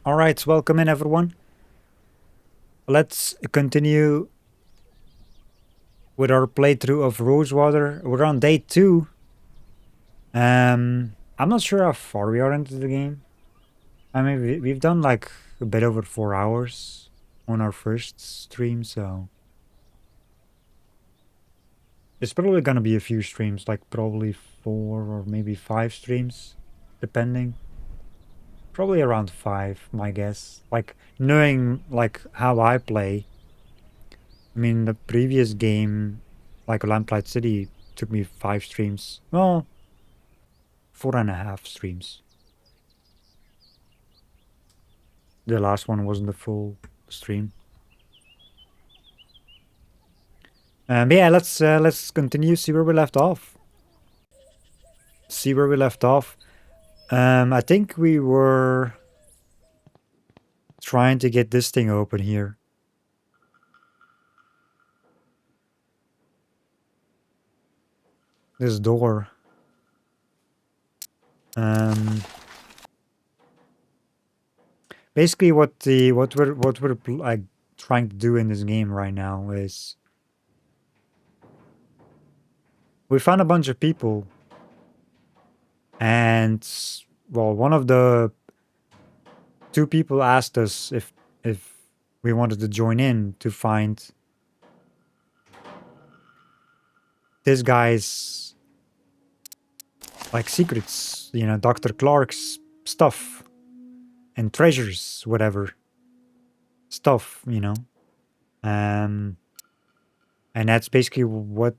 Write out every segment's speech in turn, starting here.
Alright, welcome in everyone. Let's continue with our playthrough of Rosewater. We're on day 2. I'm not sure how far we are into the game. I mean, we've done like a bit over 4 hours on our first stream, so it's probably gonna be a few streams, like probably 4 or maybe 5 streams, depending. Probably around 5, my guess. Like, knowing like how I play, I mean, the previous game, like Lamplight City, took me 5 streams. Well, 4.5 streams. The last one wasn't a full stream. But yeah, let's continue. See where we left off. I think we were trying to get this thing open here. This door. Basically, what we're like trying to do in this game right now is we found a bunch of people, and well, one of the 2 people asked us if we wanted to join in to find this guy's like secrets, you know, Dr. Clark's stuff and treasures, whatever stuff, you know. And that's basically what,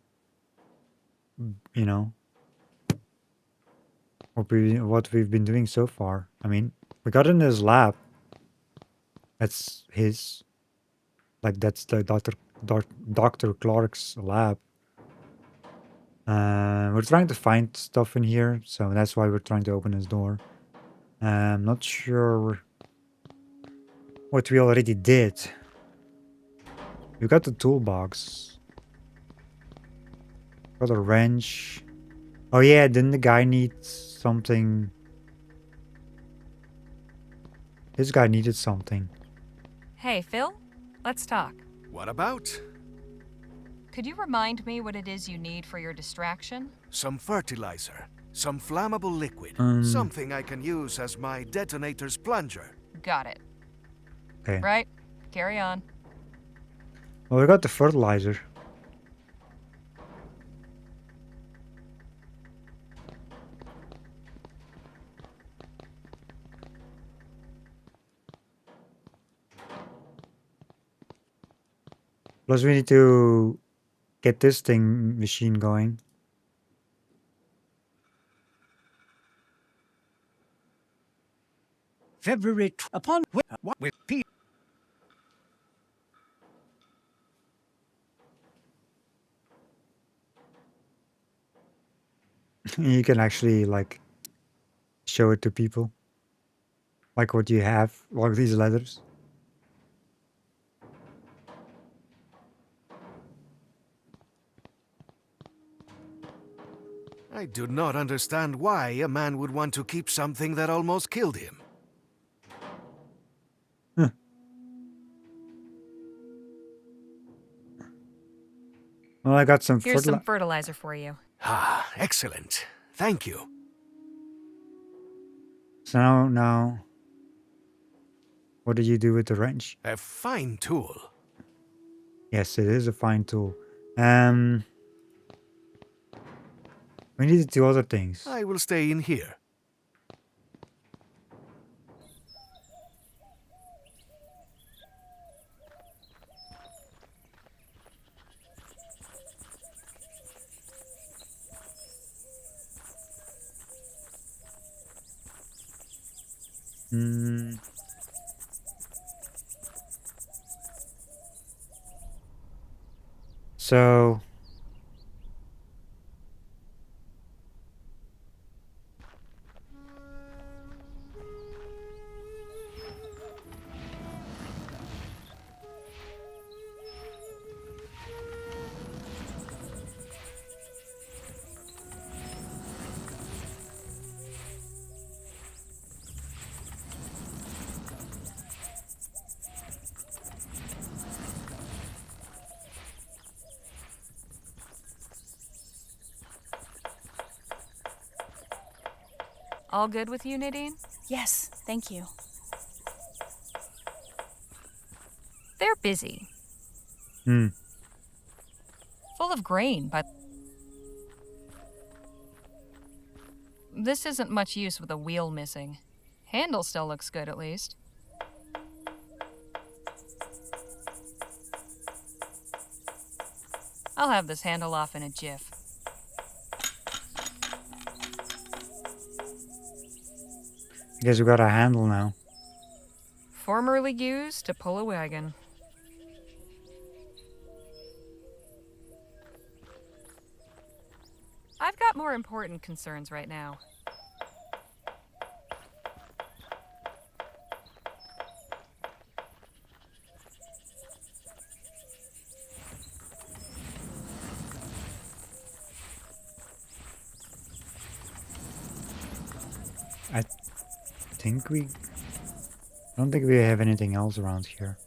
you know, what we've been doing so far. I mean, we got in his lab. That's his, like that's the Dr. Clark's lab. We're trying to find stuff in here, so that's why we're trying to open his door. I'm not sure what we already did. We got the toolbox. Got a wrench. Oh yeah, didn't the guy need something? This guy needed something. Hey, Phil? Let's talk. What about? Could you remind me what it is you need for your distraction? Some fertilizer. Some flammable liquid. Something I can use as my detonator's plunger. Got it. Okay. Right. Carry on. Well, we got the fertilizer. Plus, we need to get this thing machine going. February upon what with P. You can actually like show it to people, like what you have, like these letters. I do not understand why a man would want to keep something that almost killed him. Huh. Well, I got some Here's some fertilizer for you. Ah, excellent. Thank you. So now, what did you do with the wrench? A fine tool. Yes, it is a fine tool. We need to do other things. I will stay in here. So All good with you, Nadine? Yes, thank you. They're busy. Hmm. Full of grain, but this isn't much use with a wheel missing. Handle still looks good, at least. I'll have this handle off in a jiff. I guess we got a handle now. Formerly used to pull a wagon. I've got more important concerns right now. I don't think we have anything else around here.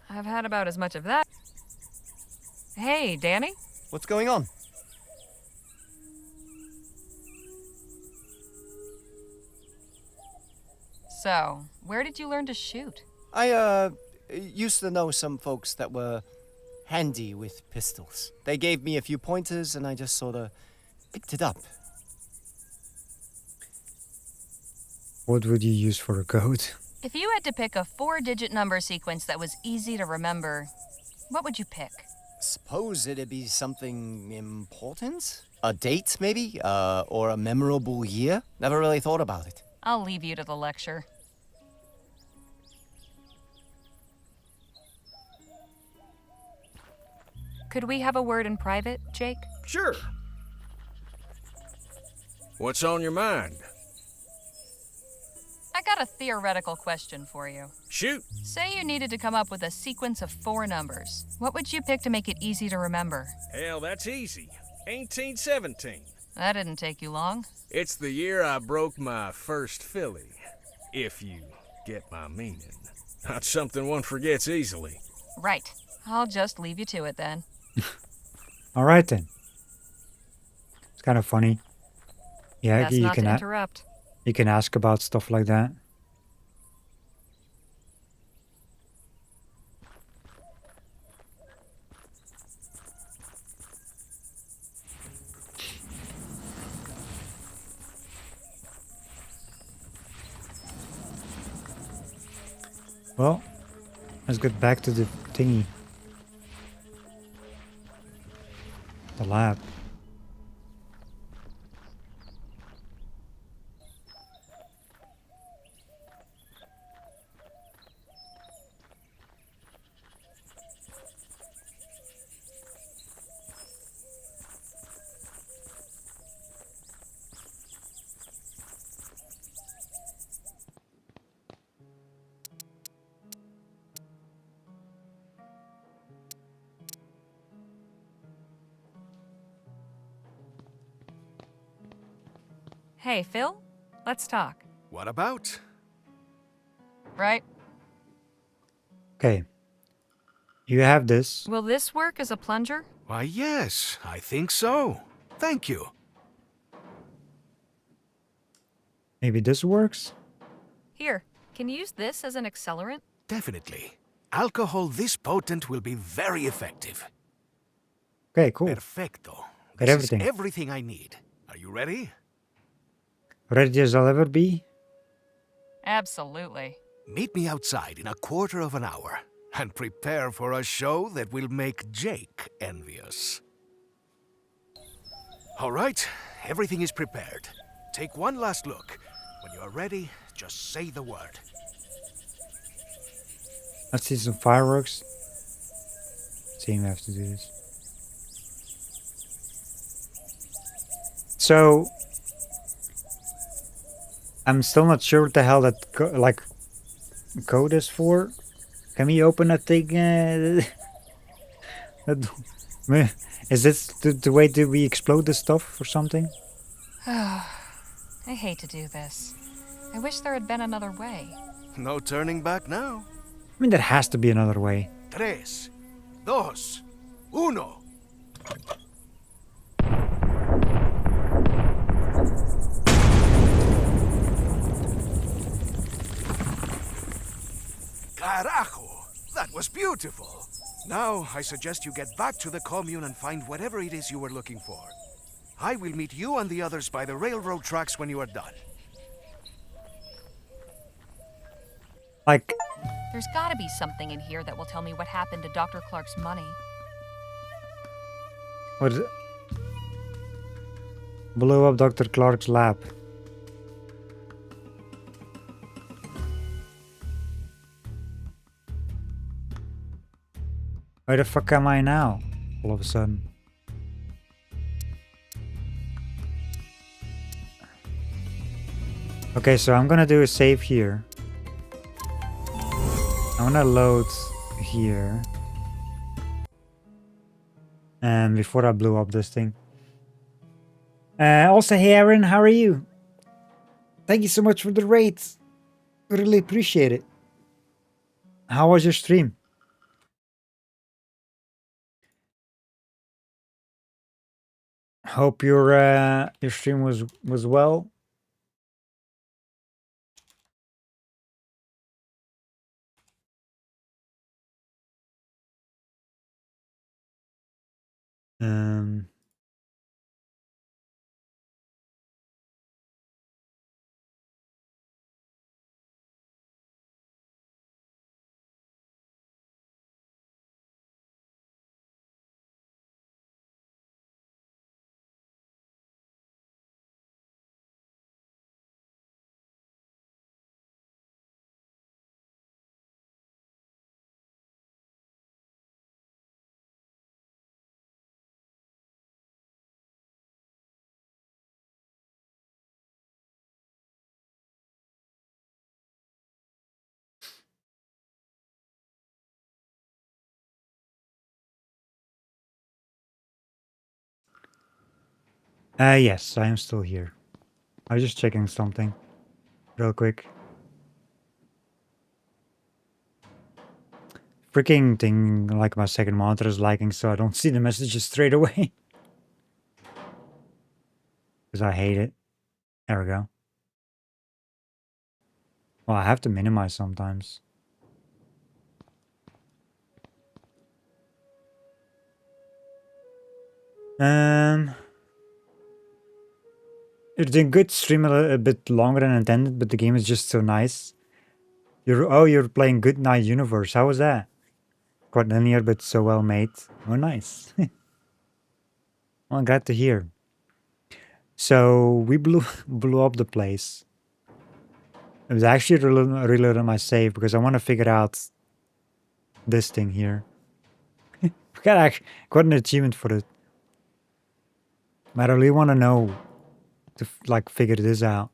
I've had about as much of that. Hey, Danny? What's going on? So, where did you learn to shoot? I used to know some folks that were handy with pistols. They gave me a few pointers and I just sorta picked it up. What would you use for a code? If you had to pick a 4-digit number sequence that was easy to remember, what would you pick? Suppose it'd be something important? A date, maybe? Or a memorable year? Never really thought about it. I'll leave you to the lecture. Could we have a word in private, Jake? Sure. What's on your mind? I got a theoretical question for you. Shoot. Say you needed to come up with a sequence of 4 numbers. What would you pick to make it easy to remember? Hell, that's easy. 1817. That didn't take you long. It's the year I broke my first filly. If you get my meaning. Not something one forgets easily. Right. I'll just leave you to it then. Alright then. It's kind of funny. Yeah, Best not to interrupt. you can ask about stuff like that. Well, let's get back to the thingy. The lab. Hey, Phil? Let's talk. What about? Right? Okay. You have this. Will this work as a plunger? Why, yes, I think so. Thank you. Maybe this works? Here, can you use this as an accelerant? Definitely. Alcohol this potent will be very effective. Okay, cool. Perfecto. Got This everything. is everything I need. Are you ready? Ready as I'll ever be? Absolutely. Meet me outside in a quarter of an hour and prepare for a show that will make Jake envious. All right, everything is prepared. Take one last look. When you are ready, just say the word. Let's see some fireworks. See, we have to do this. So, I'm still not sure what the hell that code is for. Can we open that thing? Is this the way that we explode this stuff or something? I hate to do this. I wish there had been another way. No turning back now. I mean, there has to be another way. 3, 2, 1. was beautiful. Now, I suggest you get back to the commune and find whatever it is you were looking for. I will meet you and the others by the railroad tracks when you are done. Like, There's gotta be something in here that will tell me what happened to Dr. Clark's money. what is it? Blew up Dr. Clark's lab. Where the fuck am I now? All of a sudden. Okay, so I'm gonna do a save here. I'm gonna load here. And before I blew up this thing. Also, hey Aaron, how are you? Thank you so much for the raid. Really appreciate it. How was your stream? Hope your stream was well. Um yes, I am still here. I was just checking something real quick. Freaking thing, like my second monitor is lagging, so I don't see the messages straight away. Because I hate it. There we go. Well, I have to minimize sometimes. It's a good stream, a bit longer than intended, but the game is just so nice. You're playing Good Night Universe. How was that? Quite linear, but so well made. Oh, nice. Well, glad to hear. So we blew up the place. It was actually really on my save because I want to figure out this thing here. We got an achievement for it. But I really want to know to like figure this out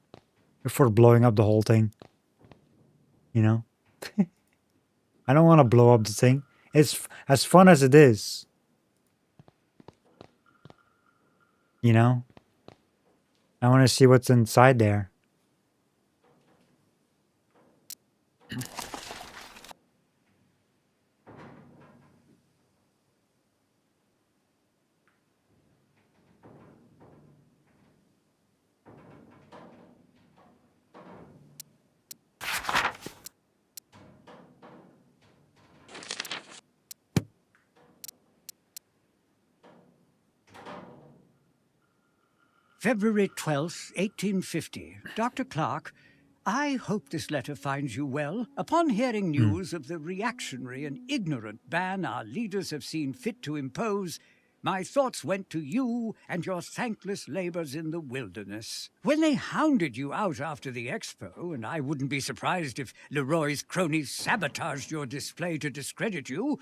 before blowing up the whole thing. You know? I don't want to blow up the thing. It's as fun as it is. You know? I want to see what's inside there. February 12th, 1850. Dr. Clark, I hope this letter finds you well. Upon hearing news of the reactionary and ignorant ban our leaders have seen fit to impose, my thoughts went to you and your thankless labors in the wilderness. When they hounded you out after the expo, and I wouldn't be surprised if Leroy's cronies sabotaged your display to discredit you,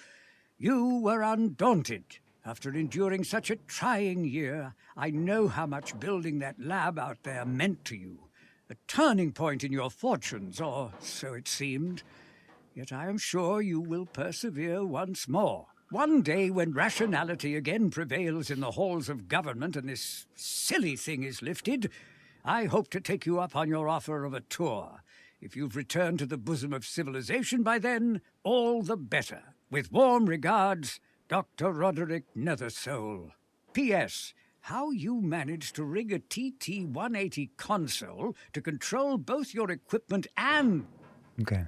you were undaunted. After enduring such a trying year, I know how much building that lab out there meant to you. A turning point in your fortunes, or so it seemed. Yet I am sure you will persevere once more. One day when rationality again prevails in the halls of government and this silly thing is lifted, I hope to take you up on your offer of a tour. If you've returned to the bosom of civilization by then, all the better. With warm regards, Dr. Roderick Nethersoul. P.S. How you managed to rig a TT-180 console to control both your equipment and... Okay.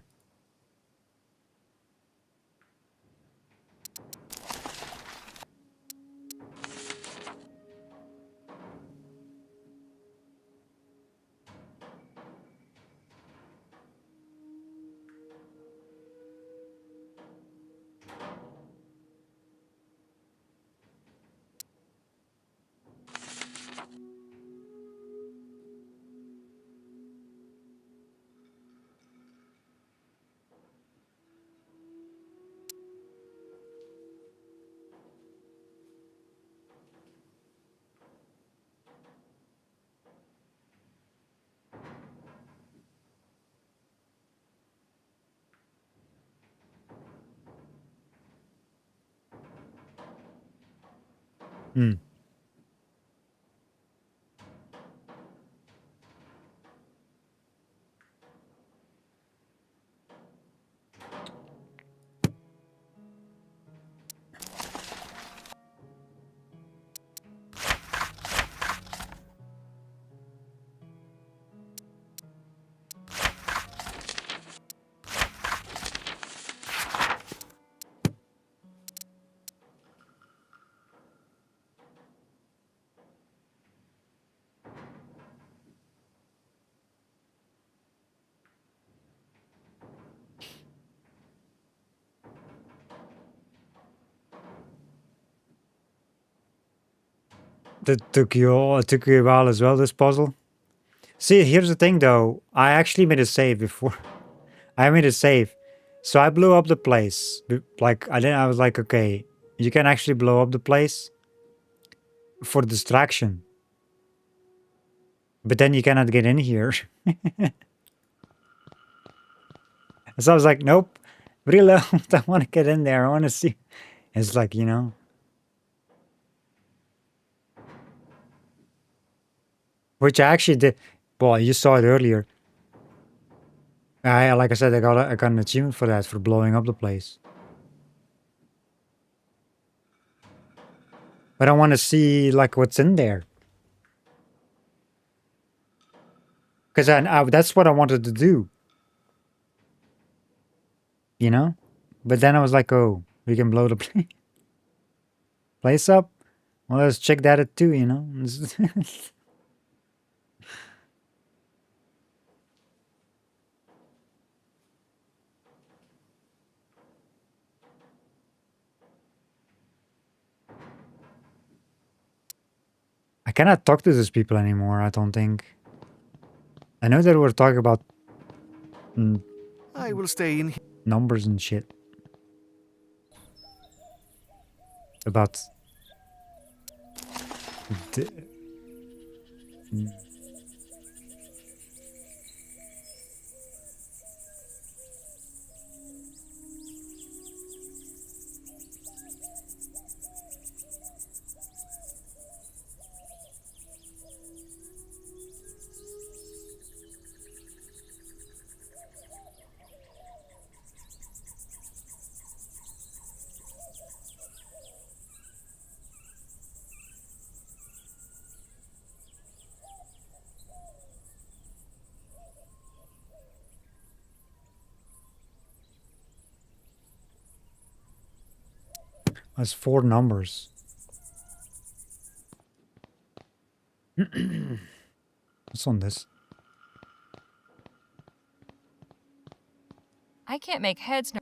Hmm. That took you. It took you a while as well. This puzzle. See, here's the thing, though. I actually made a save before. I made a save, so I blew up the place. Like I didn't. I was like, okay, you can actually blow up the place for distraction, but then you cannot get in here. So I was like, nope, reload. I want to get in there. I want to see. It's like, you know. Which I actually did. Well, you saw it earlier. Like I said, I got an achievement for that, for blowing up the place. But I want to see like what's in there. Because that's what I wanted to do. You know? But then I was like, oh, we can blow the place up? Well, let's check that too, you know? I cannot talk to these people anymore, I don't think. I know that we're talking about I will stay in here. numbers and shit. About... That's 4 numbers. What's on this? I can't make heads nor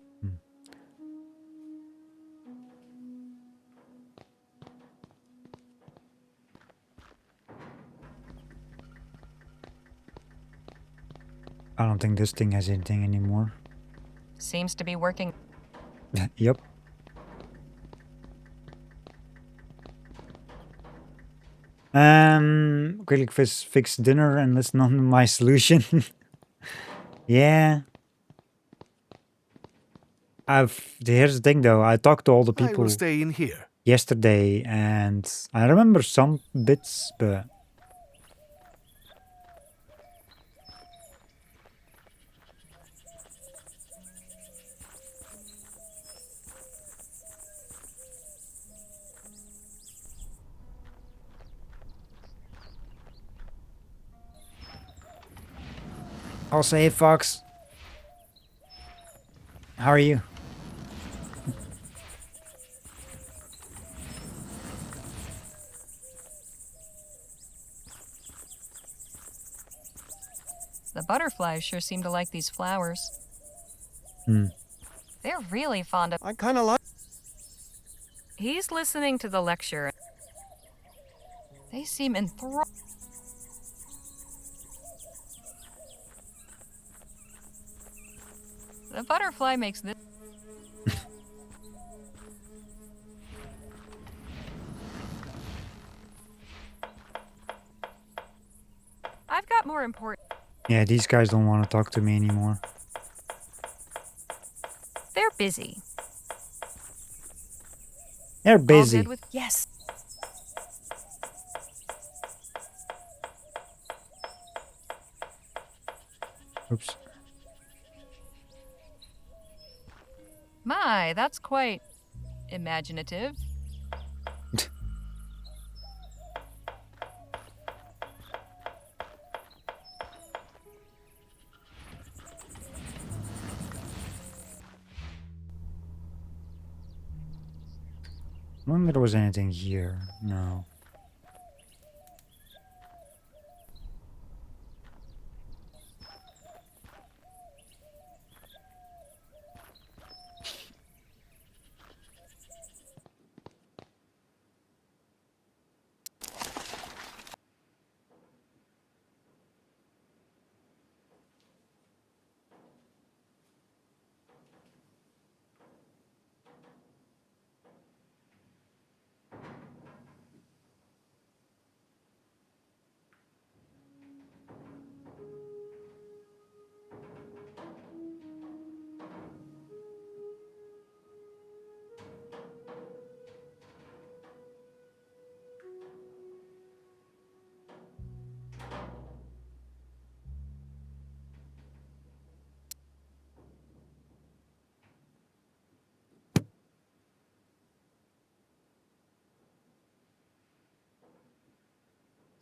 I don't think this thing has anything anymore. seems to be working. Yep. Quickly fix dinner and listen on my solution. Yeah. Here's the thing though, I talked to all the I people will stay in here. yesterday and I remember some bits, but I'll say, hey, Fox. How are you? The butterflies sure seem to like these flowers. Hmm. They're really fond of... I kind of like. He's listening to the lecture. They seem enthralled. The butterfly makes this... I've got more important... Yeah, these guys don't want to talk to me anymore. They're busy. They're All busy. good with... Yes. Oops. My, that's quite imaginative. I don't think there was anything here. No.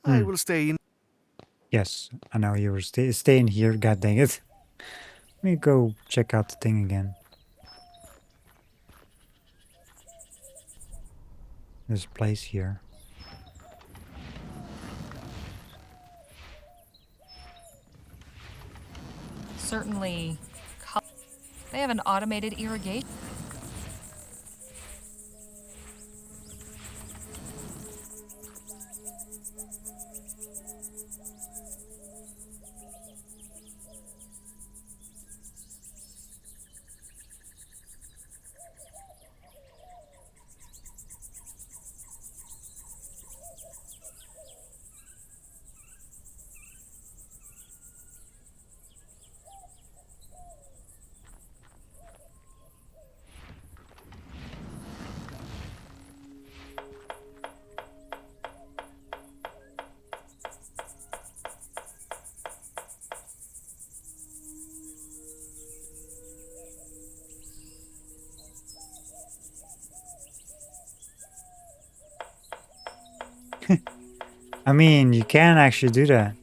I will stay in. Yes, I know you were staying here. God dang it. Let me go check out the thing again. This place here. Certainly, they have an automated irrigation. I mean, you can actually do that.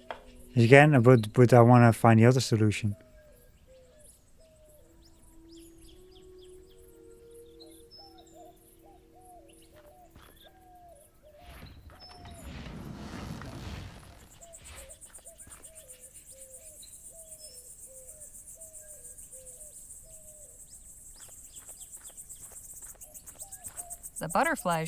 You can, but I want to find the other solution. The butterfly.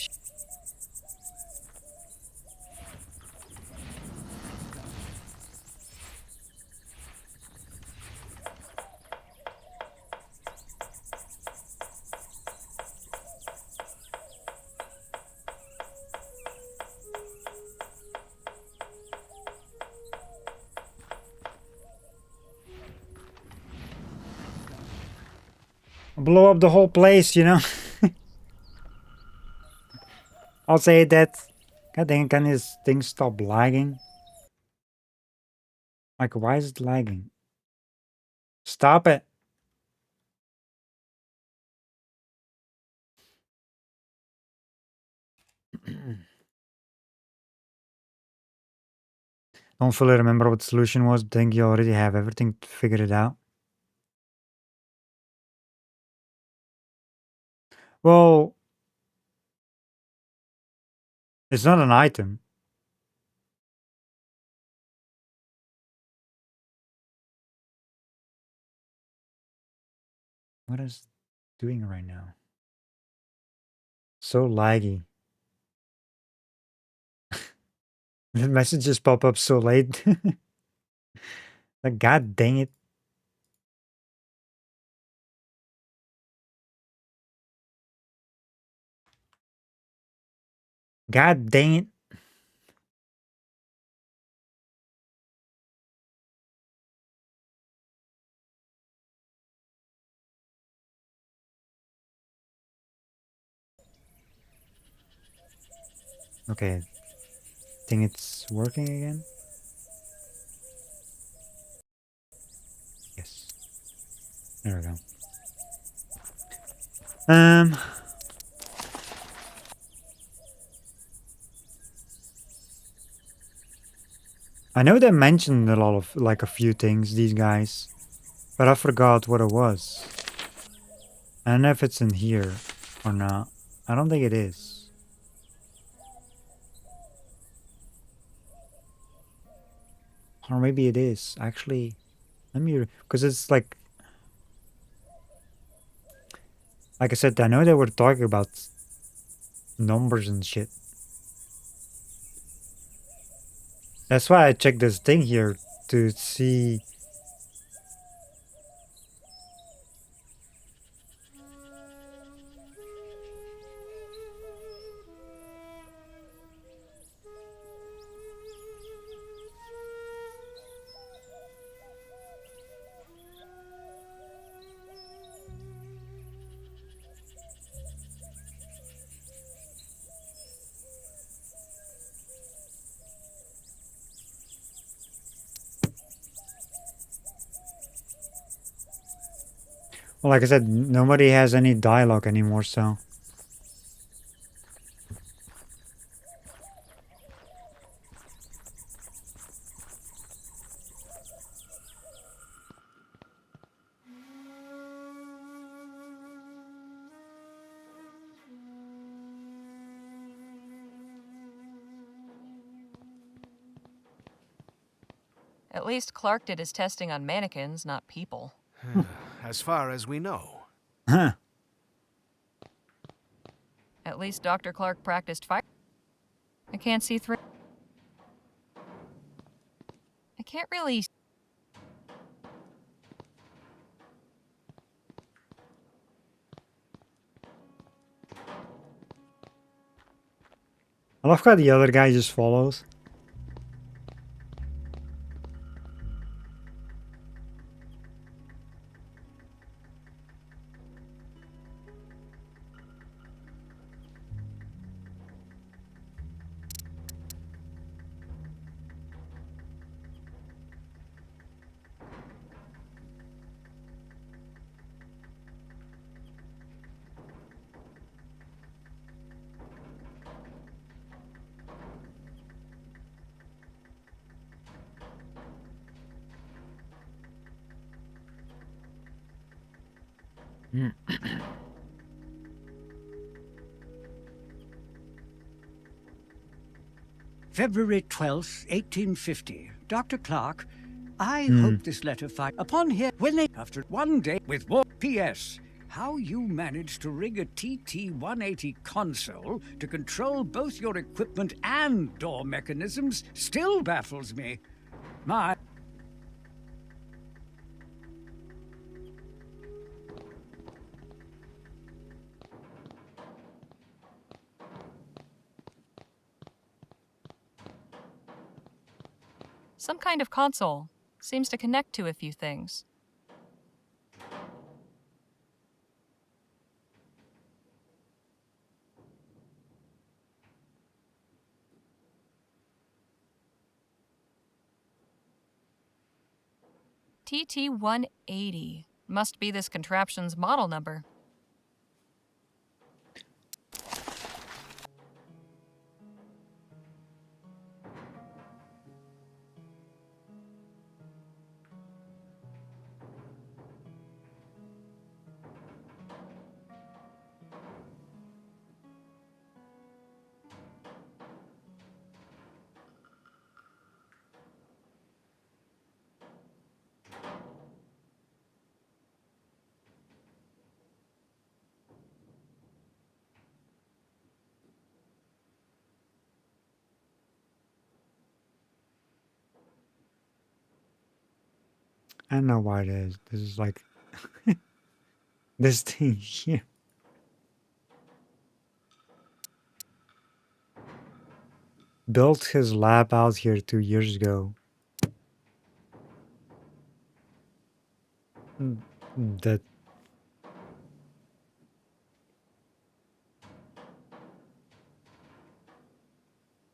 Blow up the whole place, you know? I'll say that. God dang, can this thing stop lagging? Like, why is it lagging? Stop it. Don't fully remember what the solution was, but I think you already have everything to figure it out. Well, it's not an item. What is it doing right now? So laggy. The messages pop up so late. Like, god dang it. God dang it. Okay. Think it's working again? There we go. I know they mentioned a lot of, like, a few things, these guys, but I forgot what it was. I don't know if it's in here or not. I don't think it is. Or maybe it is. Actually, let me... Because it's like I said, I know they were talking about numbers and shit. That's why I checked this thing here to see... Well, like I said, nobody has any dialogue anymore, so... At least Clark did his testing on mannequins, not people. As far as we know. Huh. At least Dr. Clark practiced fire. I can't see through. I can't really... I love how the other guy just follows. February 12th, 1850. Dr. Clark, I hope this letter upon here when they after one day with more P.S. How you managed to rig a TT-180 console to control both your equipment and door mechanisms still baffles me. My... Some kind of console. Seems to connect to a few things. TT-180. Must be this contraption's model number. I don't know why it is. This is like... this thing here. Built his lab out here 2 years ago. That...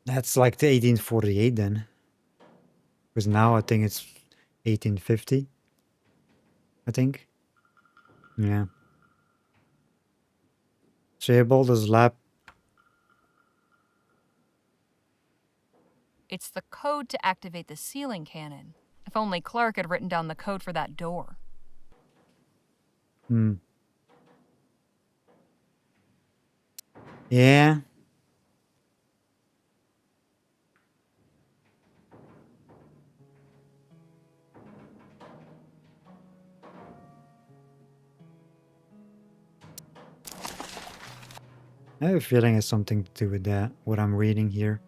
That's like the 1848 then. Because now I think it's 1850. I think. Yeah. Shabolda's lab. It's the code to activate the ceiling cannon. If only Clark had written down the code for that door. Hmm. Yeah. I have a feeling it's something to do with that, what I'm reading here.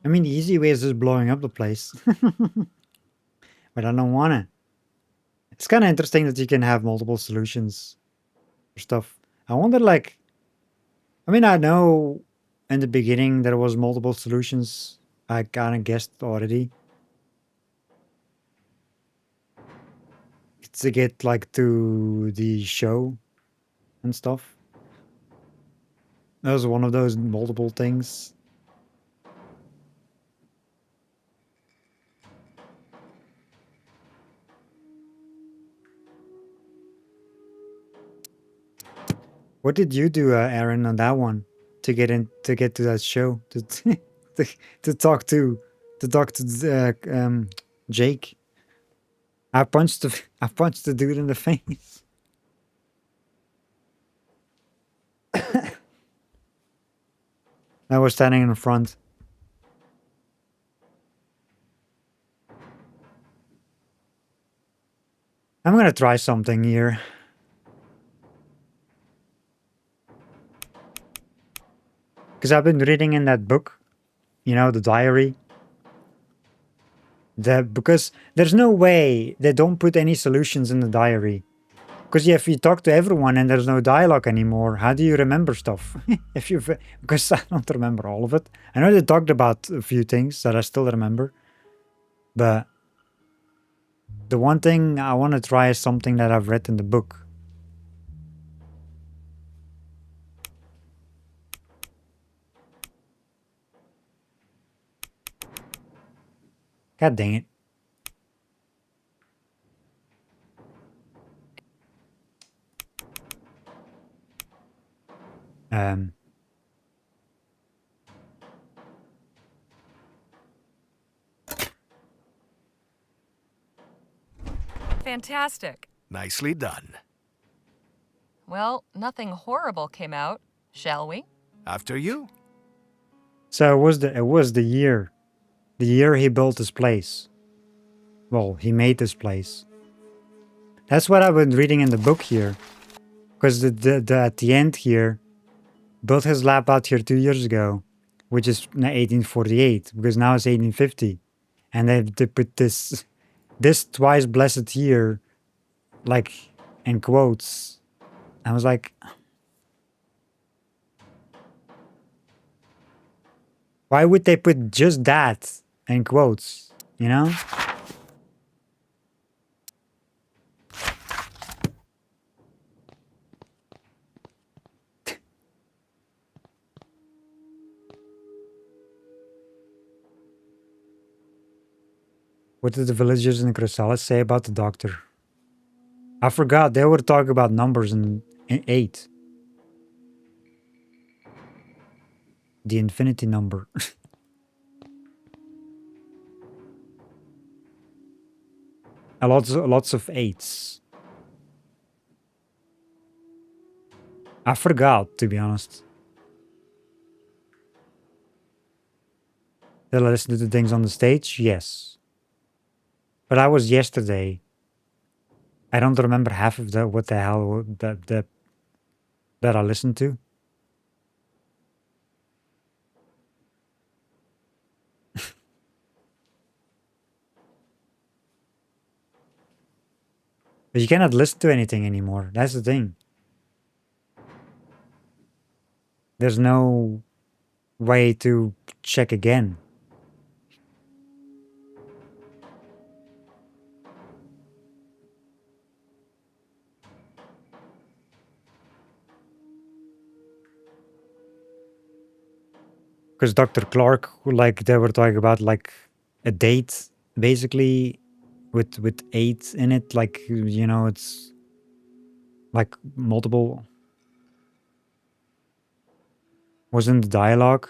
I mean, the easy way is just blowing up the place. But I don't want it. It's kind of interesting that you can have multiple solutions for stuff. I wonder, like... I mean, I know in the beginning there was multiple solutions. I kind of guessed already. To get, like, to the show and stuff. That was one of those multiple things. What did you do, Aaron, on that one to get to that show to to talk to Jake? I punched the dude in the face. I was standing in the front. I'm gonna try something here. Because I've been reading in that book, you know, the diary. Because there's no way they don't put any solutions in the diary. Because if you talk to everyone and there's no dialogue anymore, how do you remember stuff? Because I don't remember all of it. I know they talked about a few things that I still remember. But the one thing I want to try is something that I've read in the book. God dang it. Um, Fantastic. Nicely done. Well, nothing horrible came out, shall we? After you. so it was the year he built this place. Well, he made this place. That's what I've been reading in the book here. Because at the end here, built his lab out here 2 years ago, which is 1848, because now it's 1850. And they put this twice blessed year, like, in quotes. I was like, why would they put just that in quotes, you know? What did the villagers in Chrysalis say about the doctor? I forgot, they were talking about numbers in 8. The infinity number. Lots of 8s. I forgot, to be honest. Did I listen to the things on the stage? Yes. But that was yesterday. I don't remember half of that. What the hell that I listened to. But you cannot listen to anything anymore. That's the thing. There's no way to check again. Because Dr. Clark, like, they were talking about, like, a date basically with 8 in it, like, you know, it's like multiple was in the dialogue.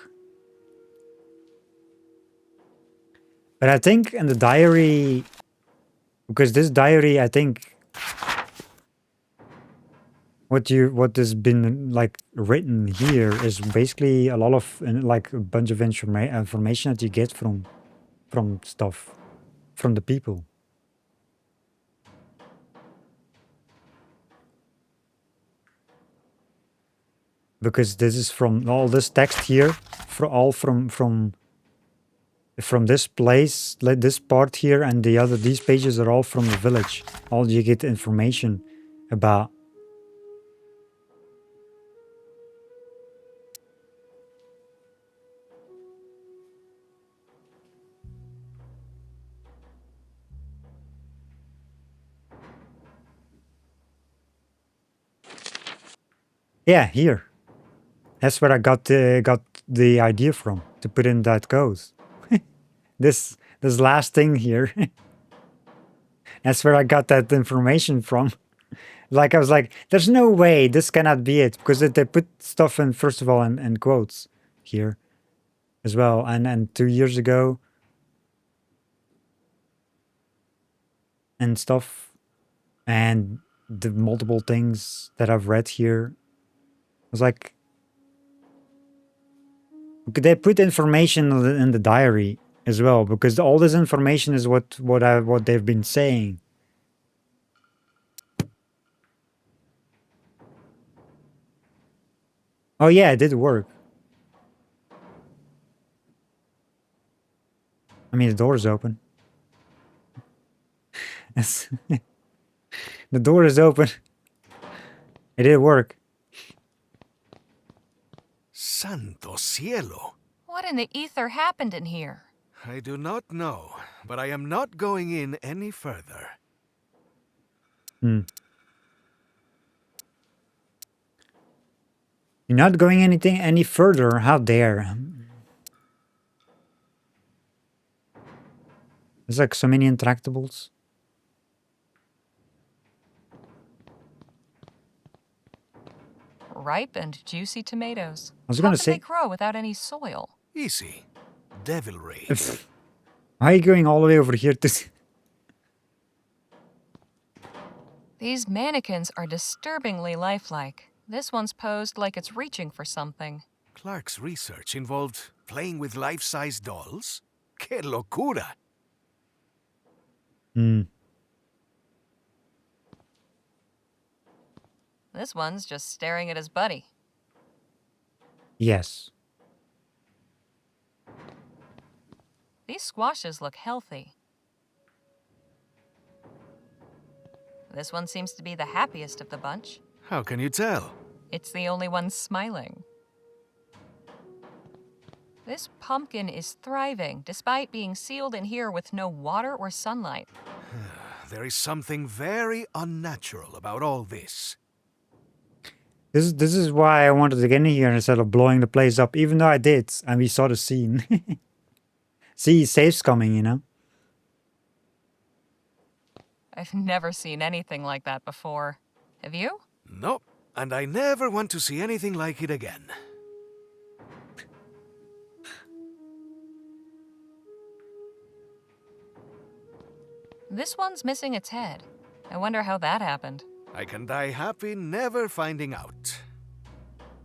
But I think in the diary, because this diary, I think what has been like written here is basically a lot of like a bunch of information that you get from stuff from the people. Because this is from all this text here, from this place, like this part here, and these pages are all from the village. All you get information about. Yeah, here. That's where I got the idea from to put in that code. this last thing here. That's where I got that information from. Like I was like, there's no way this cannot be it, because they put stuff in, first of all, in quotes here as well. And 2 years ago and stuff, and the multiple things that I've read here. I was like, they put information in the diary as well, because all this information is what they've been saying. Oh yeah, it did work. I mean, the door is open. The door is open. It did work. Santo cielo. What in the ether happened in here? I do not know, but I am not going in any further. You're not going any further. How dare? There's like so many interactables. Ripe and juicy tomatoes. I was How gonna can say, they grow without any soil? Easy. Devilry. why are you going all the way over here to? These mannequins are disturbingly lifelike. This one's posed like it's reaching for something. Clark's research involved playing with life-size dolls? Que locura! This one's just staring at his buddy. Yes. These squashes look healthy. This one seems to be the happiest of the bunch. How can you tell? It's the only one smiling. This pumpkin is thriving, despite being sealed in here with no water or sunlight. There is something very unnatural about all this. This is why I wanted to get in here instead of blowing the place up, even though I did, and we saw the scene. See, safe's coming, you know? I've never seen anything like that before. Have you? Nope, and I never want to see anything like it again. This one's missing its head. I wonder how that happened. I can die happy never finding out.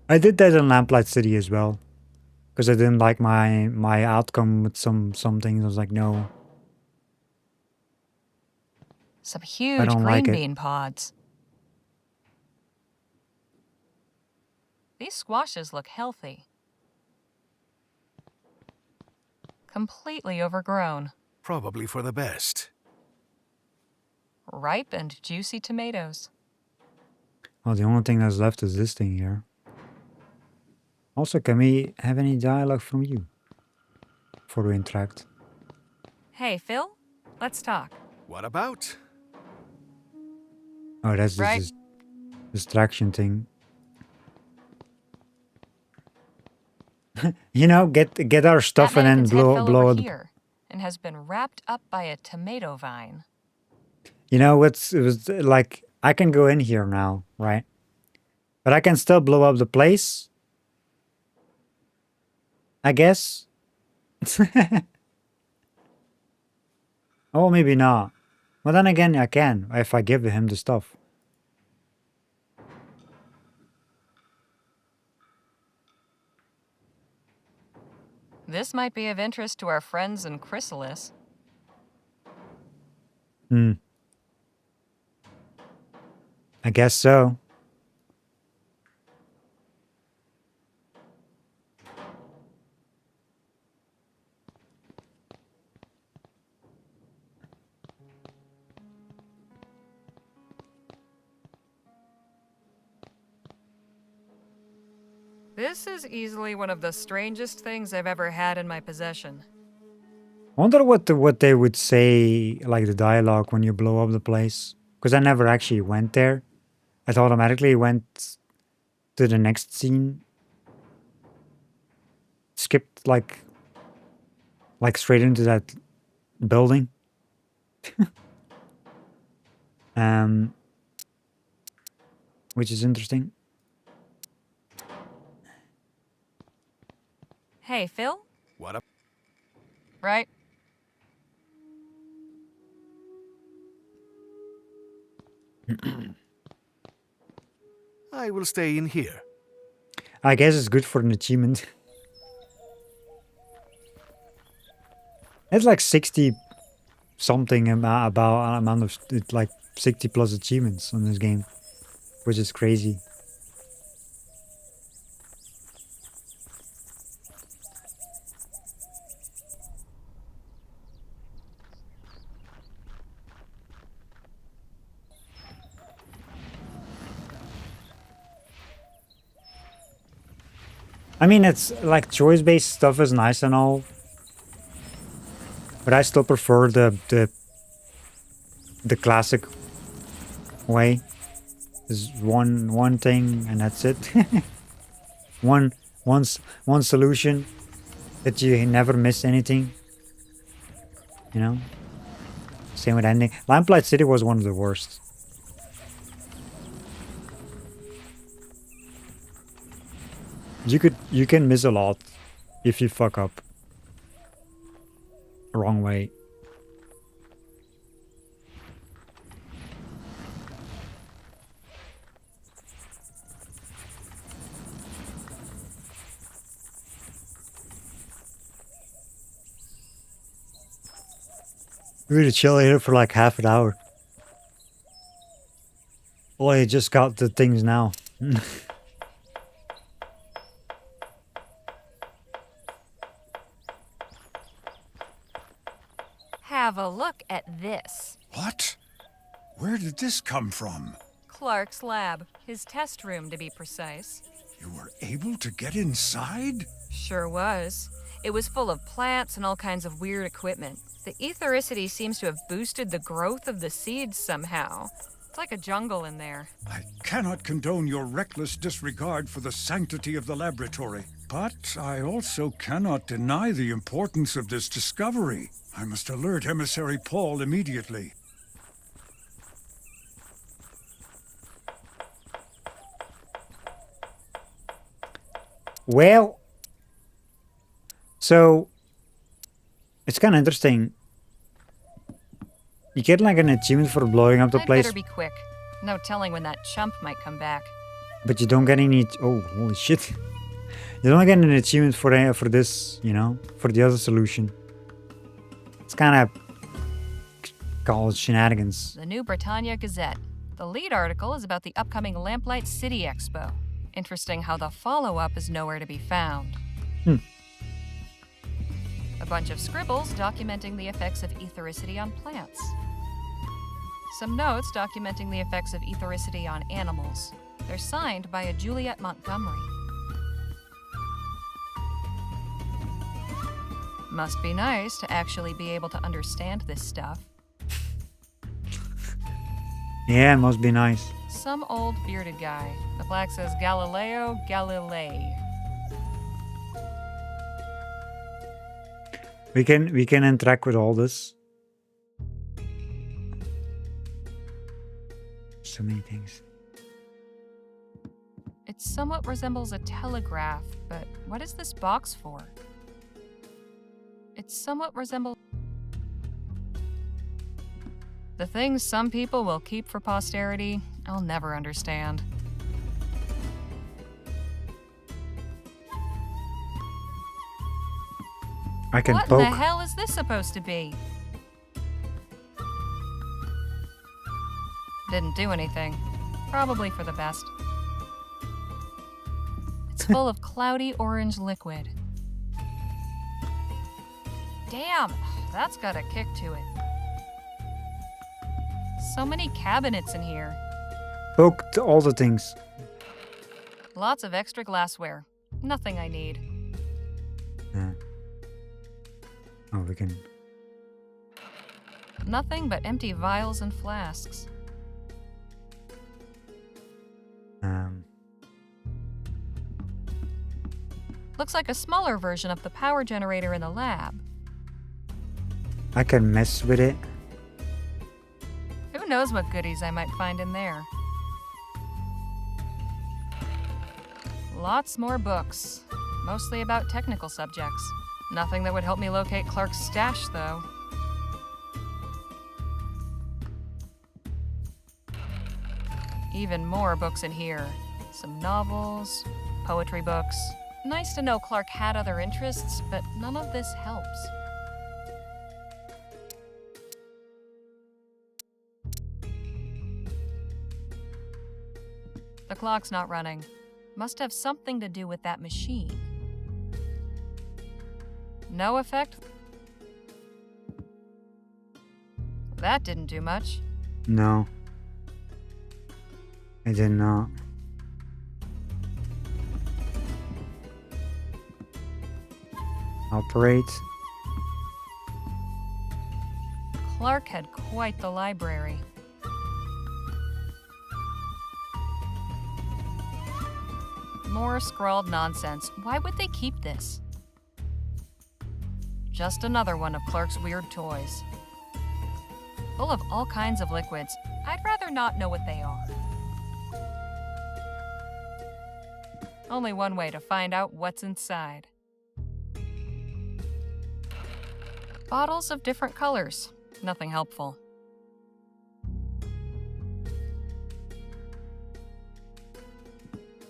I did that in Lamplight City as well. Because I didn't like my outcome with some things. I was like, no. Some huge don't green like it. bean pods. These squashes look healthy. Completely overgrown. Probably for the best. Ripe and juicy tomatoes. Oh, the only thing that's left is this thing here. Also, can we have any dialogue from you? Before we interact. Hey, Phil? Let's talk. What about? Oh, that's just Right. this distraction thing. You know, get our stuff That and then mannequin's head fell blow over it. here, and and has been wrapped up by a tomato vine. You know, it was like, I can go in here now, right? But I can still blow up the place. I guess. Oh, maybe not. Well, then again, I can, if I give him the stuff. This might be of interest to our friends in Chrysalis. I guess so. This is easily one of the strangest things I've ever had in my possession. I wonder what they would say, like the dialogue when you blow up the place. Because I never actually went there. It automatically went to the next scene. Skipped like straight into that building. Which is interesting. Hey, Phil? What up? Right? I will stay in here. I guess it's good for an achievement. It's like 60 something amount of, it's like 60 plus achievements on this game, which is crazy. I mean, it's like choice-based stuff is nice and all, but I still prefer the classic way. Is one thing and that's it. one solution that you never miss anything. You know. Same with ending. Lamplight City was one of the worst. You can miss a lot if you fuck up the wrong way. We're gonna chill here for like half an hour. Well, I just got the things now. Have a look at this. What? Where did this come from? Clark's lab. His test room, to be precise. You were able to get inside? Sure was. It was full of plants and all kinds of weird equipment. The ethericity seems to have boosted the growth of the seeds somehow. It's like a jungle in there. I cannot condone your reckless disregard for the sanctity of the laboratory, but I also cannot deny the importance of this discovery. I must alert Emissary Paul immediately. Well, so it's kind of interesting. You get like an achievement for blowing up the I'd place, better be quick. No telling when that chump might come back. but you don't get any. Oh, holy shit! You don't get an achievement for this, you know, for the other solution. It's kind of called shenanigans. The New Britannia Gazette. The lead article is about the upcoming Lamplight City Expo. Interesting how the follow-up is nowhere to be found. A bunch of scribbles documenting the effects of ethericity on plants. Some notes documenting the effects of ethericity on animals. They're signed by a Juliet Montgomery. Must be nice to actually be able to understand this stuff. Yeah, it must be nice. Some old bearded guy. The plaque says Galileo Galilei. We can interact with all this. So many things. It somewhat resembles a telegraph, but what is this box for? It somewhat resembles the things some people will keep for posterity. I'll never understand. I can What poke. in the hell is this supposed to be? Didn't do anything. Probably for the best. It's full of cloudy orange liquid. Damn, that's got a kick to it. So many cabinets in here. Poked all the things. Lots of extra glassware. Nothing I need. Yeah. Oh, we can. Nothing but empty vials and flasks. Looks like a smaller version of the power generator in the lab. I can mess with it. Who knows what goodies I might find in there? Lots more books, mostly about technical subjects. Nothing that would help me locate Clark's stash, though. Even more books in here. Some novels, poetry books. Nice to know Clark had other interests, but none of this helps. The clock's not running. Must have something to do with that machine. No effect? That didn't do much. No. I did not. Operate. Clark had quite the library. More scrawled nonsense. Why would they keep this? Just another one of Clark's weird toys. Full of all kinds of liquids. I'd rather not know what they are. Only one way to find out what's inside. Bottles of different colors. Nothing helpful.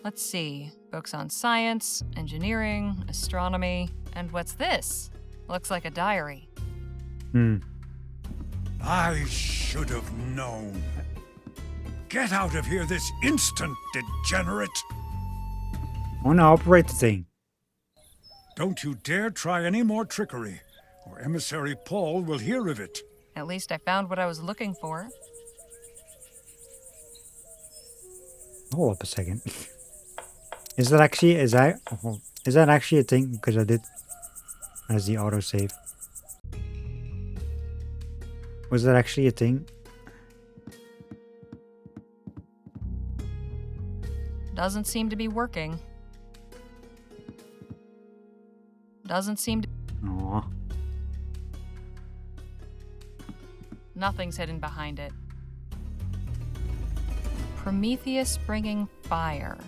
Let's see. Books on science, engineering, astronomy, and what's this? Looks like a diary. I should have known. Get out of here this instant, degenerate! I want to operate the thing. Don't you dare try any more trickery, or Emissary Paul will hear of it. At least I found what I was looking for. Hold up a second. Is that actually a thing? Because I did as the autosave. Was that actually a thing? Doesn't seem to be working. Doesn't seem to... Aw. Nothing's hidden behind it. Prometheus bringing fire.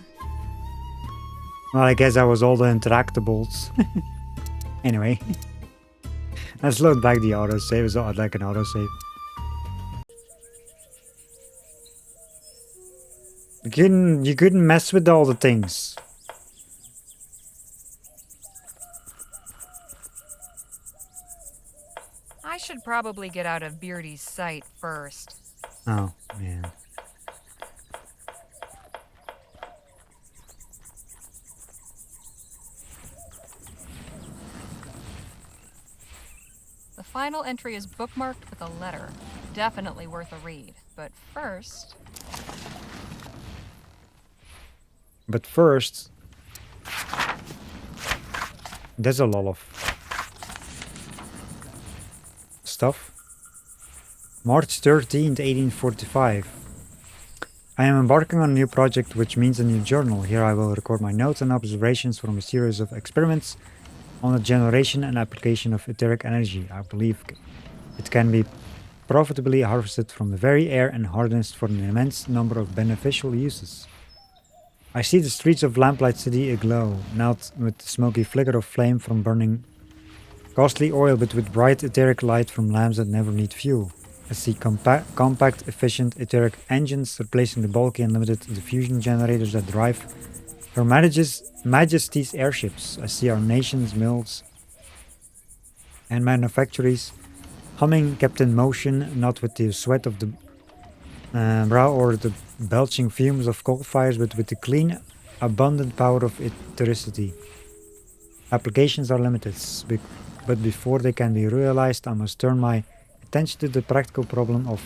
Well, I guess that was all the interactables. Anyway. Let's load back the autosave. It's not like an autosave. You couldn't mess with all the things. I should probably get out of Beardy's sight first. Oh, man. The final entry is bookmarked with a letter. Definitely worth a read. But first... There's a lot of stuff. March 13th, 1845. I am embarking on a new project, which means a new journal. Here I will record my notes and observations from a series of experiments on the generation and application of etheric energy. I believe it can be profitably harvested from the very air and harnessed for an immense number of beneficial uses. I see the streets of Lamplight City aglow, not with the smoky flicker of flame from burning costly oil, but with bright etheric light from lamps that never need fuel. I see compact, efficient etheric engines replacing the bulky and limited diffusion generators that drive Her Majesty's airships. I see our nation's mills and manufactories humming, kept in motion, not with the sweat of the brow or the belching fumes of coal fires, but with the clean, abundant power of ethericity. Applications are limited, but before they can be realized, I must turn my attention to the practical problem of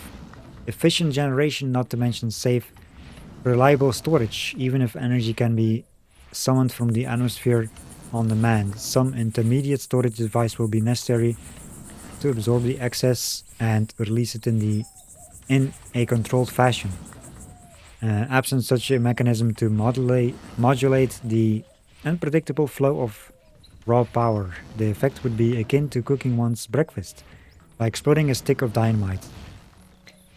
efficient generation, not to mention safe, reliable storage. Even if energy can be summoned from the atmosphere on demand, some intermediate storage device will be necessary to absorb the excess and release it in a controlled fashion. Absent such a mechanism to modulate the unpredictable flow of raw power, the effect would be akin to cooking one's breakfast by exploding a stick of dynamite.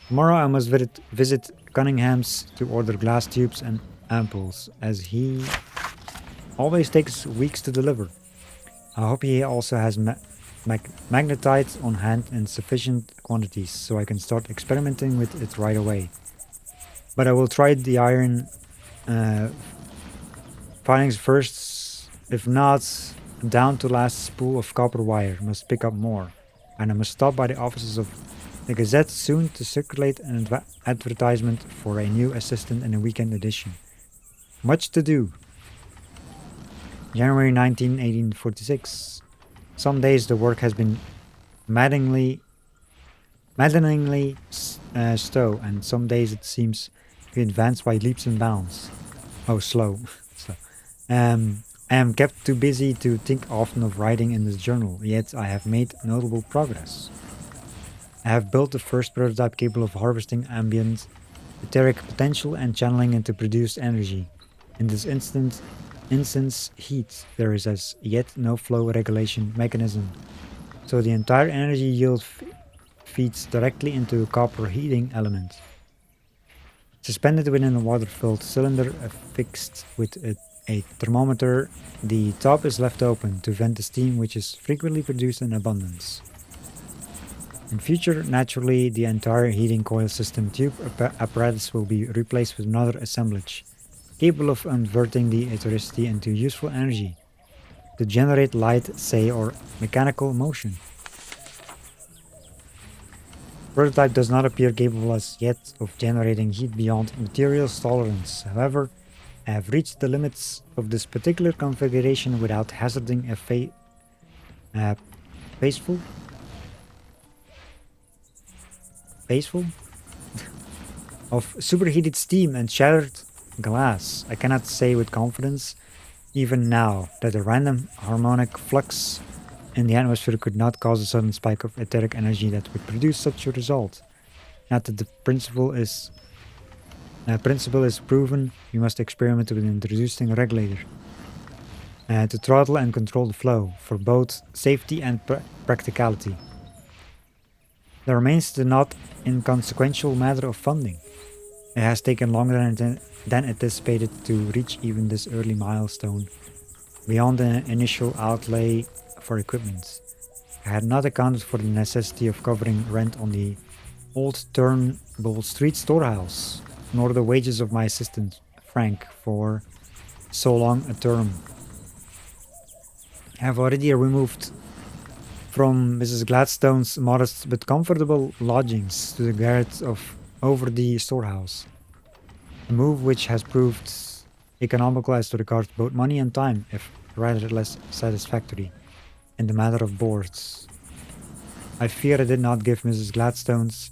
Tomorrow I must visit Cunningham's to order glass tubes and ampoules, as he always takes weeks to deliver. I hope he also has magnetite on hand in sufficient quantities, so I can start experimenting with it right away. But I will try the iron filings first. If not, down to last spool of copper wire. Must pick up more. And I must stop by the offices of the Gazette soon to circulate an advertisement for a new assistant in a weekend edition. Much to do. January 19, 1846. Some days the work has been maddeningly slow, and some days it seems to advance by leaps and bounds. Oh, slow. I am kept too busy to think often of writing in this journal, yet I have made notable progress. I have built the first prototype capable of harvesting ambient etheric potential and channeling into produced energy. In this instance, heat, there is as yet no flow regulation mechanism, so the entire energy yield feeds directly into a copper heating element. Suspended within a water-filled cylinder affixed with a thermometer, the top is left open to vent the steam which is frequently produced in abundance. In future, naturally, the entire heating coil system tube apparatus will be replaced with another assemblage, capable of converting the ethericity into useful energy, to generate light, say, or mechanical motion. Prototype does not appear capable as yet of generating heat beyond materials tolerance. However, I have reached the limits of this particular configuration without hazarding a faithful of superheated steam and shattered glass. I cannot say with confidence, even now, that a random harmonic flux in the atmosphere could not cause a sudden spike of etheric energy that would produce such a result. Now that the principle is proven, we must experiment with introducing a regulator to throttle and control the flow for both safety and practicality. There remains the not inconsequential matter of funding. It has taken longer than anticipated to reach even this early milestone, beyond the initial outlay for equipment. I had not accounted for the necessity of covering rent on the old Turnbull Street storehouse, nor the wages of my assistant, Frank, for so long a term. I have already removed from Mrs. Gladstone's modest but comfortable lodgings to the garret over the storehouse, a move which has proved economical as to regards both money and time, if rather less satisfactory in the matter of boards. I fear I did not give Mrs. Gladstone's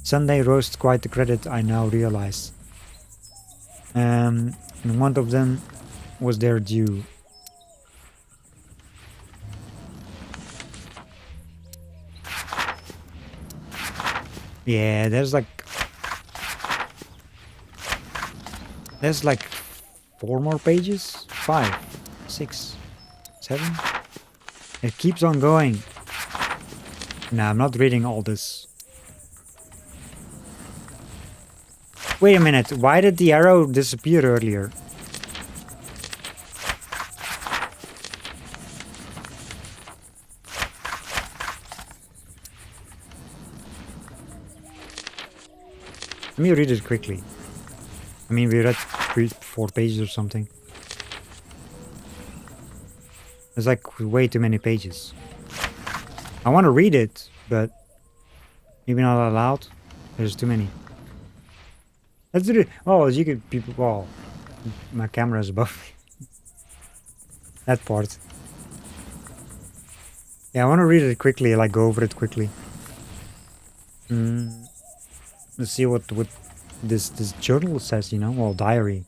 Sunday roast quite the credit I now realize, and one of them was their due. Yeah, there's like 4 more pages? 5, 6, 7? It keeps on going. Nah, I'm not reading all this. Wait a minute, why did the arrow disappear earlier? Let me read it quickly. I mean, we read 4 pages or something. There's like way too many pages. I want to read it, but maybe not allowed. There's too many. Let's do it. Oh, you could people. Well, my camera is above me. That part. Yeah, I want to read it quickly. Like go over it quickly. Let's see what this journal says. You know, well, diary,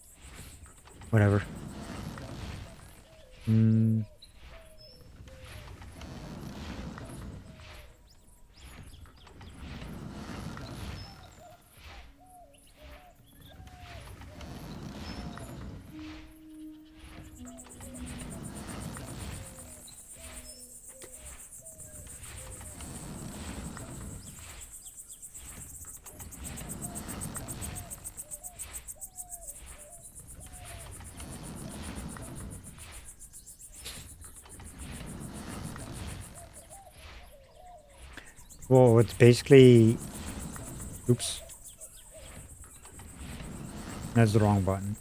whatever. Well, it's basically... Oops. That's the wrong button.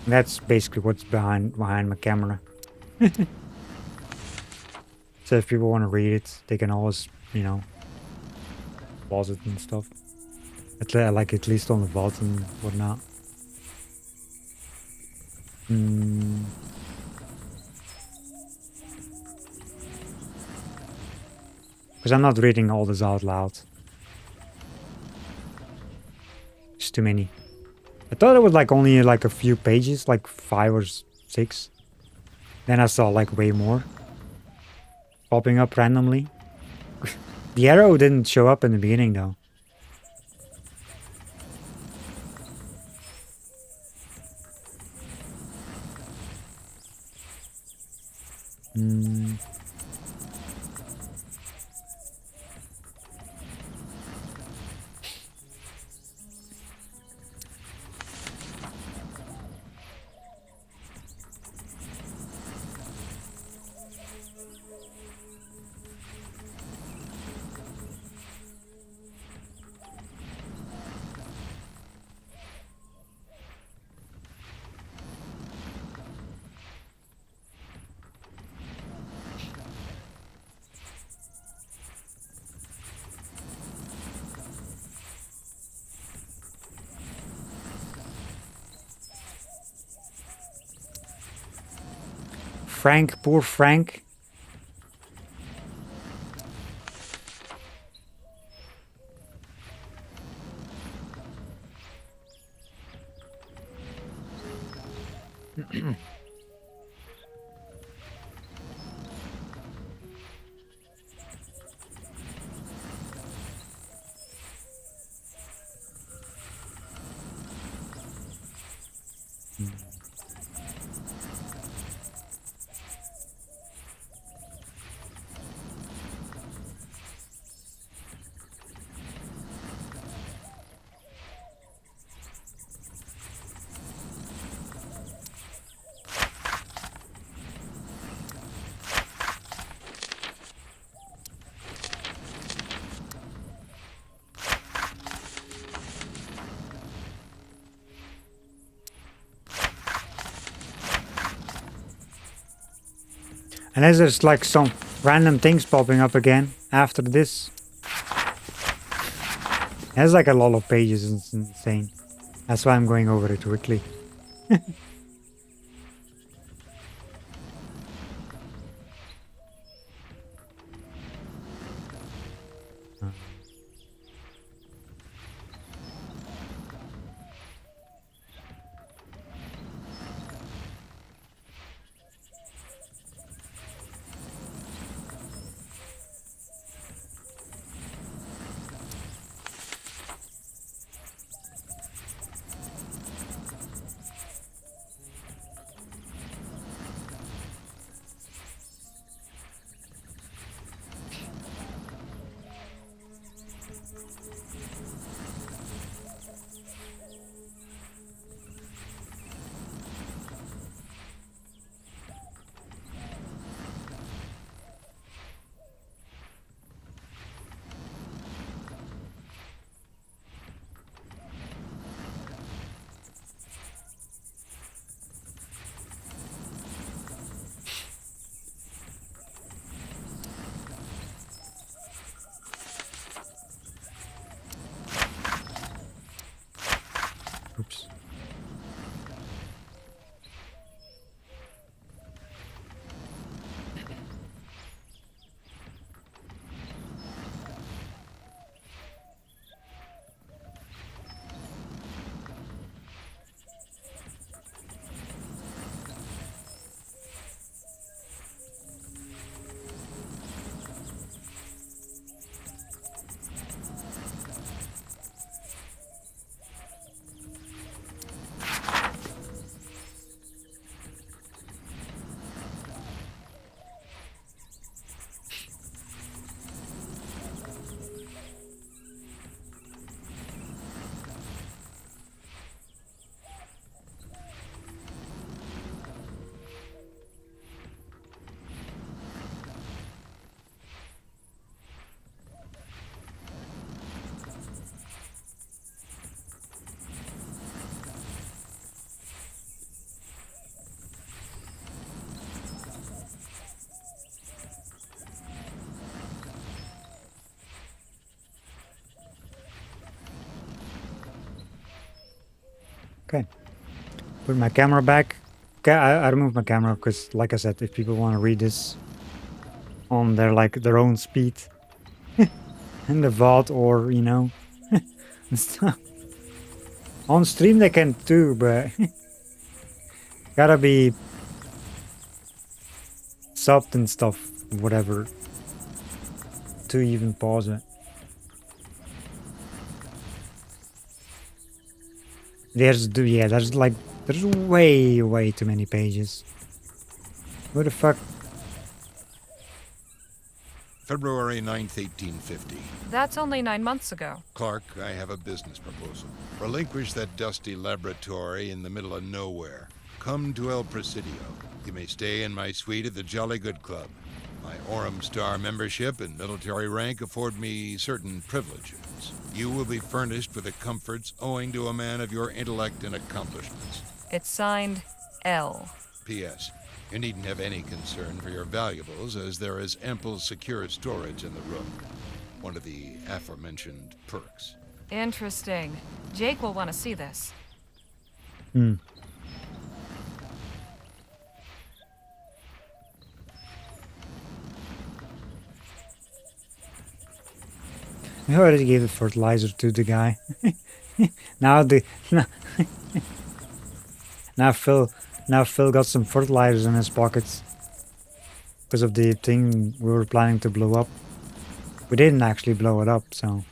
That's basically what's behind my camera. So if people want to read it, they can always, you know, pause it and stuff. Like at least on the vault and whatnot. Because I'm not reading all this out loud. It's too many. I thought it was like only like a few pages, like 5 or 6. Then I saw like way more popping up randomly. The arrow didn't show up in the beginning though. Frank, poor Frank. Unless there's like some random things popping up again after this. There's like a lot of pages, it's insane. That's why I'm going over it quickly. Okay. Put my camera back. Okay, I removed my camera because, like I said, if people want to read this on their own speed in the vault or stuff. On stream they can too, but gotta be subbed and stuff, whatever, to even pause it. There's way too many pages. What the fuck? February 9th, 1850. That's only 9 months ago. Clark, I have a business proposal. Relinquish that dusty laboratory in the middle of nowhere. Come to El Presidio. You may stay in my suite at the Jolly Good Club. My Orem Star membership and military rank afford me certain privileges. You will be furnished with the comforts owing to a man of your intellect and accomplishments. It's signed L. P.S. You needn't have any concern for your valuables, as there is ample secure storage in the room. One of the aforementioned perks. Interesting. Jake will want to see this. I already gave the fertilizer to the guy. now now Phil got some fertilizers in his pockets because of the thing we were planning to blow up. We didn't actually blow it up, so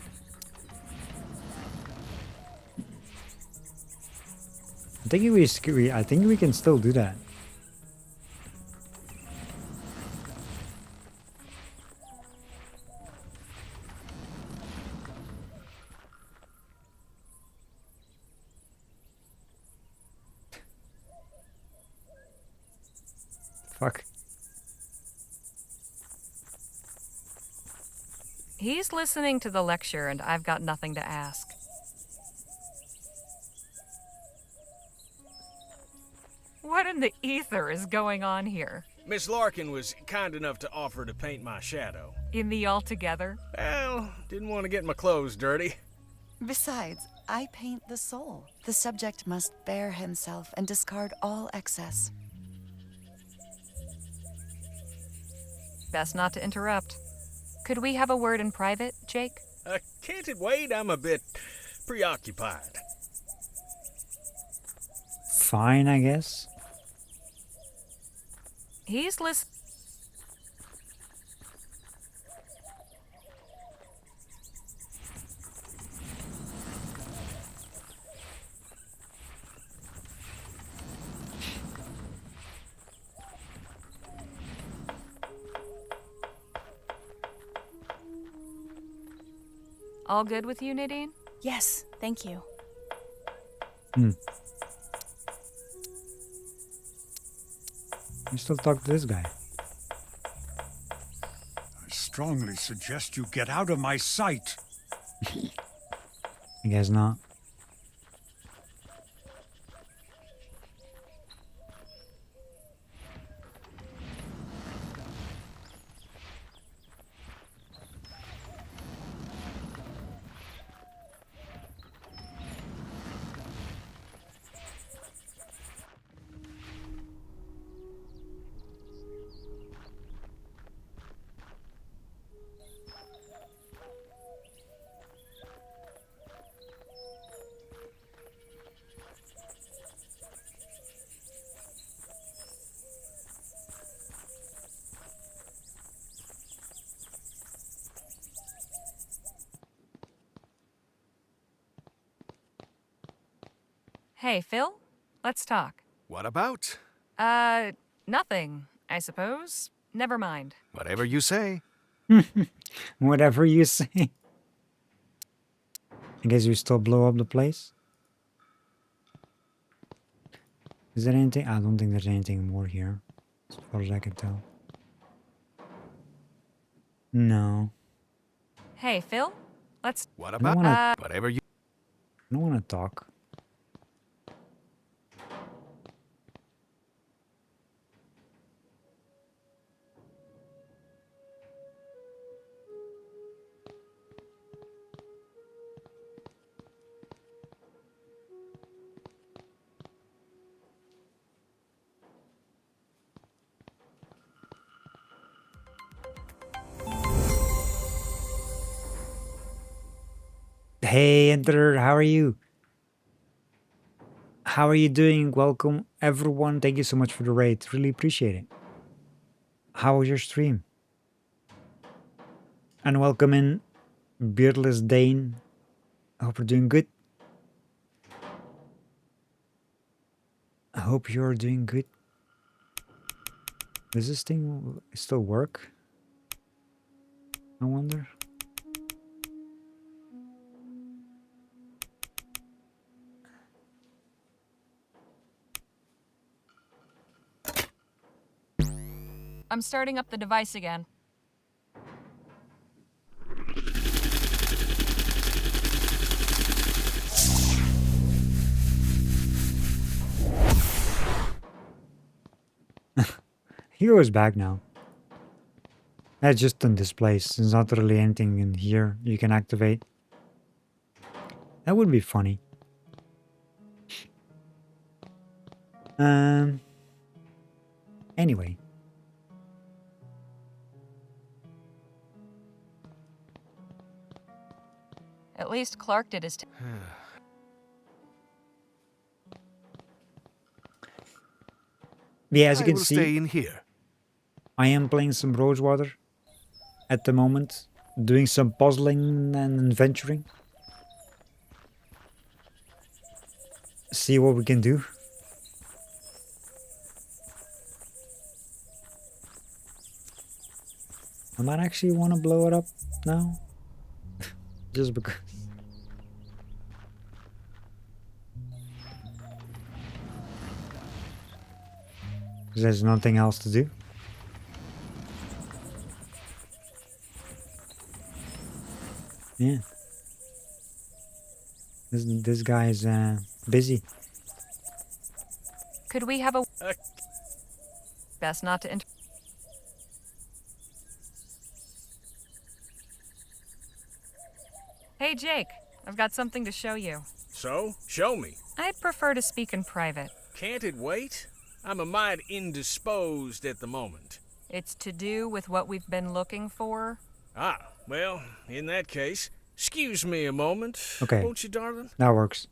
I think we can still do that. Fuck. He's listening to the lecture, and I've got nothing to ask. What in the ether is going on here? Miss Larkin was kind enough to offer to paint my shadow. In the altogether? Well, didn't want to get my clothes dirty. Besides, I paint the soul. The subject must bare himself and discard all excess. Best not to interrupt. Could we have a word in private, Jake? Can't it wait? I'm a bit preoccupied. Fine, I guess. He's listening. All good with you, Nadine? Yes, thank you. You still talk to this guy? I strongly suggest you get out of my sight. I guess not. Hey, Phil? Let's talk. What about? Nothing, I suppose. Never mind. Whatever you say. Whatever you say. I guess you still blow up the place? Is there anything? I don't think there's anything more here, as far as I can tell. No. Hey, Phil? Let's... What I don't about? wanna, Whatever you. I don't wanna talk. Hey, Enter, how are you? How are you doing? Welcome, everyone. Thank you so much for the raid. Really appreciate it. How was your stream? And welcome in, Beardless Dane. I hope you're doing good. I hope you're doing good. Does this thing still work? I wonder. I'm starting up the device again. Hero is back now. That's just on displays. There's not really anything in here you can activate. That would be funny. Anyway. At least Clark did his Yeah, as you I can will see, stay in here. I am playing some Rosewater at the moment, doing some puzzling and adventuring. See what we can do. I might actually want to blow it up now. Just because. There's nothing else to do. Yeah. This guy's busy. Could we have a... Best not to Hey, Jake. I've got something to show you. So, show me. I'd prefer to speak in private. Can't it wait? I'm a mite indisposed at the moment. It's to do with what we've been looking for. Ah, well, in that case, excuse me a moment. Okay. Won't you, darling? That works.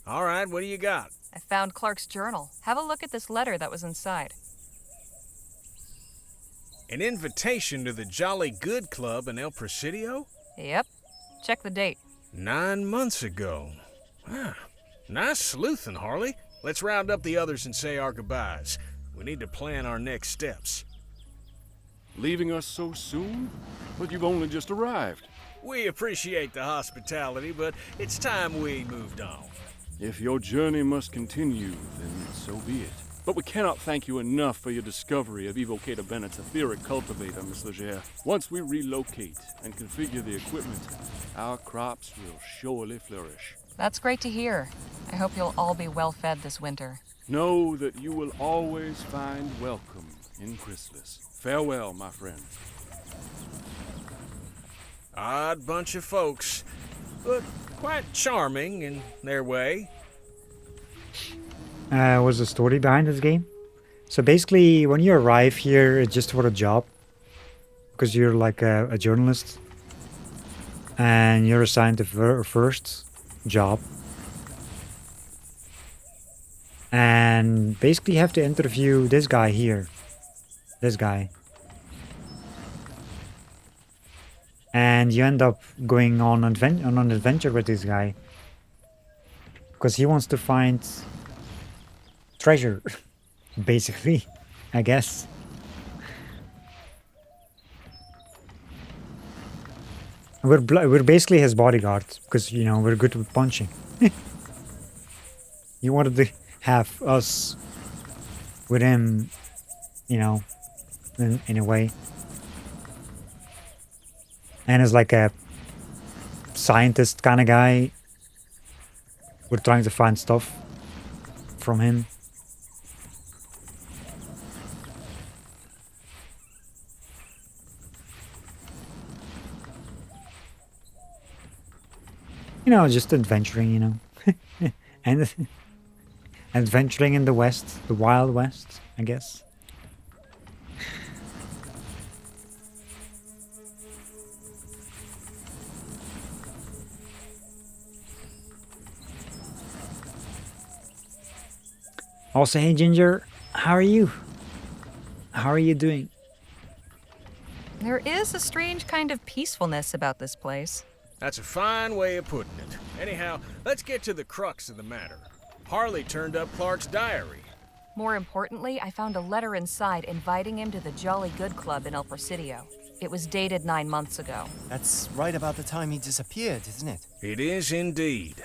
All right, what do you got? I found Clark's journal. Have a look at this letter that was inside. An invitation to the Jolly Good Club in El Presidio? Yep. Check the date. 9 months ago. Ah, nice sleuthing, Harley. Let's round up the others and say our goodbyes. We need to plan our next steps. Leaving us so soon? But you've only just arrived. We appreciate the hospitality, but it's time we moved on. If your journey must continue, then so be it. But we cannot thank you enough for your discovery of Evocator Bennett's etheric cultivator, Miss Leger. Once we relocate and configure the equipment, our crops will surely flourish. That's great to hear. I hope you'll all be well fed this winter. Know that you will always find welcome in Chrysalis. Farewell, my friend. Odd bunch of folks, but quite charming in their way. What's the story behind this game? So basically, when you arrive here, it's just for a job. Because you're like a journalist. And you're assigned the first job. And basically you have to interview this guy here. This guy. And you end up going on an adventure with this guy. Because he wants to find treasure. Basically, I guess. We're basically his bodyguards. Because, you know, we're good with punching. You wanted to have us with him, you know, in a way. And as like a scientist kind of guy, we're trying to find stuff from him. You know, just adventuring, you know. And adventuring in the West, the Wild West, I guess. Also, hey Ginger, how are you? How are you doing? There is a strange kind of peacefulness about this place. That's a fine way of putting it. Anyhow, let's get to the crux of the matter. Harley turned up Clark's diary. More importantly, I found a letter inside inviting him to the Jolly Good Club in El Presidio. It was dated 9 months ago. That's right about the time he disappeared, isn't it? It is indeed.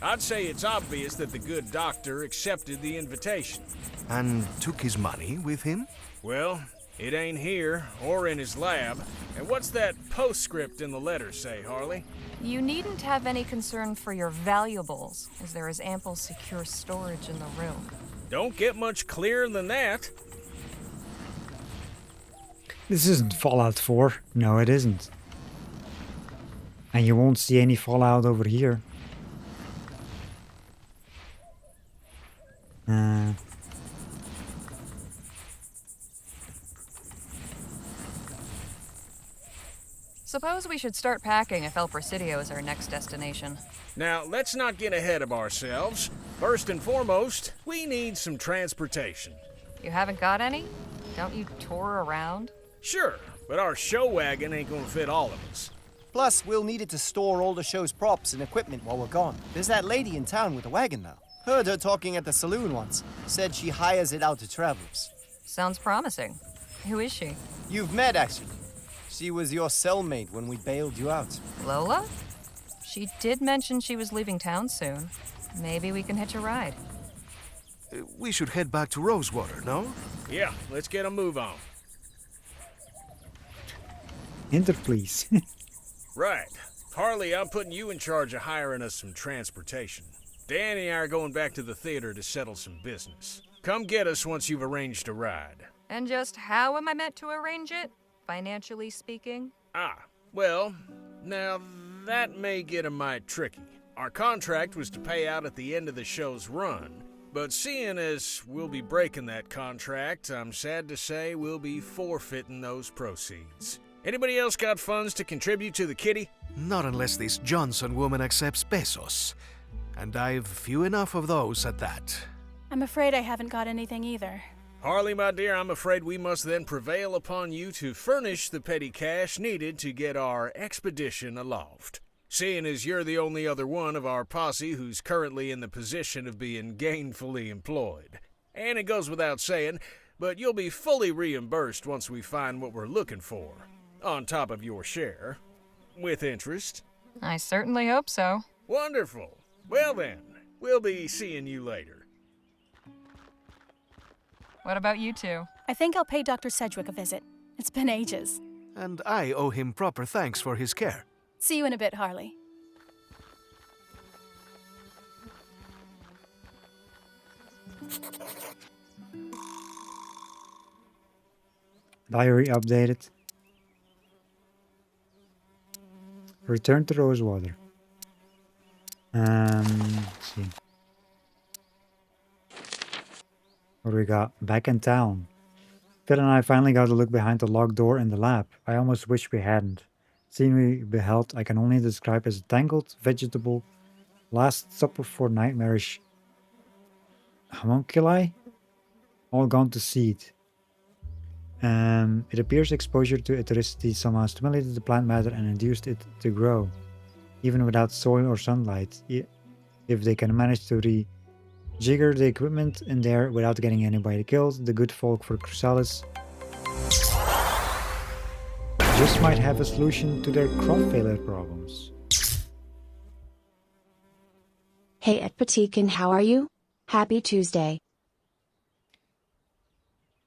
I'd say it's obvious that the good doctor accepted the invitation. And took his money with him? Well, it ain't here or in his lab. And what's that postscript in the letter say, Harley? You needn't have any concern for your valuables, as there is ample secure storage in the room. Don't get much clearer than that. This isn't Fallout 4. No, it isn't. And you won't see any Fallout over here. Suppose we should start packing if El Presidio is our next destination. Now, let's not get ahead of ourselves. First and foremost, we need some transportation. You haven't got any? Don't you tour around? Sure, but our show wagon ain't gonna fit all of us. Plus, we'll need it to store all the show's props and equipment while we're gone. There's that lady in town with a wagon now. Heard her talking at the saloon once. Said she hires it out to travelers. Sounds promising. Who is she? You've met, actually. She was your cellmate when we bailed you out. Lola? She did mention she was leaving town soon. Maybe we can hitch a ride. We should head back to Rosewater, no? Yeah, let's get a move on. Enter, please. Right. Harley, I'm putting you in charge of hiring us some transportation. Danny and I are going back to the theater to settle some business. Come get us once you've arranged a ride. And just how am I meant to arrange it? Financially speaking? Well, now that may get a mite tricky. Our contract was to pay out at the end of the show's run, but seeing as we'll be breaking that contract, I'm sad to say we'll be forfeiting those proceeds. Anybody else got funds to contribute to the kitty? Not unless this Johnson woman accepts pesos. And I've few enough of those at that. I'm afraid I haven't got anything either. Harley, my dear, I'm afraid we must then prevail upon you to furnish the petty cash needed to get our expedition aloft. Seeing as you're the only other one of our posse who's currently in the position of being gainfully employed. And it goes without saying, but you'll be fully reimbursed once we find what we're looking for. On top of your share. With interest. I certainly hope so. Wonderful. Well then, we'll be seeing you later. What about you two? I think I'll pay Dr. Sedgwick a visit. It's been ages. And I owe him proper thanks for his care. See you in a bit, Harley. Diary updated. Return to Rosewater. Let's see. What do we got? Back in town. Phil and I finally got to look behind the locked door in the lab. I almost wish we hadn't. Scene we beheld I can only describe as a tangled, vegetable, last supper for nightmarish homunculi, all gone to seed. It appears exposure to eccentricity somehow stimulated the plant matter and induced it to grow, even without soil or sunlight. If they can manage to rejigger the equipment in there without getting anybody killed, the good folk for Chrysalis just might have a solution to their crop failure problems. Hey Ed Patikin, how are you? Happy Tuesday.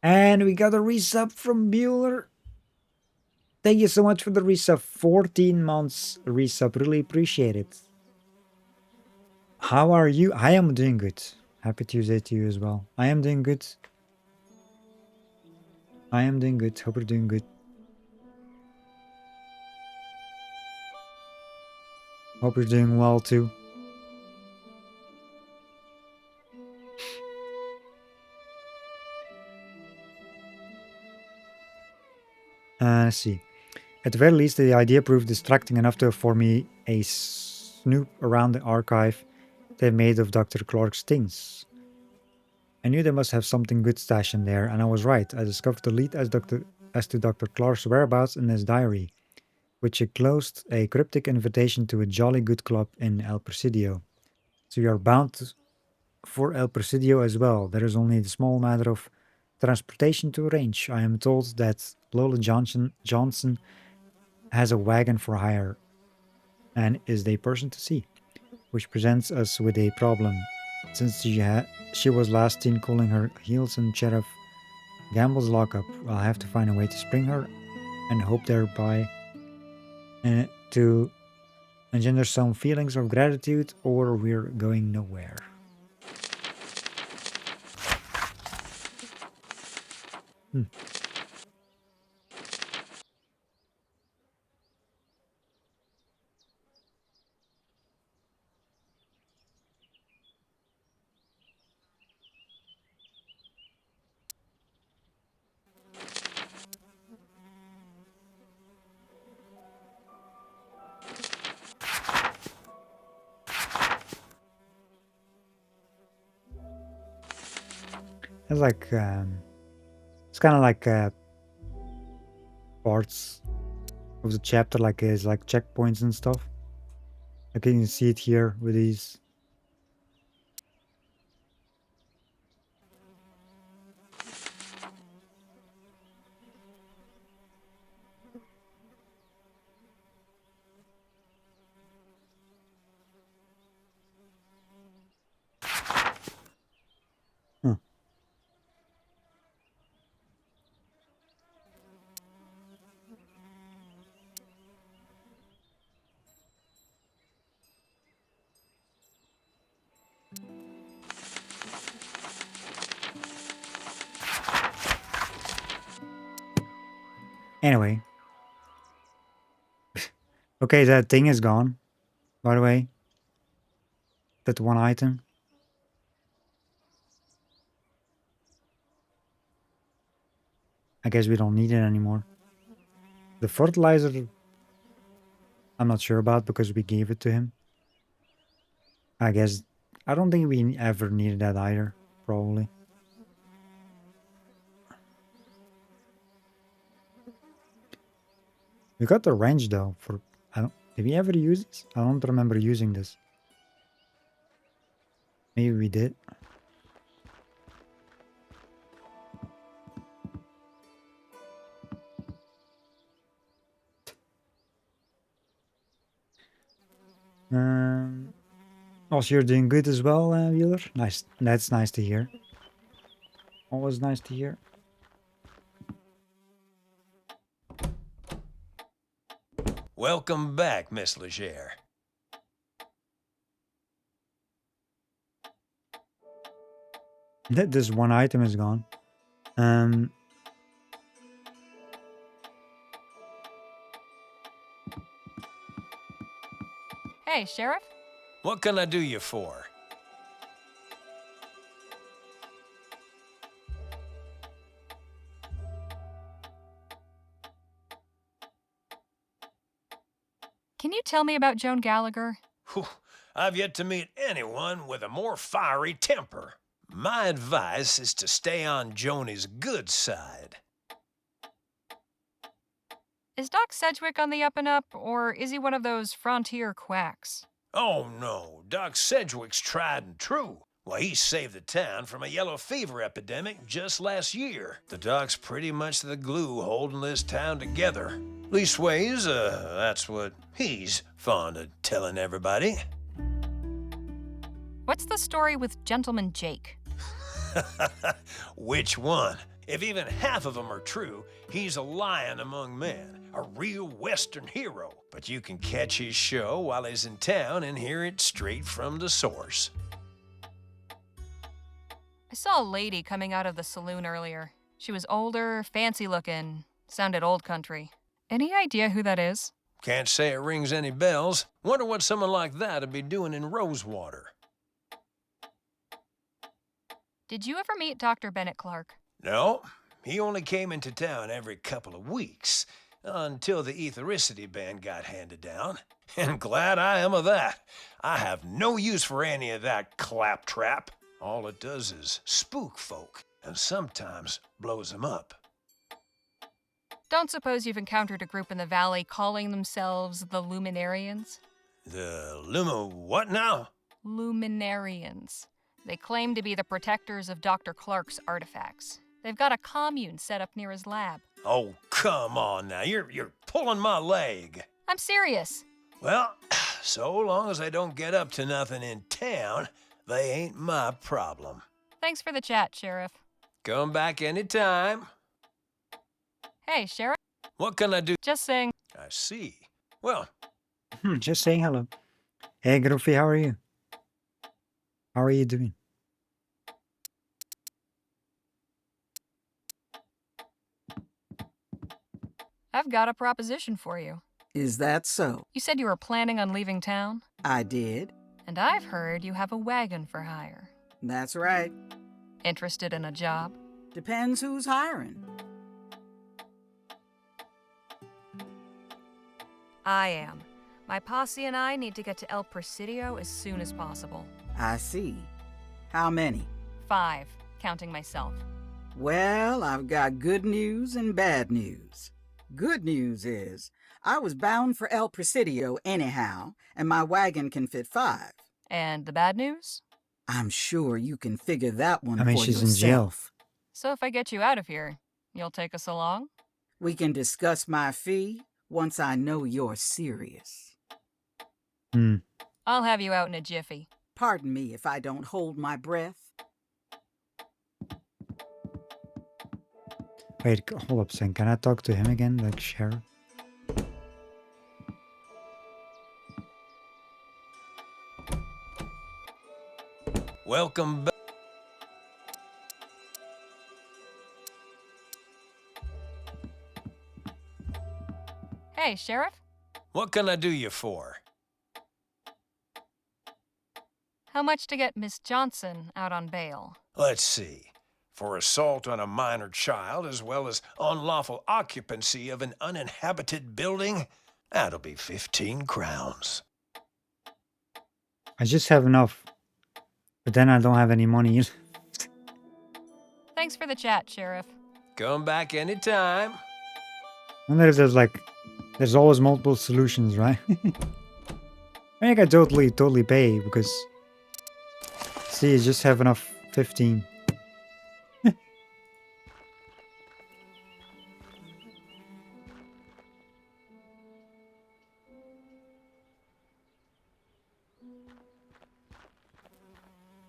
And we got a resub from Bueller. Thank you so much for the resub. 14 months resub. Really appreciate it. How are you? I am doing good. Happy Tuesday to you as well. I am doing good. I am doing good. Hope you're doing good. Hope you're doing well too. Let's see. At the very least, the idea proved distracting enough to afford me a snoop around the archive they made of Dr. Clark's things. I knew they must have something good stashed in there, and I was right. I discovered the lead as to Dr. Clark's whereabouts in his diary, which enclosed a cryptic invitation to a jolly good club in El Presidio. So you are bound for El Presidio as well. There is only a small matter of transportation to arrange. I am told that Lola Johnson has a wagon for hire and is the person to see, which presents us with a problem. Since she was last seen cooling her heels in Sheriff Gamble's lockup, I'll have to find a way to spring her and hope thereby to engender some feelings of gratitude, or we're going nowhere. It's like it's kind of like parts of the chapter, like is like checkpoints and stuff. Like you can see it here with these. Huh. Anyway. Okay, that thing is gone, by the way. That one item. I guess we don't need it anymore. The fertilizer, I'm not sure about because we gave it to him. I guess, I don't think we ever needed that either, probably. We got the wrench though for, did we ever use this? I don't remember using this. Maybe we did. Also, you're doing good as well, Wheeler. Nice. That's nice to hear. Always nice to hear. Welcome back, Miss Leger. This one item is gone. Hey, Sheriff? What can I do you for? Can you tell me about Joan Gallagher? Whew, I've yet to meet anyone with a more fiery temper. My advice is to stay on Joni's good side. Is Doc Sedgwick on the up and up, or is he one of those frontier quacks? Oh no, Doc Sedgwick's tried and true. Well, he saved the town from a yellow fever epidemic just last year. The Doc's pretty much the glue holding this town together. Leastways, that's what he's fond of telling everybody. What's the story with Gentleman Jake? Which one? If even half of them are true, he's a lion among men, a real Western hero. But you can catch his show while he's in town and hear it straight from the source. I saw a lady coming out of the saloon earlier. She was older, fancy looking, sounded old country. Any idea who that is? Can't say it rings any bells. Wonder what someone like that'd be doing in Rosewater. Did you ever meet Dr. Bennett Clark? No, he only came into town every couple of weeks, until the Ethericity ban got handed down. And glad I am of that. I have no use for any of that claptrap. All it does is spook folk, and sometimes blows them up. Don't suppose you've encountered a group in the valley calling themselves the Luminarians? The Lumo what now? Luminarians. They claim to be the protectors of Dr. Clark's artifacts. They've got a commune set up near his lab. Oh, come on now. You're pulling my leg. I'm serious. Well, so long as I don't get up to nothing in town, they ain't my problem. Thanks for the chat, Sheriff. Come back anytime. Hey, Sheriff. What can I do? Just saying. I see. Well, Just saying hello. Hey, Groofy, how are you? How are you doing? I've got a proposition for you. Is that so? You said you were planning on leaving town? I did. And I've heard you have a wagon for hire. That's right. Interested in a job? Depends who's hiring. I am. My posse and I need to get to El Presidio as soon as possible. I see. How many? 5, counting myself. Well, I've got good news and bad news. Good news is, I was bound for El Presidio anyhow, and my wagon can fit 5. And the bad news? I'm sure you can figure that one I mean, for she's in jail. yourself. So if I get you out of here, you'll take us along? We can discuss my fee once I know you're serious. I'll have you out in a jiffy. Pardon me if I don't hold my breath. Wait, hold up a second. Can I talk to him again, like Sheriff? welcome back. Hey, Sheriff? What can I do you for? How much to get Miss Johnson out on bail? Let's see. For assault on a minor child, as well as unlawful occupancy of an uninhabited building, that'll be 15 crowns. I just have enough. But then I don't have any money. Thanks for the chat, Sheriff. Come back anytime. I wonder if there's always multiple solutions, right? I think I totally pay because, see, I just have enough 15.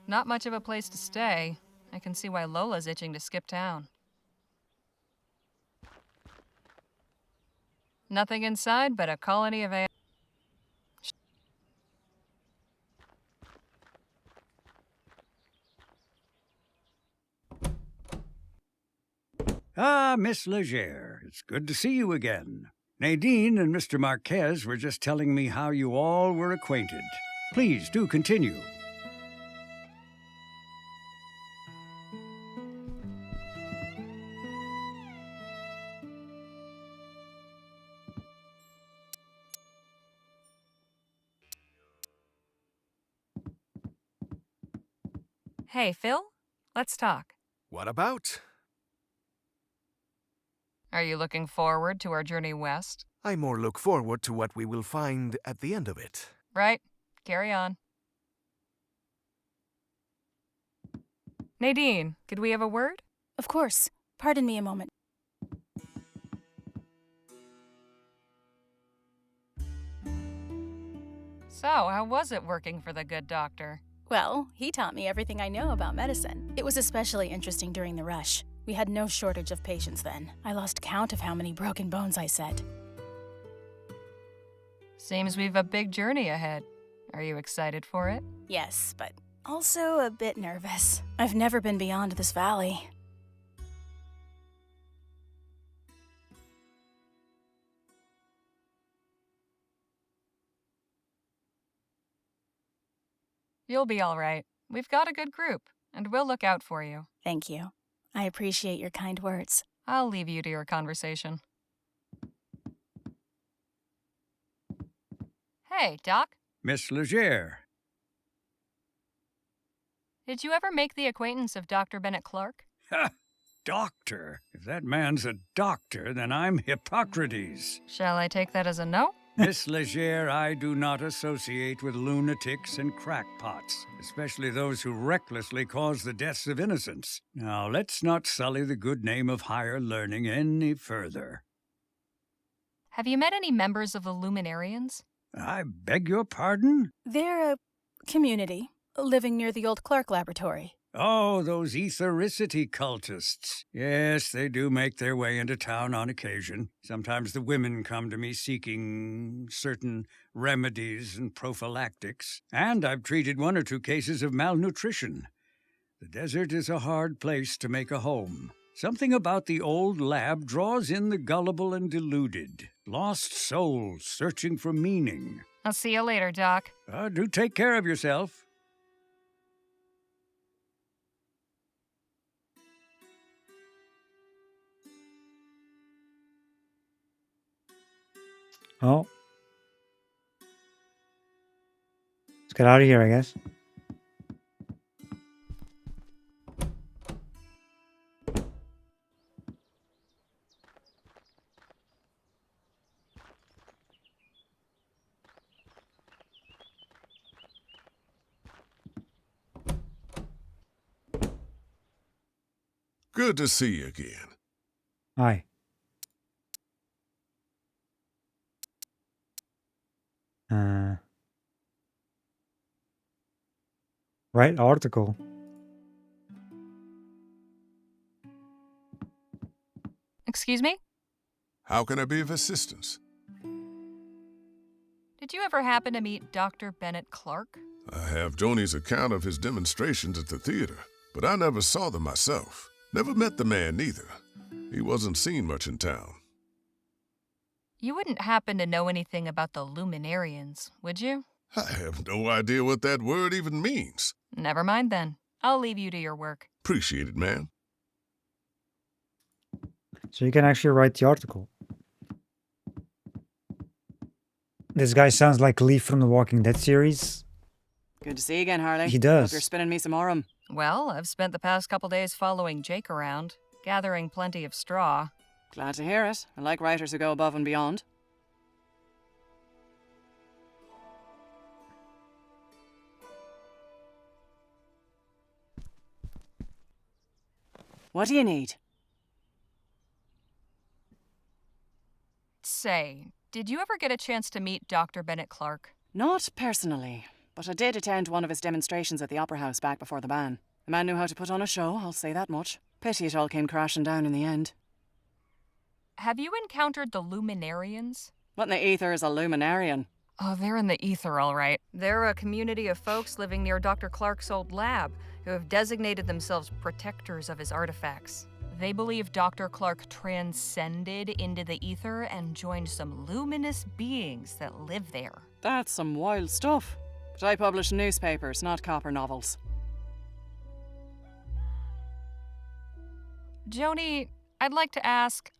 Not much of a place to stay. I can see why Lola's itching to skip town. Nothing inside but a colony of ants. Ah, Miss Leger, it's good to see you again. Nadine and Mr. Marquez were just telling me how you all were acquainted. Please do continue. Hey, Phil? Let's talk. What about? Are you looking forward to our journey west? I more look forward to what we will find at the end of it. Right. Carry on. Nadine, could we have a word? Of course. Pardon me a moment. So, how was it working for the good doctor? Well, he taught me everything I know about medicine. It was especially interesting during the rush. We had no shortage of patients then. I lost count of how many broken bones I set. Seems we've a big journey ahead. Are you excited for it? Yes, but also a bit nervous. I've never been beyond this valley. You'll be all right. We've got a good group, and we'll look out for you. Thank you. I appreciate your kind words. I'll leave you to your conversation. Hey, Doc. Miss Leger. Did you ever make the acquaintance of Dr. Bennett Clark? Ha! Doctor. If that man's a doctor, then I'm Hippocrates. Shall I take that as a no? Miss Leger, I do not associate with lunatics and crackpots, especially those who recklessly cause the deaths of innocents. Now, let's not sully the good name of higher learning any further. Have you met any members of the Luminarians? I beg your pardon? They're a community living near the old Clark laboratory. Oh, those ethericity cultists. Yes, they do make their way into town on occasion. Sometimes the women come to me seeking certain remedies and prophylactics. And I've treated 1 or 2 cases of malnutrition. The desert is a hard place to make a home. Something about the old lab draws in the gullible and deluded. Lost souls searching for meaning. I'll see you later, Doc. Do take care of yourself. Oh. Let's get out of here, I guess. Good to see you again. Hi. Right article. Excuse me? How can I be of assistance? Did you ever happen to meet Dr. Bennett Clark? I have Joni's account of his demonstrations at the theater, but I never saw them myself. Never met the man neither. He wasn't seen much in town. You wouldn't happen to know anything about the Luminarians, would you? I have no idea what that word even means. Never mind then. I'll leave you to your work. Appreciate it, ma'am. So you can actually write the article. This guy sounds like Lee from the Walking Dead series. Good to see you again, Harley. He does. Hope you're spinning me some aurum. Well, I've spent the past couple days following Jake around, gathering plenty of straw. Glad to hear it. I like writers who go above and beyond. What do you need? Say, did you ever get a chance to meet Dr. Bennett Clark? Not personally, but I did attend one of his demonstrations at the Opera House back before the ban. The man knew how to put on a show, I'll say that much. Pity it all came crashing down in the end. Have you encountered the Luminarians? What in the ether is a luminarian? Oh, they're in the ether, all right. They're a community of folks living near Dr. Clark's old lab who have designated themselves protectors of his artifacts. They believe Dr. Clark transcended into the ether and joined some luminous beings that live there. That's some wild stuff. But I publish newspapers, not copper novels. Joni, I'd like to ask,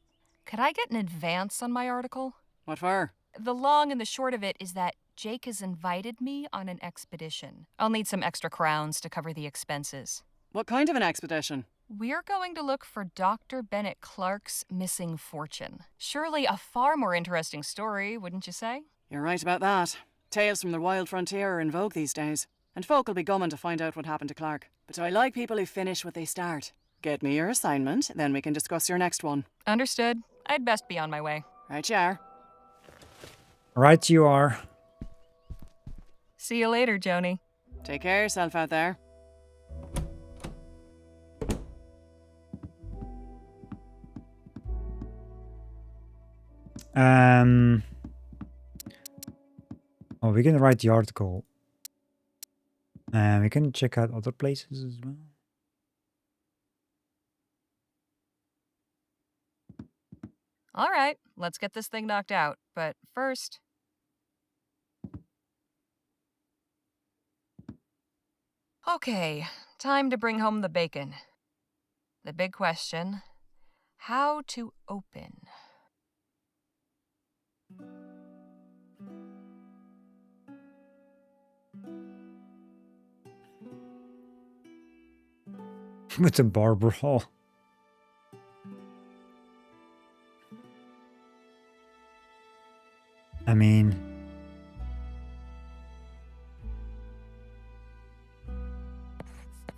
could I get an advance on my article? What for? The long and the short of it is that Jake has invited me on an expedition. I'll need some extra crowns to cover the expenses. What kind of an expedition? We're going to look for Dr. Bennett Clark's missing fortune. Surely a far more interesting story, wouldn't you say? You're right about that. Tales from the wild frontier are in vogue these days, and folk will be gumming to find out what happened to Clark. But I like people who finish what they start. Get me your assignment, then we can discuss your next one. Understood. I'd best be on my way. Right you are. Right you are. See you later, Joni. Take care of yourself out there. Oh, we can write the article. And we can check out other places as well. All right, let's get this thing knocked out. But first... Okay, time to bring home the bacon. The big question, how to open? With the bar brawl. I mean...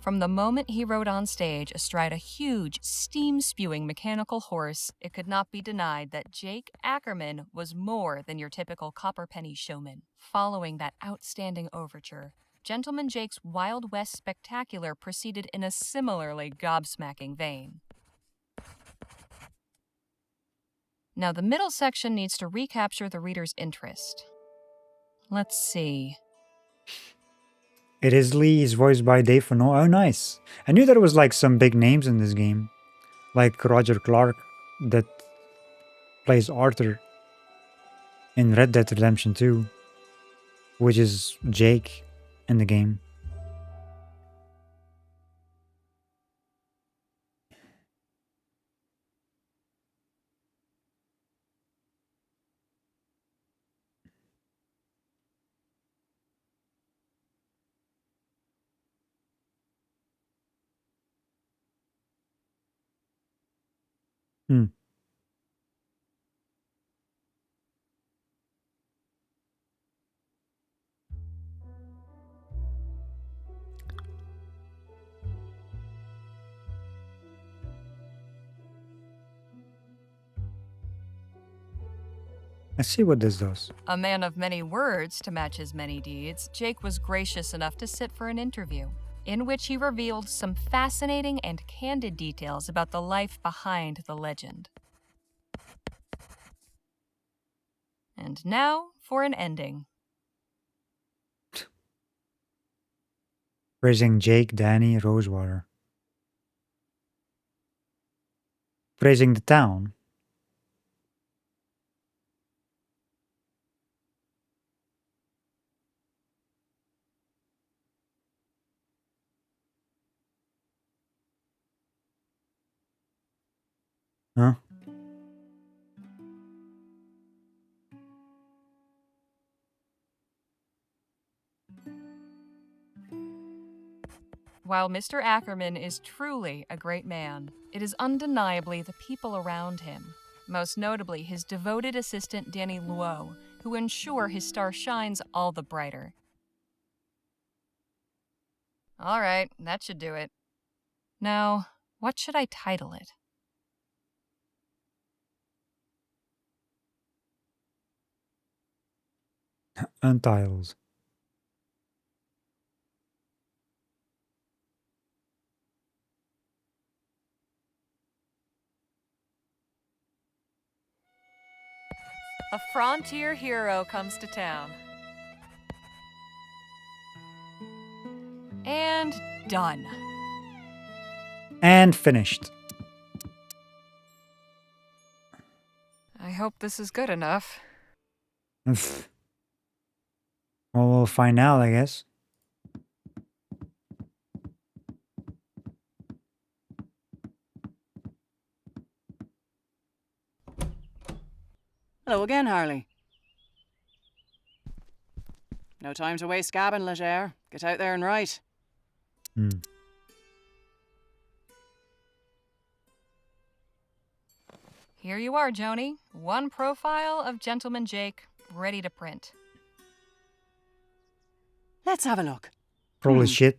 From the moment he rode on stage astride a huge, steam-spewing mechanical horse, it could not be denied that Jake Ackerman was more than your typical copperpenny showman. Following that outstanding overture, Gentleman Jake's Wild West Spectacular proceeded in a similarly gobsmacking vein. Now, the middle section needs to recapture the reader's interest. Let's see. It is Lee, is voiced by Dave Fano. Oh, nice. I knew there was like some big names in this game. Like Roger Clark, that plays Arthur in Red Dead Redemption 2, which is Jake in the game. Hmm. Let's see what this does. A man of many words to match his many deeds, Jake was gracious enough to sit for an interview, in which he revealed some fascinating and candid details about the life behind the legend. And now for an ending. Praising Jake, Danny, Rosewater. Praising the town. Huh? While Mr. Ackerman is truly a great man, it is undeniably the people around him, most notably his devoted assistant Danny Luo, who ensure his star shines all the brighter. All right, that should do it. Now, what should I title it? Untitled. A frontier hero comes to town. And done. And finished. I hope this is good enough. Well, we'll find out, I guess. Hello again, Harley. No time to waste gabbing, Leger. Get out there and write. Here you are, Joni. One profile of Gentleman Jake, ready to print. Let's have a look. Probably shit.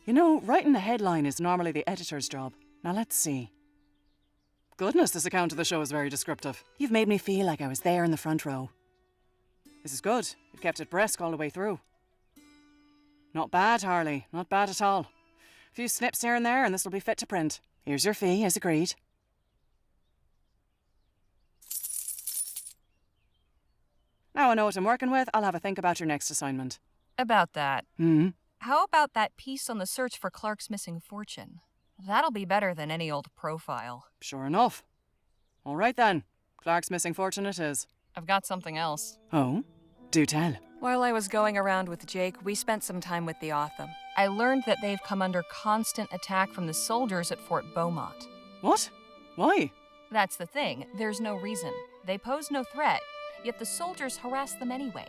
You know, writing the headline is normally the editor's job. Now let's see. Goodness, this account of the show is very descriptive. You've made me feel like I was there in the front row. This is good. You've kept it brisk all the way through. Not bad, Harley. Not bad at all. A few snips here and there and this will be fit to print. Here's your fee, as agreed. Now I know what I'm working with, I'll have a think about your next assignment. About that. How about that piece on the search for Clark's missing fortune? That'll be better than any old profile. Sure enough. All right then. Clark's missing fortune it is. I've got something else. Oh? Do tell. While I was going around with Jake, we spent some time with the Otham. I learned that they've come under constant attack from the soldiers at Fort Beaumont. What? Why? That's the thing. There's no reason. They pose no threat, yet the soldiers harass them anyway.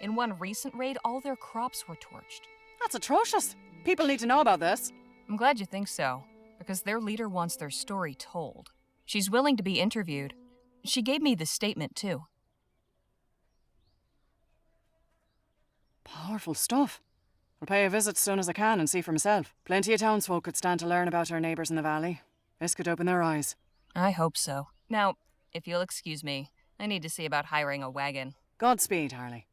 In one recent raid, all their crops were torched. That's atrocious. People need to know about this. I'm glad you think so, because their leader wants their story told. She's willing to be interviewed. She gave me this statement, too. Powerful stuff. I'll pay a visit as soon as I can and see for myself. Plenty of townsfolk could stand to learn about our neighbours in the valley. This could open their eyes. I hope so. Now, if you'll excuse me, I need to see about hiring a wagon. Godspeed, Harley.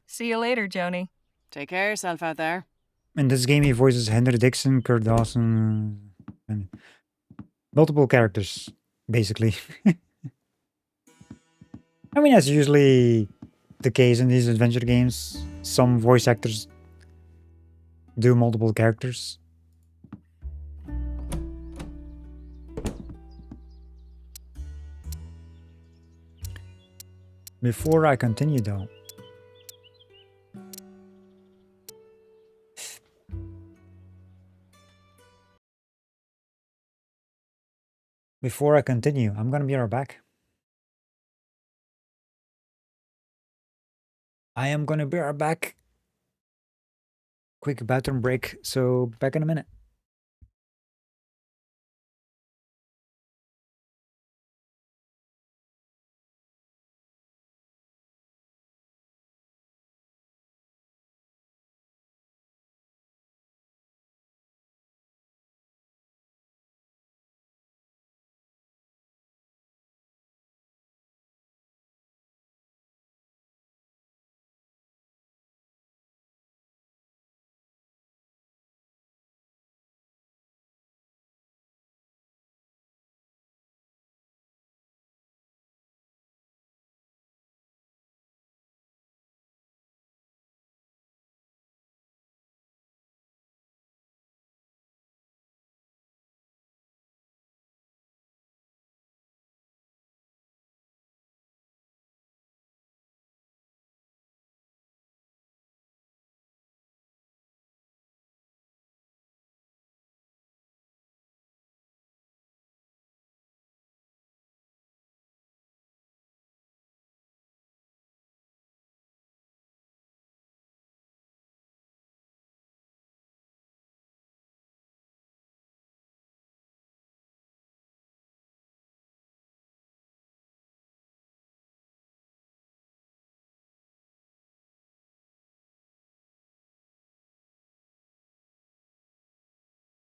See you later, Joni. Take care of yourself out there. In this game, he voices Henry Dixon, Kurt Dawson, and multiple characters, basically. I mean, that's usually the case in these adventure games. Some voice actors do multiple characters. Before I continue, though, I'm gonna be right back. I am gonna be right back. Quick bathroom break, so back in a minute.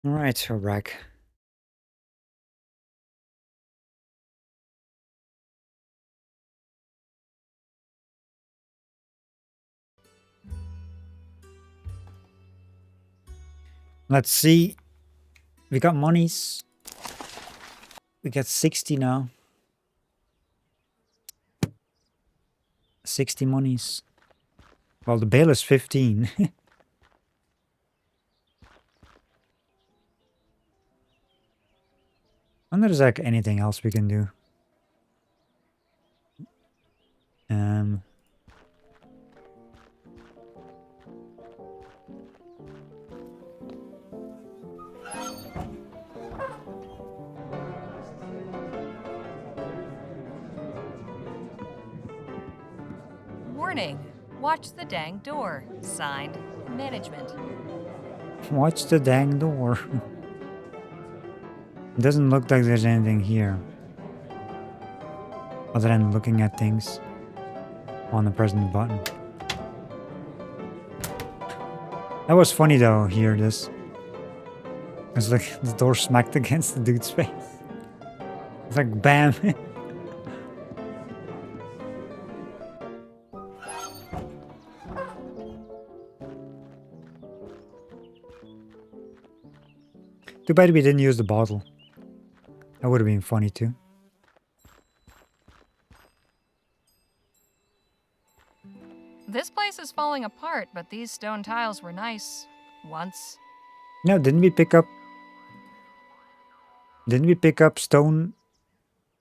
All right, we're back. Let's see. We got monies. We got 60 now. 60 monies. Well, the bail is 15. Wonder if there's like anything else we can do. Warning. Watch the dang door. Signed, Management. Watch the dang door. It doesn't look like there's anything here. Other than looking at things on the present button. That was funny though, hear this. It's like the door smacked against the dude's face. It's like bam. Too bad we didn't use the bottle. That would have been funny too. This place is falling apart, but these stone tiles were nice. Once. No, didn't we pick up stone,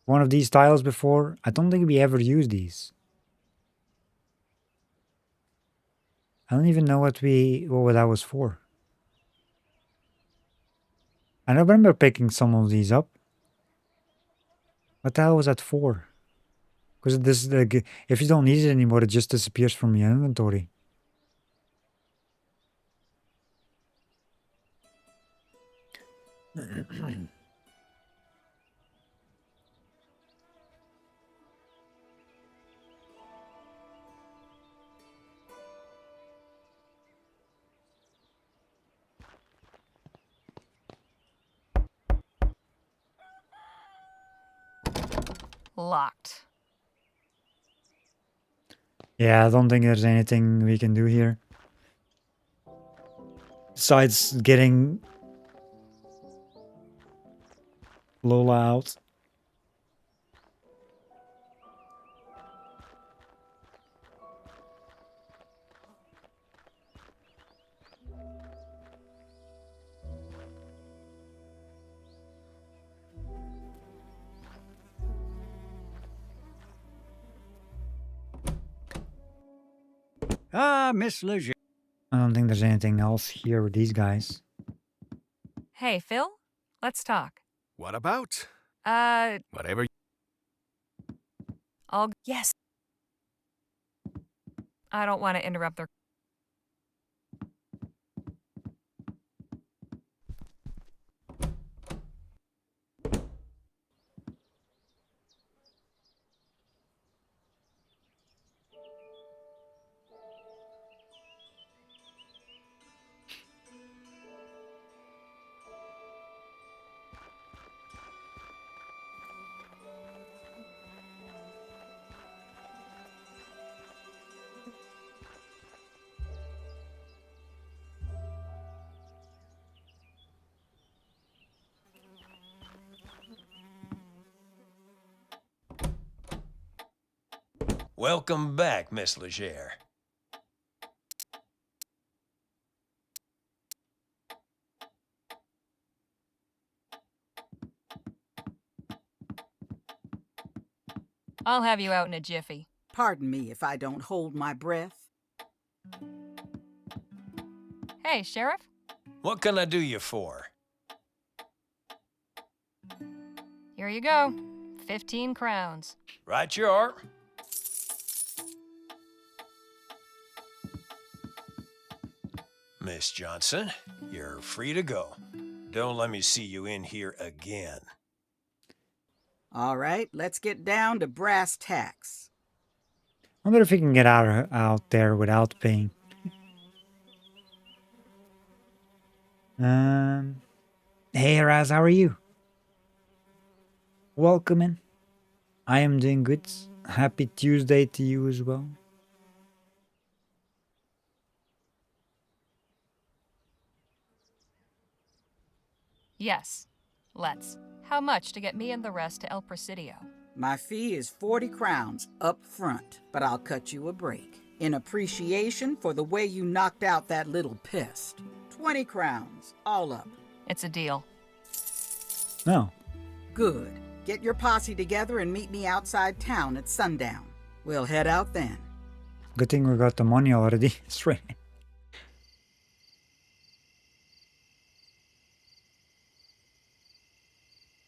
one of these tiles before? I don't think we ever used these. I don't even know what that was for. I remember picking some of these up. What the hell was that for? Because this, like, if you don't need it anymore, it just disappears from your inventory. Locked. Yeah, I don't think there's anything we can do here. Besides getting Lola out. Ah, Miss Leger. I don't think there's anything else here with these guys. Hey, Phil? Let's talk. What about? Whatever. Yes. I don't want to interrupt their... Welcome back, Miss Leger. I'll have you out in a jiffy. Pardon me if I don't hold my breath. Hey, Sheriff? What can I do you for? Here you go. 15 crowns. Right you are. Miss Johnson, you're free to go. Don't let me see you in here again. All right, let's get down to brass tacks. I wonder if we can get out there without paying. Hey Raz, how are you? Welcome in. I am doing good. Happy Tuesday to you as well. Yes. Let's. How much to get me and the rest to El Presidio? My fee is 40 crowns up front, but I'll cut you a break. In appreciation for the way you knocked out that little pest. 20 crowns, all up. It's a deal. No. Good. Get your posse together and meet me outside town at sundown. We'll head out then. Good thing we got the money already. Straight.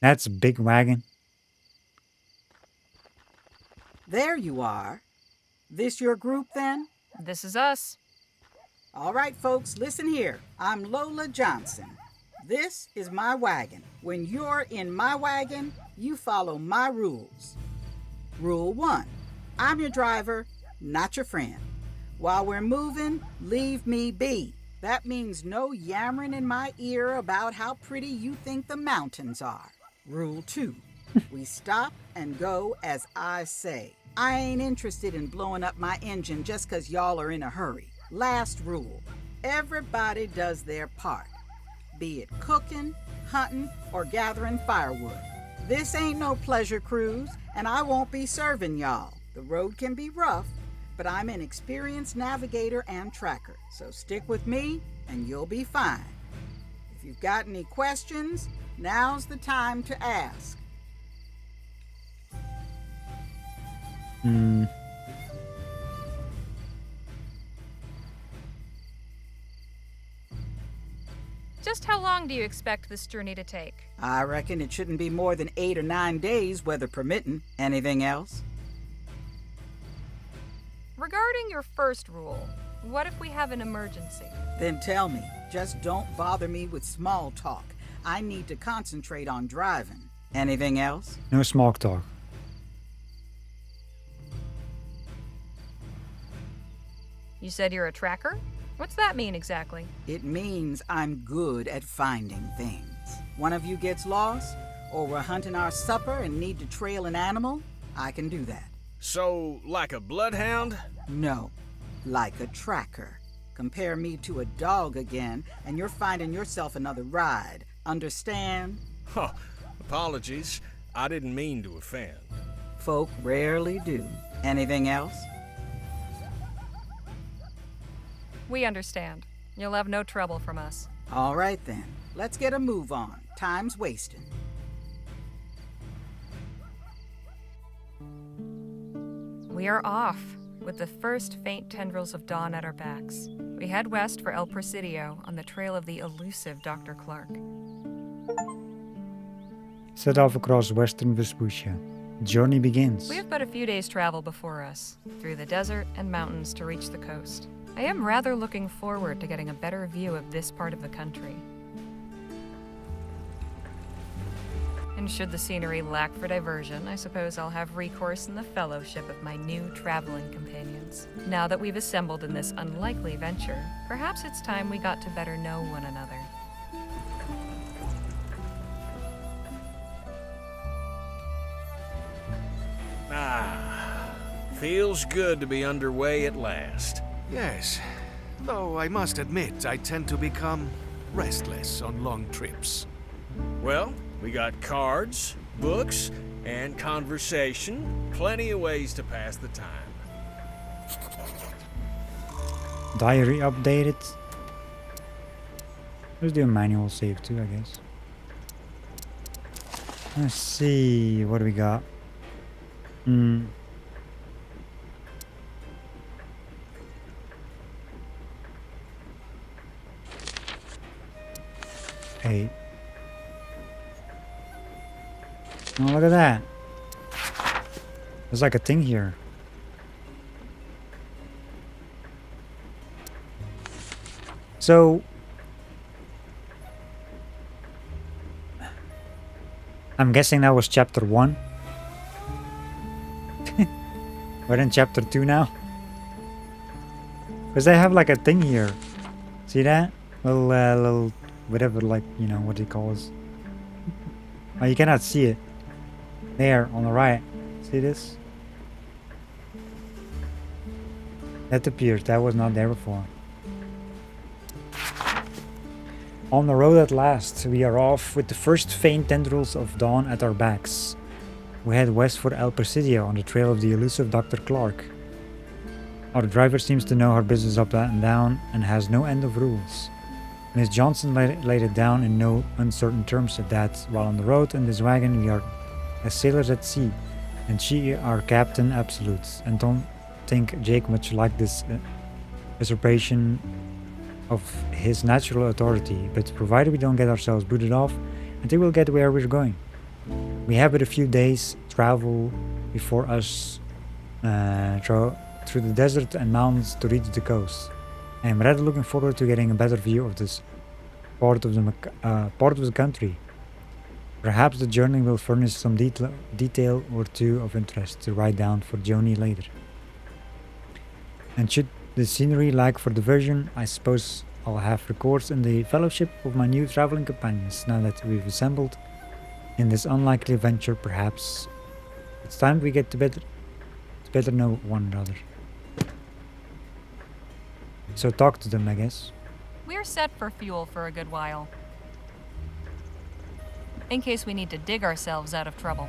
That's a big wagon. There you are. This your group then? This is us. All right, folks, listen here. I'm Lola Johnson. This is my wagon. When you're in my wagon, you follow my rules. Rule 1. I'm your driver, not your friend. While we're moving, leave me be. That means no yammering in my ear about how pretty you think the mountains are. Rule 2. We stop and go as I say. I ain't interested in blowing up my engine just 'cause y'all are in a hurry. Last rule. Everybody does their part. Be it cooking, hunting, or gathering firewood. This ain't no pleasure cruise, and I won't be serving y'all. The road can be rough, but I'm an experienced navigator and tracker, so stick with me and you'll be fine. If you've got any questions, now's the time to ask. Just how long do you expect this journey to take? I reckon it shouldn't be more than 8 or 9 days, weather permitting. Anything else? Regarding your first rule, what if we have an emergency? Then tell me. Just don't bother me with small talk. I need to concentrate on driving. Anything else? No small talk. You said you're a tracker? What's that mean exactly? It means I'm good at finding things. One of you gets lost, or we're hunting our supper and need to trail an animal, I can do that. So, like a bloodhound? No, like a tracker. Compare me to a dog again, and you're finding yourself another ride. Understand? Huh. Apologies. I didn't mean to offend. Folk rarely do. Anything else? We understand. You'll have no trouble from us. All right then. Let's get a move on. Time's wasting. We are off, with the first faint tendrils of dawn at our backs. We head west for El Presidio on the trail of the elusive Dr. Clark. Set off across western Vespuccia. Journey begins. We have but a few days' travel before us, through the desert and mountains to reach the coast. I am rather looking forward to getting a better view of this part of the country. And should the scenery lack for diversion, I suppose I'll have recourse in the fellowship of my new traveling companions. Now that we've assembled in this unlikely venture, perhaps it's time we got to better know one another. Ah, feels good to be underway at last. Yes, though I must admit I tend to become restless on long trips. Well, we got cards, books, and conversation. Plenty of ways to pass the time. Diary updated. Let's do a manual save too, I guess. Let's see, what do we got? Hey. Oh, look at that. There's like a thing here. So I'm guessing that was chapter 1. We're in chapter 2 now. Because they have like a thing here. See that? Little whatever, like, you know, what it calls. Oh, you cannot see it. There, on the right. See this? That appears. That was not there before. On the road at last, we are off with the first faint tendrils of dawn at our backs. We head west for El Presidio on the trail of the elusive Dr. Clark. Our driver seems to know her business up and down and has no end of rules. Miss Johnson laid it down in no uncertain terms that while on the road in this wagon we are as sailors at sea, and she our captain absolute, and don't think Jake much like this usurpation of his natural authority, but provided we don't get ourselves booted off, until we'll get where we're going. We have but a few days travel before us through the desert and mountains to reach the coast. I am rather looking forward to getting a better view of this part of the country. Perhaps the journey will furnish some detail or two of interest to write down for Joni later. And should the scenery lack for diversion, I suppose I'll have recourse in the fellowship of my new traveling companions. Now that we've assembled in this unlikely venture, perhaps it's time we get to better know one another. So talk to them, I guess. We're set for fuel for a good while, in case we need to dig ourselves out of trouble.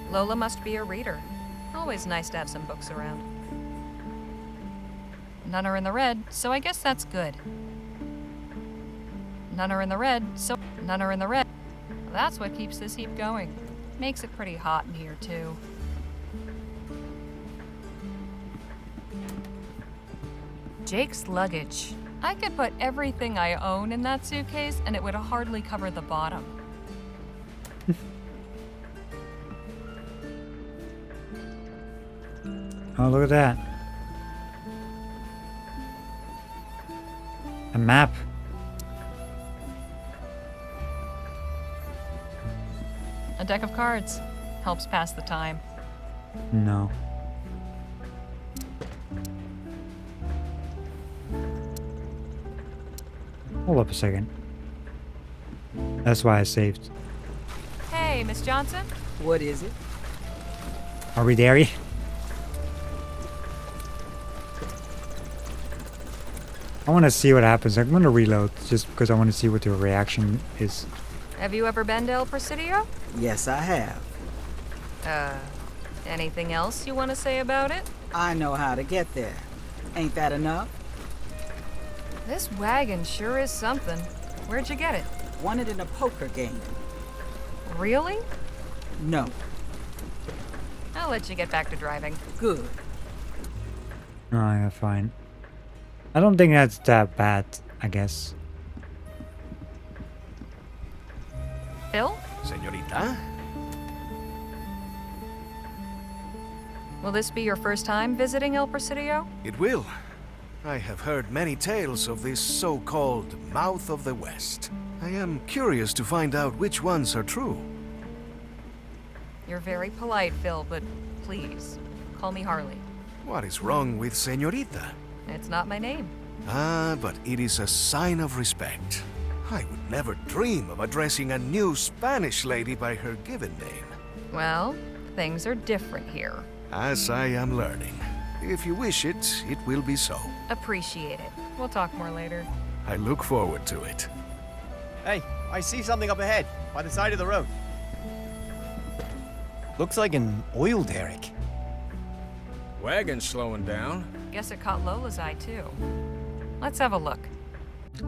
Lola must be a reader. Always nice to have some books around. None are in the red, so I guess that's good. None are in the red, so none are in the red. That's what keeps this heap going. Makes it pretty hot in here, too. Jake's luggage. I could put everything I own in that suitcase and it would hardly cover the bottom. Oh, look at that. A map. A deck of cards. Helps pass the time. No. Hold up a second. That's why I saved. Hey, Miss Johnson? What is it? Are we there yet? I want to see what happens. I'm going to reload just because I want to see what the reaction is. Have you ever been to El Presidio? Yes, I have. Anything else you want to say about it? I know how to get there. Ain't that enough? This wagon sure is something. Where'd you get it? Won it in a poker game. Really? No. I'll let you get back to driving. Good. Oh, yeah, fine. I don't think that's that bad, I guess. Phil? Señorita? Will this be your first time visiting El Presidio? It will. I have heard many tales of this so-called Mouth of the West. I am curious to find out which ones are true. You're very polite, Phil, but please, call me Harley. What is wrong with Señorita? It's not my name. Ah, but it is a sign of respect. I would never dream of addressing a new Spanish lady by her given name. Well, things are different here. As I am learning. If you wish it, it will be so. Appreciate it. We'll talk more later. I look forward to it. Hey, I see something up ahead, by the side of the road. Looks like an oil derrick. Wagon's slowing down. Guess it caught Lola's eye, too. Let's have a look.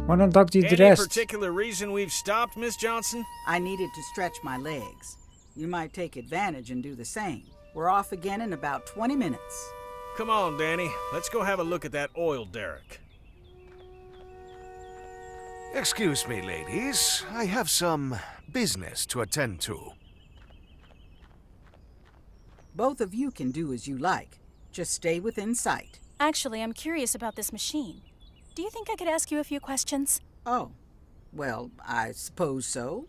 Why don't talk to you to Any rest? particular reason we've stopped, Miss Johnson? I needed to stretch my legs. You might take advantage and do the same. We're off again in about 20 minutes. Come on, Danny. Let's go have a look at that oil derrick. Excuse me, ladies. I have some business to attend to. Both of you can do as you like. Just stay within sight. Actually, I'm curious about this machine. Do you think I could ask you a few questions? Oh, well, I suppose so.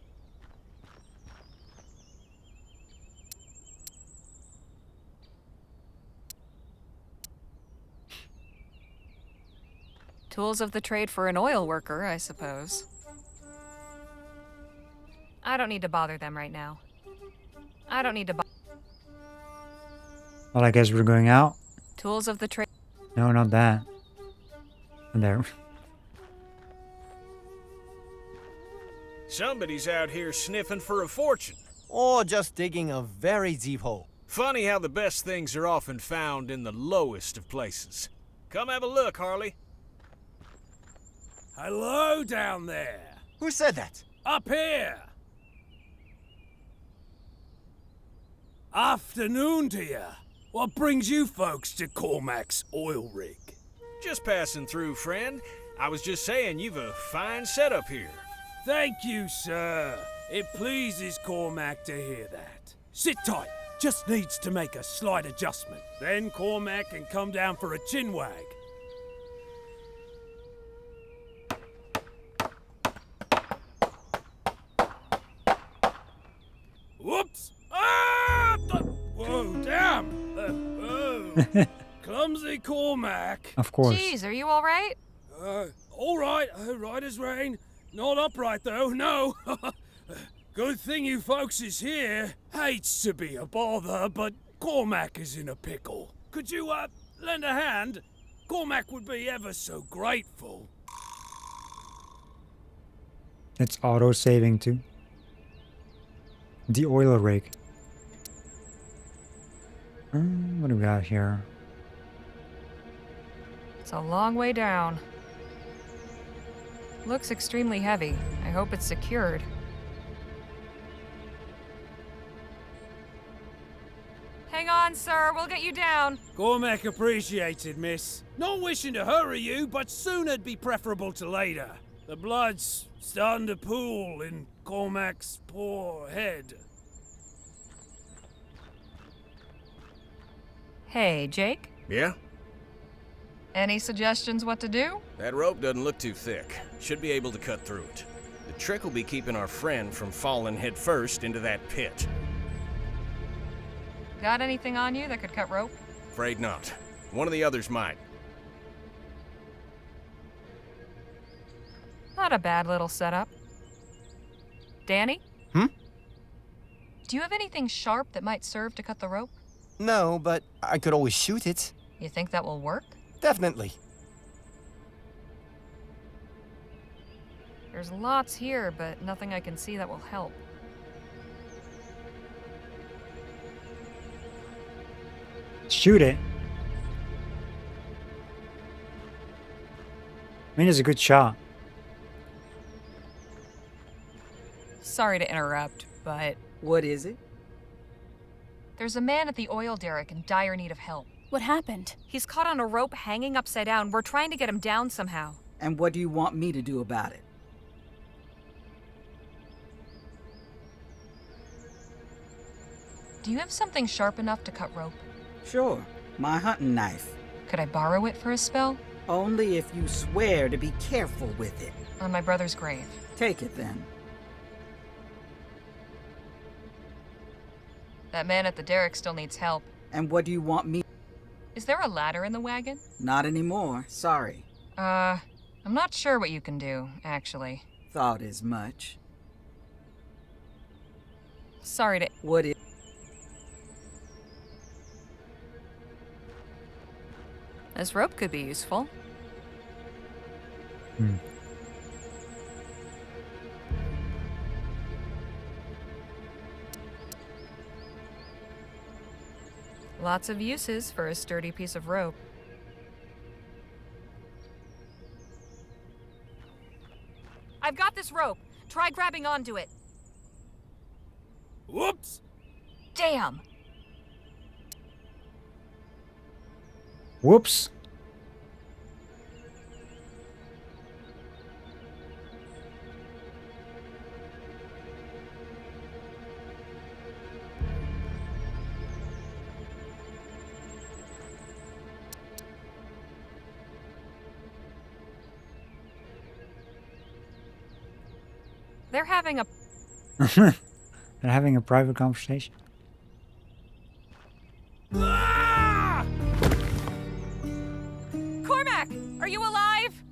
Tools of the trade for an oil worker, I suppose. I don't need to bother them right now. I don't need to Well, I guess we're going out. Tools of the trade. No, not that. There. Somebody's out here sniffing for a fortune. Or just digging a very deep hole. Funny how the best things are often found in the lowest of places. Come have a look, Harley. Hello down there. Who said that? Up here. Afternoon to you. What brings you folks to Cormac's oil rig? Just passing through, friend. I was just saying you've a fine setup here. Thank you, sir. It pleases Cormac to hear that. Sit tight. Just needs to make a slight adjustment. Then Cormac can come down for a chinwag. Whoops! Ah! Whoa, damn! Clumsy Cormac. Of course. Jeez, are you all right? All right as rain. Not upright, though, no. Good thing you folks is here. Hates to be a bother, but Cormac is in a pickle. Could you, lend a hand? Cormac would be ever so grateful. It's auto-saving too. The oil rig. What do we got here? It's a long way down. Looks extremely heavy. I hope it's secured. Hang on, sir. We'll get you down. Cormac appreciated, miss. Not wishing to hurry you, but soon'd be preferable to later. The blood's starting to pool in Cormac's poor head. Hey, Jake? Yeah? Any suggestions what to do? That rope doesn't look too thick. Should be able to cut through it. The trick will be keeping our friend from falling headfirst into that pit. Got anything on you that could cut rope? Afraid not. One of the others might. Not a bad little setup. Danny? Hmm? Do you have anything sharp that might serve to cut the rope? No, but I could always shoot it. You think that will work? Definitely. There's lots here, but nothing I can see that will help. Shoot it. I mean, it's a good shot. Sorry to interrupt, but... What is it? There's a man at the oil derrick in dire need of help. What happened? He's caught on a rope hanging upside down. We're trying to get him down somehow. And what do you want me to do about it? Do you have something sharp enough to cut rope? Sure, my hunting knife. Could I borrow it for a spell? Only if you swear to be careful with it. On my brother's grave. Take it then. That man at the derrick still needs help. And what do you want me? Is there a ladder in the wagon? Not anymore, sorry. I'm not sure what you can do, actually. Thought as much. Sorry to... What is... This rope could be useful. Lots of uses for a sturdy piece of rope. I've got this rope. Try grabbing onto it. Whoops! Damn! Whoops. They're having a... They're having a private conversation. Cormac! Are you alive?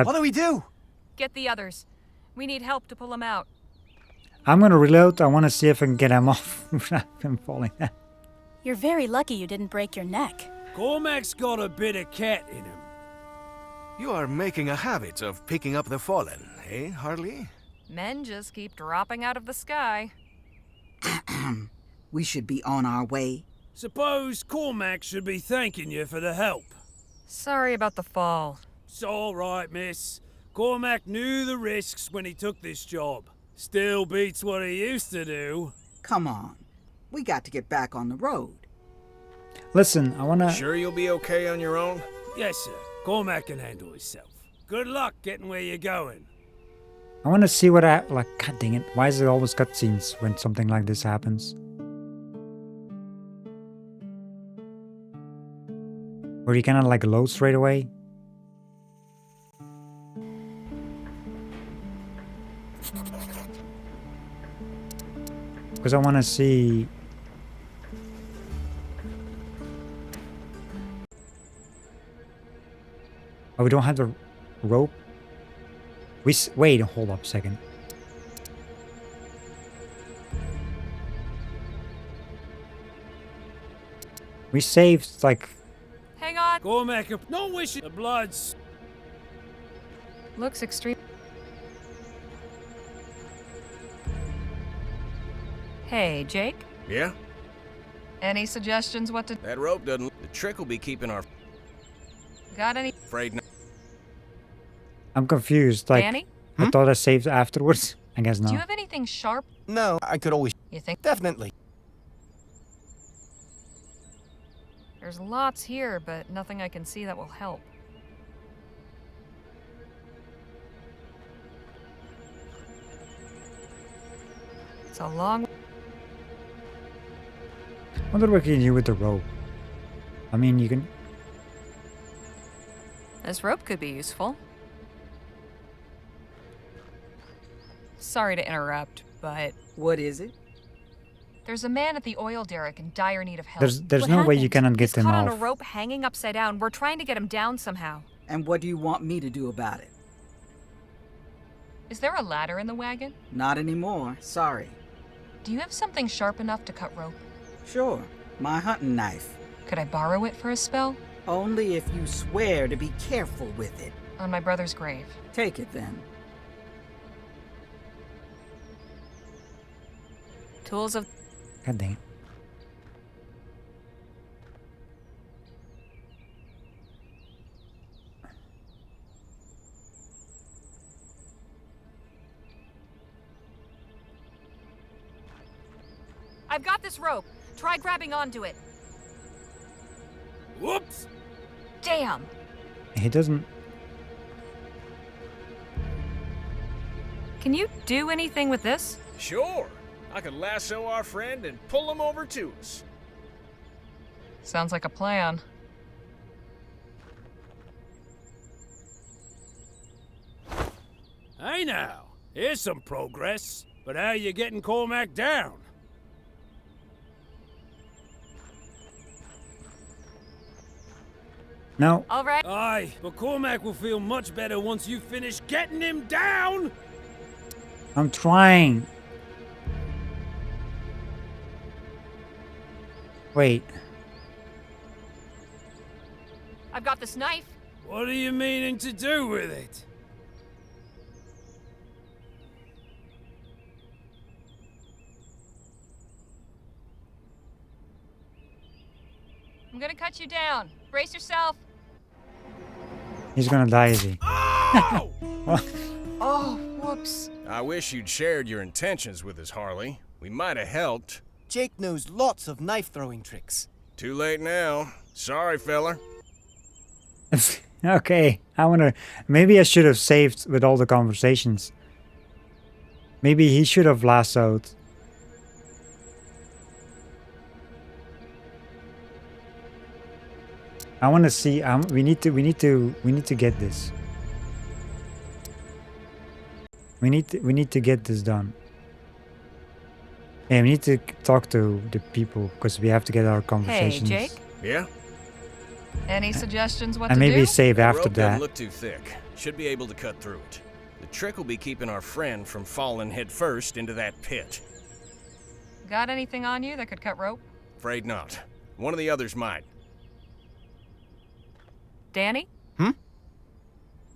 What do we do? Get the others. We need help to pull him out. I'm gonna reload. I want to see if I can get him off without him falling down. You're very lucky you didn't break your neck. Cormac's got a bit of cat in him. You are making a habit of picking up the fallen, eh, Harley? Men just keep dropping out of the sky. We should be on our way. Suppose Cormac should be thanking you for the help. Sorry about the fall. It's all right, miss. Cormac knew the risks when he took this job. Still beats what he used to do. Come on. We got to get back on the road. Listen, I wanna... Sure you'll be okay on your own? Yes, sir. Cormac can handle himself. Good luck getting where you're going. I wanna see what I... Like, god dang it. Why is it always cutscenes when something like this happens? Where you kinda like load straight away? Because I wanna see... Oh, we don't have the rope? Wait, hold up a second. We saved, like... Hang on. Cormac, no wishing the bloods. Looks extreme. Hey, Jake? Yeah? Any suggestions what to... That rope doesn't... The trick will be keeping our... Got any... Afraid not. I'm confused, like... Danny? I thought I saved afterwards. I guess Do you not. have anything sharp? No, I could always... You think? Definitely. There's lots here, but nothing I can see that will help. It's a long... I wonder what you can do with the rope. I mean, you can... This rope could be useful. Sorry to interrupt, but... What is it? There's a man at the oil derrick in dire need of help. There's no way you cannot get He's him caught off. on a rope hanging upside down. We're trying to get him down somehow. And what do you want me to do about it? Is there a ladder in the wagon? Not anymore, sorry. Do you have something sharp enough to cut rope? Sure, my hunting knife. Could I borrow it for a spell? Only if you swear to be careful with it. On my brother's grave. Take it then. Tools of... God dang it. I've got this rope. Try grabbing onto it. Whoops! Damn! He doesn't... Can you do anything with this? Sure. I could lasso our friend and pull him over to us. Sounds like a plan. Hey now, here's some progress. But how you getting Cormac down? No. All right. Aye, but Cormac will feel much better once you finish getting him down! I'm trying. Wait. I've got this knife. What are you meaning to do with it? I'm gonna cut you down. Brace yourself. He's gonna die, is he? Oh! Oh, whoops. I wish you'd shared your intentions with us, Harley. We might have helped. Jake knows lots of knife-throwing tricks. Too late now. Sorry, feller. Okay, I wanna... Maybe I should have saved with all the conversations. Maybe he should have lassoed. I want to see. We need to get this. We need to get this done. Yeah, we need to talk to the people because we have to get our conversations. Hey, Jake. Yeah? Any suggestions what And to do? maybe save after rope doesn't that. look too thick. Should be able to cut through it. The trick will be keeping our friend from falling headfirst into that pit. Got anything on you that could cut rope? Afraid not. One of the others might. Danny? Hmm?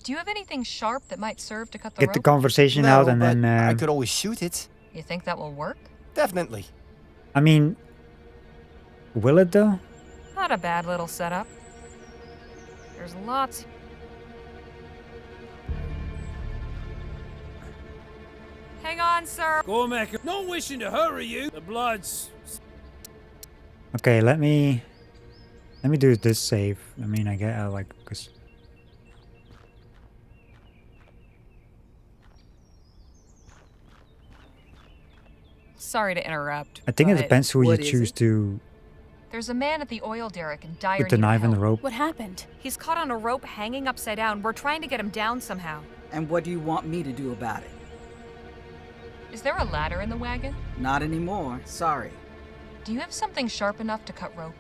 Do you have anything sharp that might serve to cut the Get rope? the conversation No, out and but then. I could always shoot it. You think that will work? Definitely. I mean, will it though? Not a bad little setup. There's lots. Hang on, sir. Cormac, not wishing to hurry you. The blood's... Okay, let me do this save. I mean, I get like because. Sorry to interrupt. I think it but depends who you what is choose it? to. There's a man at the oil derrick in dire With the need of knife and the help. rope. What happened? He's caught on a rope hanging upside down. We're trying to get him down somehow. And what do you want me to do about it? Is there a ladder in the wagon? Not anymore, sorry. Do you have something sharp enough to cut rope?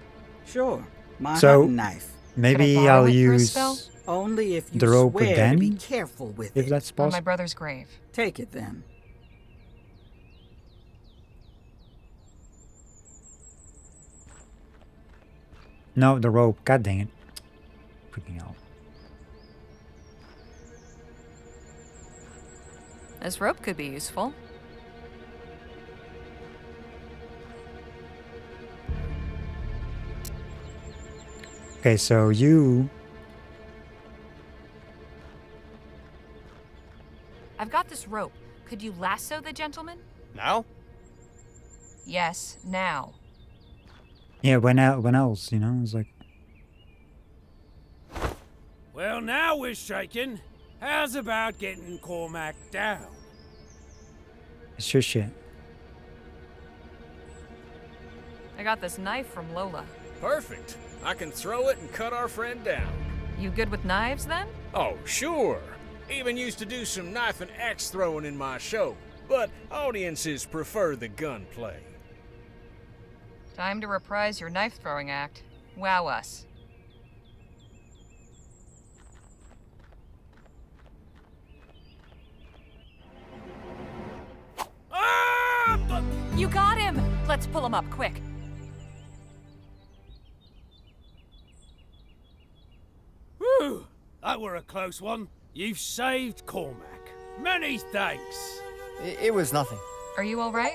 Sure, my So, hunting knife. Maybe borrow I'll it for a use spell? Only if you the rope with swear to be Danny, careful with if it. that's On my possible. brother's grave. Take it then. No, the rope. God dang it! Freaking hell. This rope could be useful. Okay, so you. I've got this rope. Could you lasso the gentleman? Now? Yes, now. Yeah, when else? You know, it's like. Well, now we're shaking. How's about getting Cormac down? It's your shit. I got this knife from Lola. Perfect. I can throw it and cut our friend down. You good with knives then? Oh, sure. Even used to do some knife and axe throwing in my show. but audiences prefer the gunplay. Time to reprise your knife-throwing act. Wow us. You got him! Let's pull him up, quick. Whew! That were a close one. You've saved Cormac. Many thanks. It was nothing. Are you all right?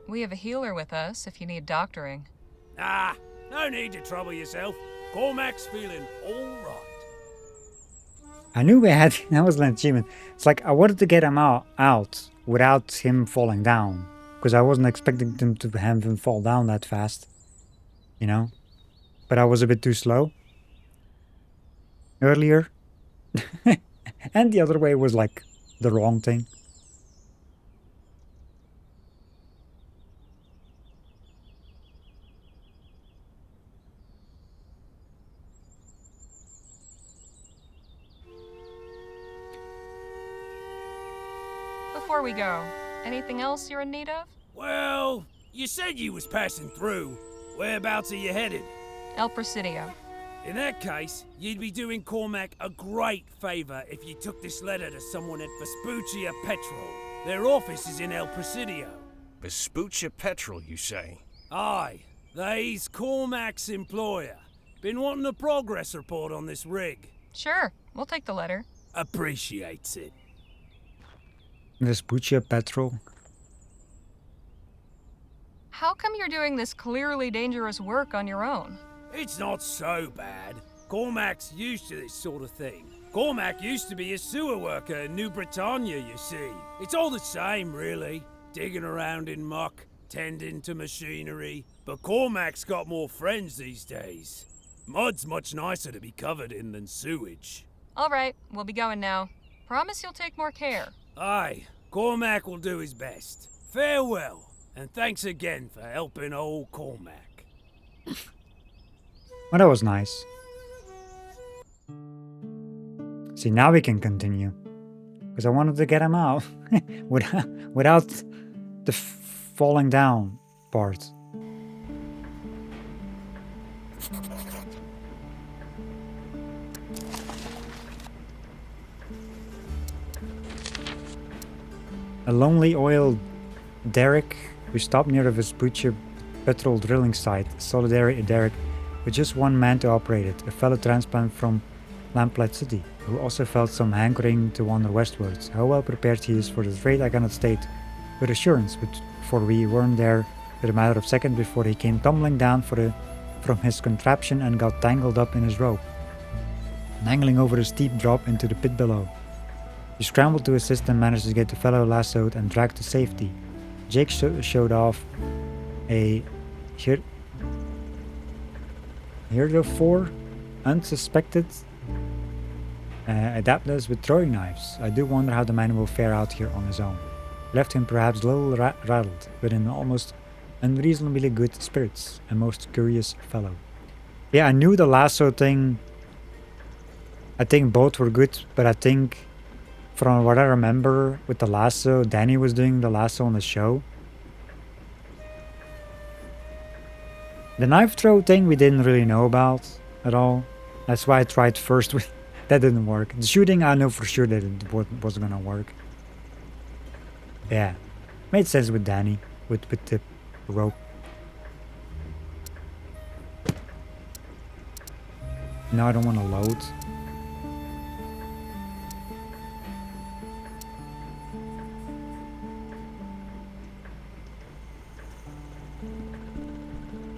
We have a healer with us if you need doctoring. Ah, no need to trouble yourself. Cormac's feeling all right. I knew we had that was an achievement. It's like I wanted to get him out without him falling down. Because I wasn't expecting them to have him fall down that fast. You know? But I was a bit too slow. Earlier. And the other way was like the wrong thing. Before we go, anything else you're in need of? Well, you said you was passing through. Whereabouts are you headed? El Presidio. In that case, you'd be doing Cormac a great favor if you took this letter to someone at Vespuccia Petrol. Their office is in El Presidio. Vespuccia Petrol, you say? Aye. They's Cormac's employer. Been wanting a progress report on this rig. Sure, we'll take the letter. Appreciates it. Vespuccia Petrol. How come you're doing this clearly dangerous work on your own? It's not so bad. Cormac's used to this sort of thing. Cormac used to be a sewer worker in New Britannia, you see. It's all the same, really. Digging around in muck, tending to machinery. But Cormac's got more friends these days. Mud's much nicer to be covered in than sewage. All right, we'll be going now. Promise you'll take more care. Aye, Cormac will do his best. Farewell, and thanks again for helping old Cormac. Well, that was nice. See, now we can continue. Because I wanted to get him out without the falling down part. A lonely oil derrick who stopped near the Vespuccia petrol drilling site, a solitary derrick with just one man to operate it, a fellow transplant from Lamplight City, who also felt some hankering to wander westwards. How well prepared he is for the trade I cannot state with assurance, for we weren't there but a matter of seconds before he came tumbling down from his contraption and got tangled up in his rope, dangling over a steep drop into the pit below. He scrambled to assist and managed to get the fellow lassoed and dragged to safety. Jake showed off a heretofore unsuspected adeptness with throwing knives. I do wonder how the man will fare out here on his own. Left him perhaps a little rattled, but in almost unreasonably good spirits. A most curious fellow. Yeah, I knew the lasso thing. I think both were good, but I think from what I remember with the lasso, Danny was doing the lasso on the show. The knife throw thing we didn't really know about at all. That's why I tried first with... That didn't work. The shooting, I know for sure that it wasn't gonna work. Yeah. Made sense with Danny. With the rope. Now I don't want to load.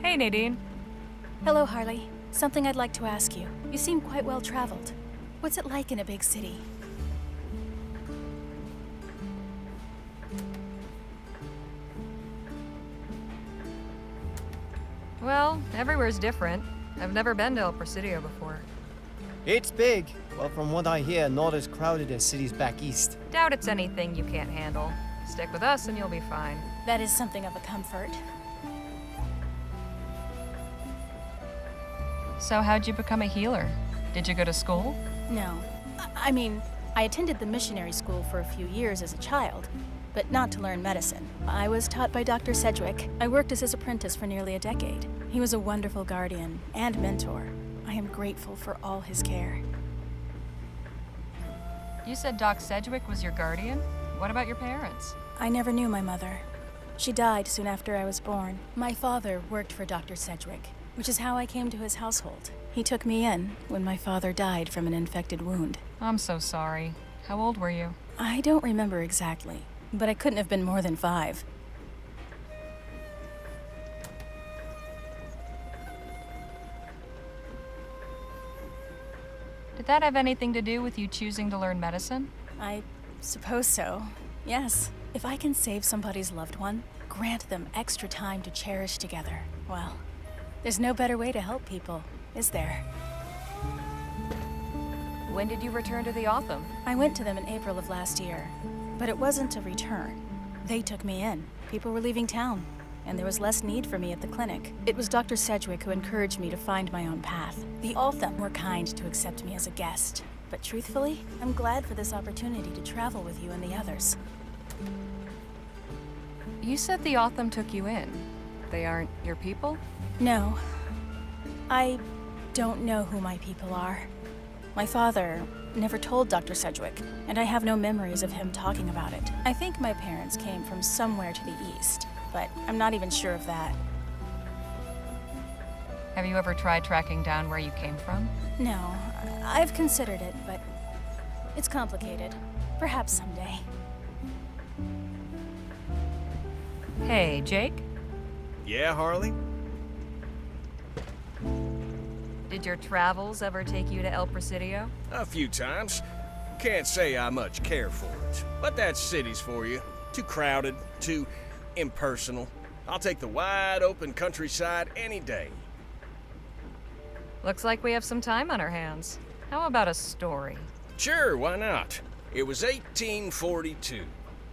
Hey, Nadine. Hello, Harley. Something I'd like to ask you. You seem quite well traveled. What's it like in a big city? Well, everywhere's different. I've never been to El Presidio before. It's big. Well, from what I hear, not as crowded as cities back east. Doubt it's anything you can't handle. Stick with us and you'll be fine. That is something of a comfort. So how'd you become a healer? Did you go to school? No. I mean, I attended the missionary school for a few years as a child. but not to learn medicine. I was taught by Dr. Sedgwick. I worked as his apprentice for nearly a decade. He was a wonderful guardian and mentor. I am grateful for all his care. You said Doc Sedgwick was your guardian? What about your parents? I never knew my mother. She died soon after I was born. My father worked for Dr. Sedgwick, which is how I came to his household. He took me in when my father died from an infected wound. I'm so sorry. How old were you? I don't remember exactly, but I couldn't have been more than 5. Did that have anything to do with you choosing to learn medicine? I suppose so. Yes. If I can save somebody's loved one, grant them extra time to cherish together, well, there's no better way to help people, is there? When did you return to the Otham? I went to them in April of last year, but it wasn't a return. They took me in. People were leaving town, and there was less need for me at the clinic. It was Dr. Sedgwick who encouraged me to find my own path. The Otham were kind to accept me as a guest, but truthfully, I'm glad for this opportunity to travel with you and the others. You said the Otham took you in. They aren't your people? No. I don't know who my people are. My father never told Dr. Sedgwick, and I have no memories of him talking about it. I think my parents came from somewhere to the east, but I'm not even sure of that. Have you ever tried tracking down where you came from? No, I've considered it, but it's complicated. Perhaps someday. Hey, Jake? Yeah, Harley? Did your travels ever take you to El Presidio? A few times. Can't say I much care for it. But that city's for you. Too crowded, too impersonal. I'll take the wide open countryside any day. Looks like we have some time on our hands. How about a story? Sure, why not? It was 1842,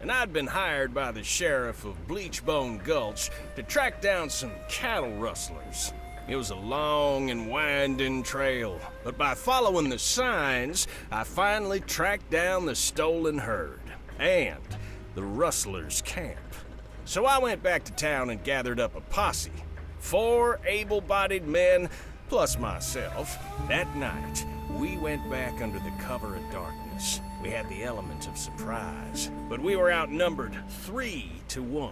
and I'd been hired by the sheriff of Bleachbone Gulch to track down some cattle rustlers. It was a long and winding trail, but by following the signs, I finally tracked down the stolen herd and the rustlers' camp. So I went back to town and gathered up a posse. 4 able-bodied men, plus myself. That night, we went back under the cover of darkness. We had the element of surprise, but we were outnumbered 3-1.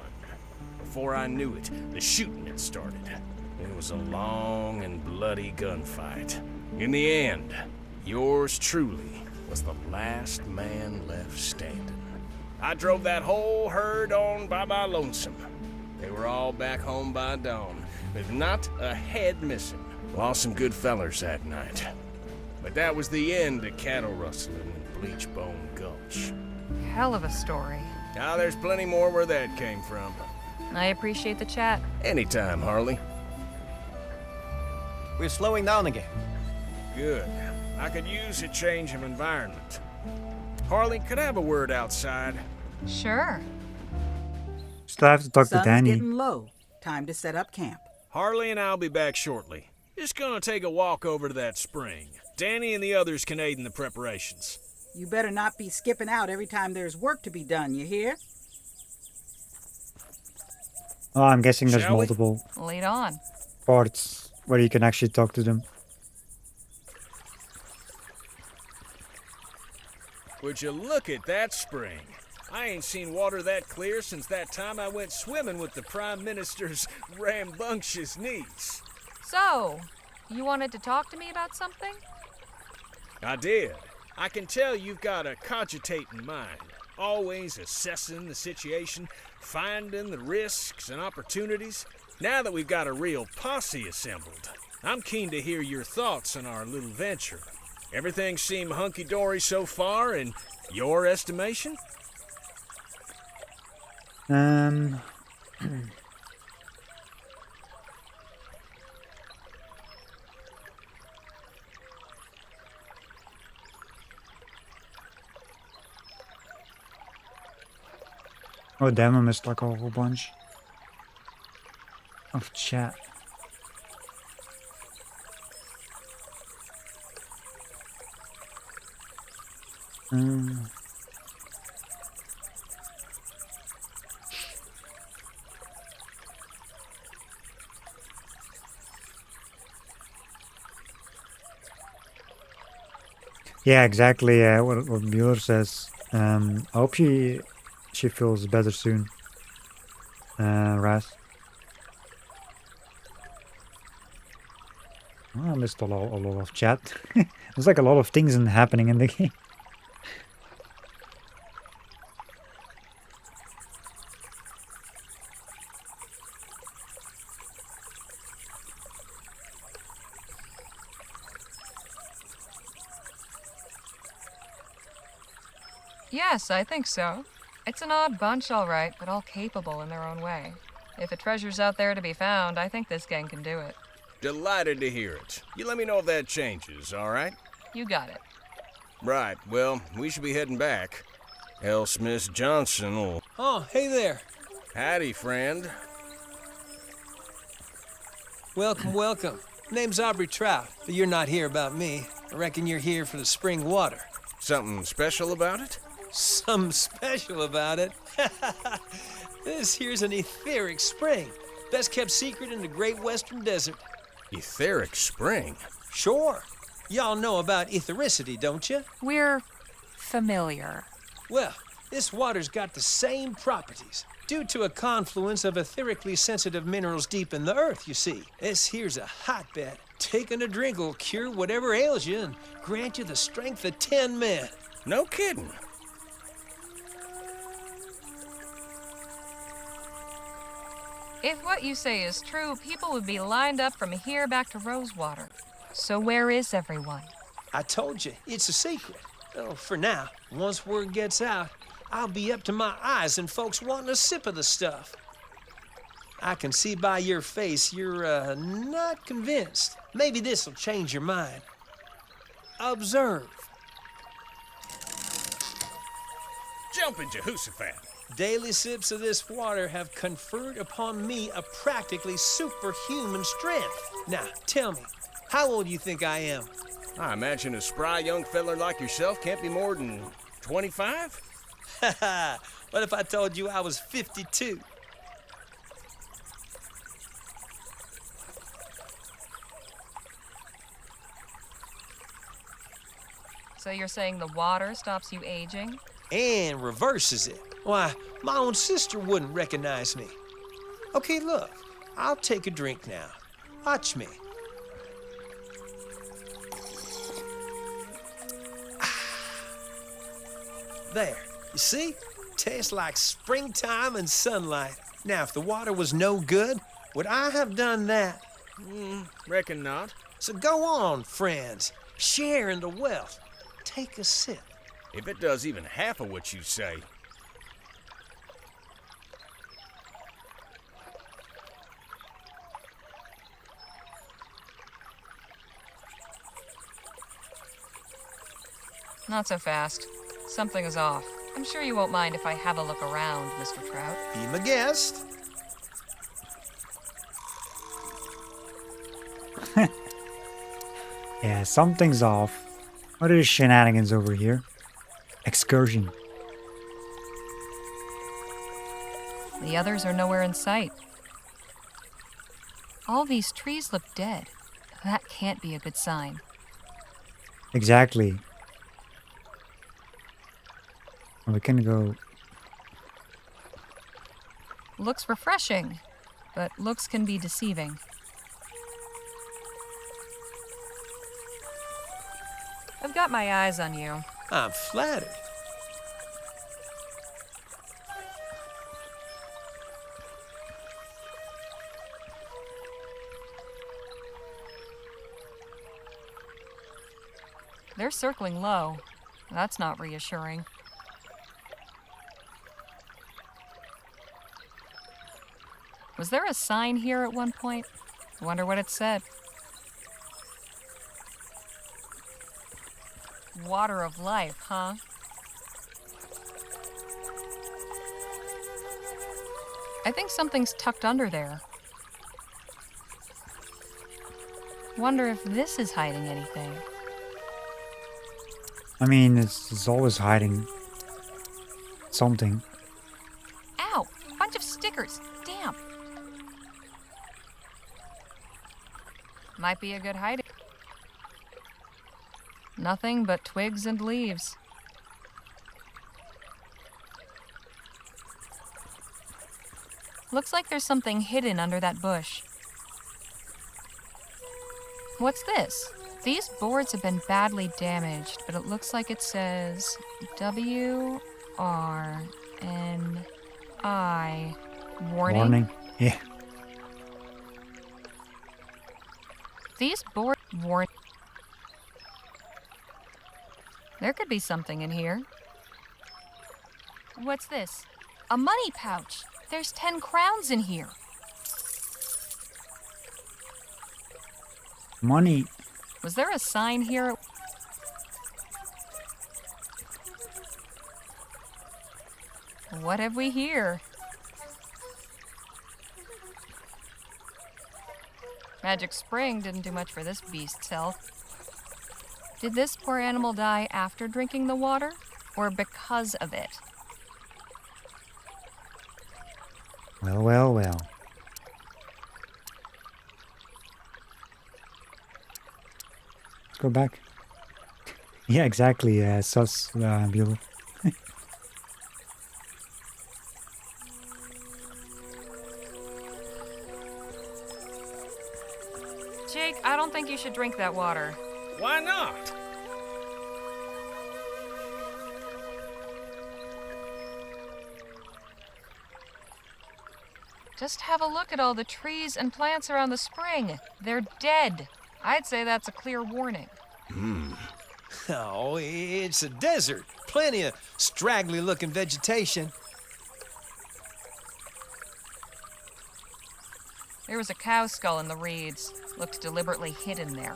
Before I knew it, the shooting had started. It was a long and bloody gunfight. In the end, yours truly was the last man left standing. I drove that whole herd on by my lonesome. They were all back home by dawn, with not a head missing. Lost some good fellers that night. But that was the end of cattle rustling in Bleachbone Gulch. Hell of a story. Now there's plenty more where that came from. I appreciate the chat. Anytime, Harley. We're slowing down again. Good. I could use a change of environment. Harley, could I have a word outside? Sure. Still have to talk to Sun's Danny. getting low. Time to set up camp. Harley and I'll be back shortly. Just gonna take a walk over to that spring. Danny and the others can aid in the preparations. You better not be skipping out every time there's work to be done, you hear? Oh, I'm guessing there's Shall we? multiple Lead on. parts where you can actually talk to them. Would you look at that spring? I ain't seen water that clear since that time I went swimming with the Prime Minister's rambunctious niece. So, you wanted to talk to me about something? I did. I can tell you've got a cogitating mind, always assessing the situation, finding the risks and opportunities. Now that we've got a real posse assembled, I'm keen to hear your thoughts on our little venture. Everything seem hunky-dory so far, in your estimation? Oh damn, I missed like a whole bunch of chat. Yeah, exactly. What Mueller says. I hope she feels better soon. Raz. Oh, I missed a lot of chat. There's like a lot of things happening in the game. Yes, I think so. It's an odd bunch, all right, but all capable in their own way. If a treasure's out there to be found, I think this gang can do it. Delighted to hear it. You let me know if that changes, all right? You got it. Right, well, we should be heading back. L. Smith Johnson will... Oh, hey there. Howdy, friend. Welcome, welcome. Name's Aubrey Trout, but you're not here about me. I reckon you're here for the spring water. Something special about it? Something special about it? This here's an etheric spring. Best kept secret in the great western desert. Etheric spring? Sure. Y'all know about ethericity, don't you? We're familiar. Well, this water's got the same properties. Due to a confluence of etherically sensitive minerals deep in the earth, you see. This here's a hotbed. Taking a drink will cure whatever ails you and grant you the strength of 10 men. No kidding. If what you say is true, people would be lined up from here back to Rosewater. So where is everyone? I told you, it's a secret. Oh, for now. Once word gets out, I'll be up to my eyes in folks wanting a sip of the stuff. I can see by your face you're not convinced. Maybe this'll change your mind. Observe. Jumpin' Jehoshaphat. Daily sips of this water have conferred upon me a practically superhuman strength. Now, tell me, how old do you think I am? I imagine a spry young feller like yourself can't be more than 25? What if I told you I was 52? So you're saying the water stops you aging? And reverses it. Why, my own sister wouldn't recognize me. Okay, look, I'll take a drink now. Watch me. There, you see? Tastes like springtime and sunlight. Now, if the water was no good, would I have done that? Reckon not. So go on, friends. Share in the wealth. Take a sip. If it does even half of what you say. Not so fast. Something is off. I'm sure you won't mind if I have a look around, Mr. Trout. Be my guest. Yeah, something's off. What are the shenanigans over here? Excursion. The others are nowhere in sight. All these trees look dead. That can't be a good sign. Exactly. We can go. Looks refreshing, but looks can be deceiving. I've got my eyes on you. I'm flattered. They're circling low. That's not reassuring. Was there a sign here at one point? I wonder what it said. Water of life, huh? I think something's tucked under there. Wonder if this is hiding anything. I mean, it's always hiding something. Ow! Bunch of stickers. Damn. Might be a good hiding. Nothing but twigs and leaves. Looks like there's something hidden under that bush. What's this? These boards have been badly damaged, but it looks like it says W-R-N-I. Warning? Warning. Yeah. These boards warn. There could be something in here. What's this? A money pouch. There's 10 crowns in here. Money. Was there a sign here? What have we here? Magic Spring didn't do much for this beast's health. Did this poor animal die after drinking the water, or because of it? Well, well, well. Let's go back. Yeah, exactly. Sus, Bueller. Jake, I don't think you should drink that water. Why not? Just have a look at all the trees and plants around the spring. They're dead. I'd say that's a clear warning. Oh, it's a desert. Plenty of straggly-looking vegetation. There was a cow skull in the reeds. Looked deliberately hidden there.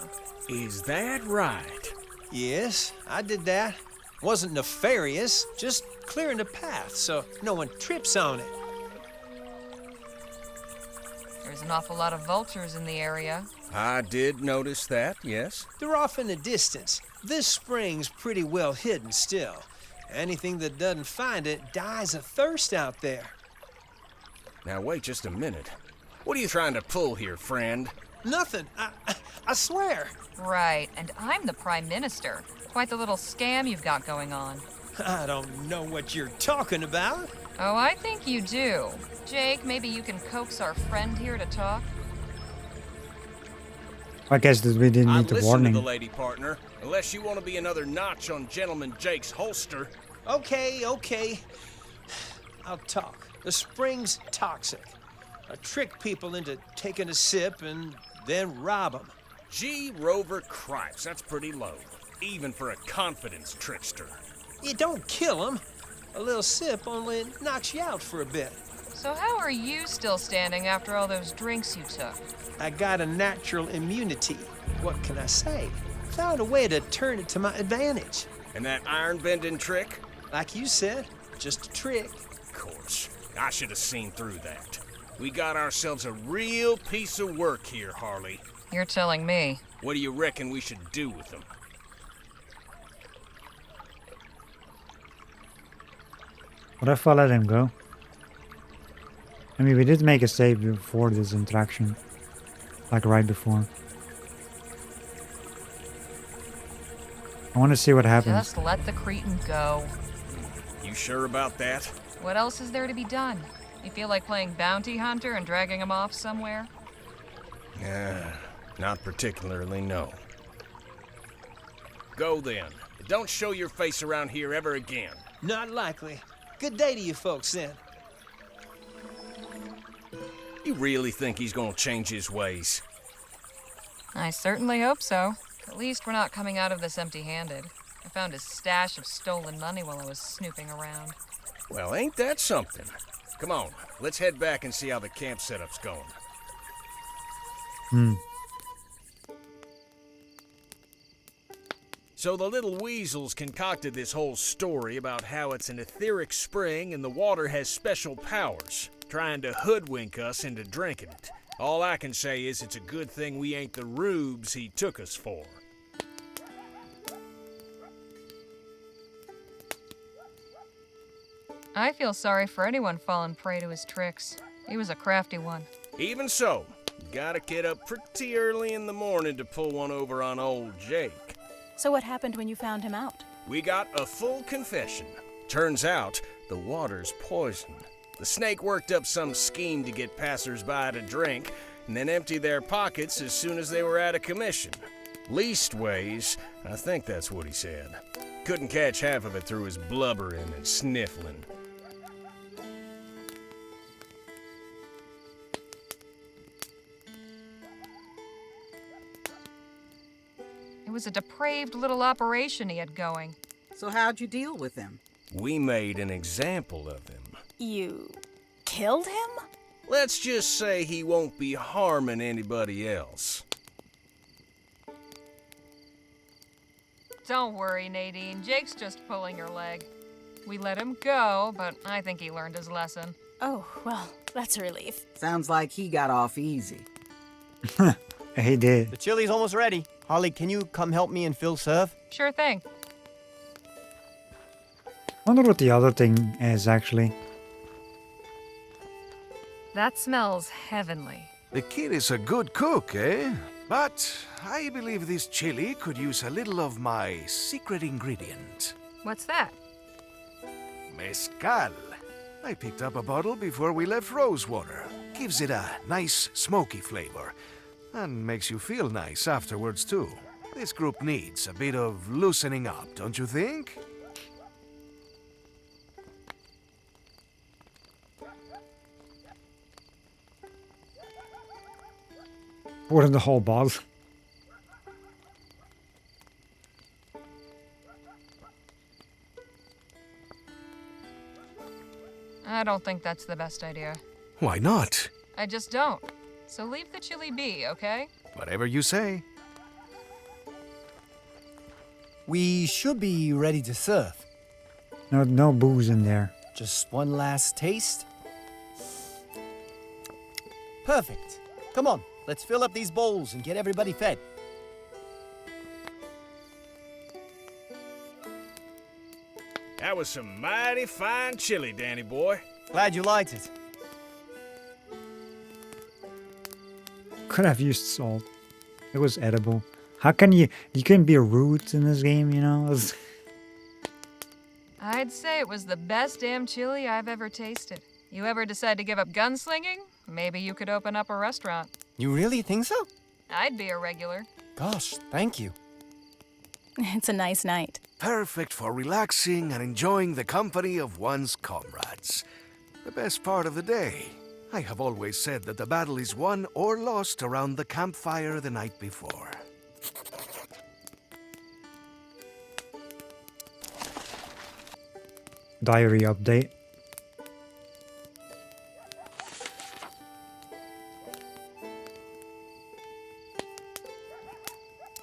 Is that right? Yes, I did that. Wasn't nefarious, just clearing the path so no one trips on it. There's an awful lot of vultures in the area. I did notice that, yes. They're off in the distance. This spring's pretty well hidden still. Anything that doesn't find it dies of thirst out there. Now wait just a minute. What are you trying to pull here, friend? Nothing. I swear. Right, and I'm the Prime Minister. Quite the little scam you've got going on. I don't know what you're talking about. Oh, I think you do. Jake, maybe you can coax our friend here to talk? I guess that we didn't need the listen warning. to the lady partner, unless you want to be another notch on Gentleman Jake's holster. Okay. I'll talk. The spring's toxic. I trick people into taking a sip and then rob them. Gee, Rover Cripes, that's pretty low. Even for a confidence trickster. You don't kill them. A little sip only knocks you out for a bit. So how are you still standing after all those drinks you took? I got a natural immunity. What can I say? Found a way to turn it to my advantage. And that iron-bending trick? Like you said, just a trick. Of course. I should have seen through that. We got ourselves a real piece of work here, Harley. You're telling me. What do you reckon we should do with them? What if I let him go? I mean, we did make a save before this interaction. Like right before. I want to see what happens. Just let the cretin go. You sure about that? What else is there to be done? You feel like playing bounty hunter and dragging him off somewhere? Not particularly, no. Go then. Don't show your face around here ever again. Not likely. Good day to you folks then. You really think he's gonna change his ways? I certainly hope so. At least we're not coming out of this empty-handed. I found his stash of stolen money while I was snooping around. Well, ain't that something? Come on, let's head back and see how the camp setup's going. So the little weasels concocted this whole story about how it's an etheric spring and the water has special powers, trying to hoodwink us into drinking it. All I can say is it's a good thing we ain't the rubes he took us for. I feel sorry for anyone falling prey to his tricks. He was a crafty one. Even so, you gotta get up pretty early in the morning to pull one over on old Jake. So what happened when you found him out? We got a full confession. Turns out, the water's poisoned. The snake worked up some scheme to get passers-by to drink, and then empty their pockets as soon as they were out of commission. Leastways, I think that's what he said. Couldn't catch half of it through his blubbering and sniffling. It was a depraved little operation he had going. So how'd you deal with him? We made an example of him. You killed him? Let's just say he won't be harming anybody else. Don't worry, Nadine. Jake's just pulling your leg. We let him go, but I think he learned his lesson. Oh, well, that's a relief. Sounds like he got off easy. He did. The chili's almost ready. Harley, can you come help me and Phil serve? Sure thing. Wonder what the other thing is, actually. That smells heavenly. The kid is a good cook, eh? But I believe this chili could use a little of my secret ingredient. What's that? Mezcal. I picked up a bottle before we left Rosewater. Gives it a nice smoky flavor. And makes you feel nice afterwards, too. This group needs a bit of loosening up, don't you think? Pour in the whole bottle. I don't think that's the best idea. Why not? I just don't. So leave the chili be, okay? Whatever you say. We should be ready to serve. No booze in there. Just one last taste. Perfect. Come on, let's fill up these bowls and get everybody fed. That was some mighty fine chili, Danny boy. Glad you liked it. Could have used salt. It was edible. How can you couldn't be rude in this game, you know? I'd say it was the best damn chili I've ever tasted. You ever decide to give up gunslinging? Maybe you could open up a restaurant. You really think so? I'd be a regular. Gosh, thank you. It's a nice night. Perfect for relaxing and enjoying the company of one's comrades. The best part of the day. I have always said that the battle is won or lost around the campfire the night before. Diary update.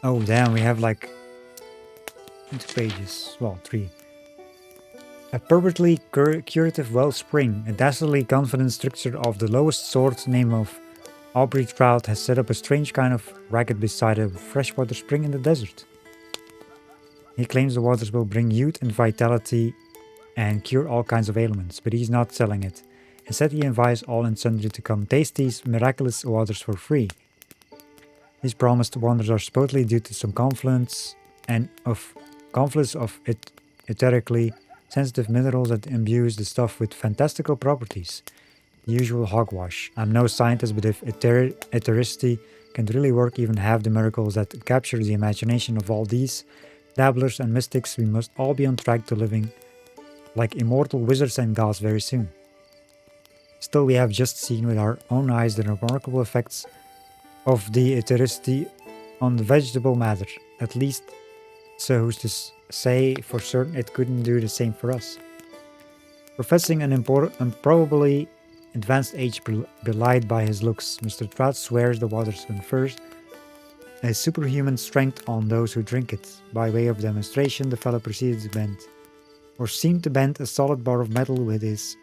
Oh damn, we have like 2 pages. Well, 3. A perfectly curative wellspring, a dastardly confident structure of the lowest sort name of Aubrey Trout has set up a strange kind of racket beside a freshwater spring in the desert. He claims the waters will bring youth and vitality and cure all kinds of ailments, but he's not selling it. Instead, he invites all and sundry to come taste these miraculous waters for free. These promised wonders are supposedly due to some confluence of ethereally sensitive minerals that imbues the stuff with fantastical properties. The usual hogwash. I'm no scientist, but if ethericity can really work, even have the miracles that capture the imagination of all these dabblers and mystics, we must all be on track to living like immortal wizards and gods very soon. Still, we have just seen with our own eyes the remarkable effects of the ethericity on the vegetable matter. At least, so who's to say for certain it couldn't do the same for us? Professing an improbably advanced age belied by his looks, Mr. Trout swears the waters confers a superhuman strength on those who drink it. By way of demonstration, the fellow proceeded to bend, or seemed to bend, a solid bar of metal with his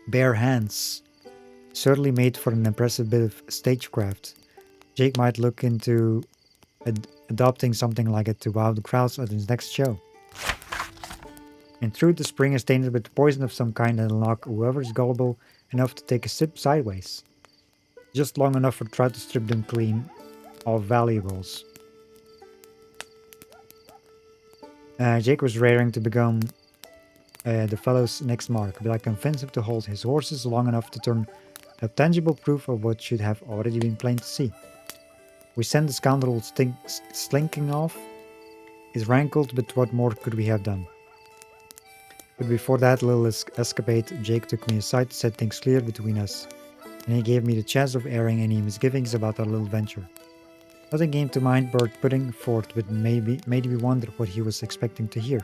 bare hands. Certainly made for an impressive bit of stagecraft. Jake might look into adopting something like it to wow the crowds at his next show. In truth, the spring is tainted with poison of some kind and will knock whoever is gullible enough to take a sip sideways. Just long enough for Trout to strip them clean of valuables. Jake was raring to become the fellow's next mark, but I convinced him to hold his horses long enough to turn up tangible proof of what should have already been plain to see. We sent the scoundrel slinking off. It rankled, but what more could we have done? But before that little escapade, Jake took me aside to set things clear between us, and he gave me the chance of airing any misgivings about our little venture. Nothing came to mind worth putting forth, but made me wonder what he was expecting to hear.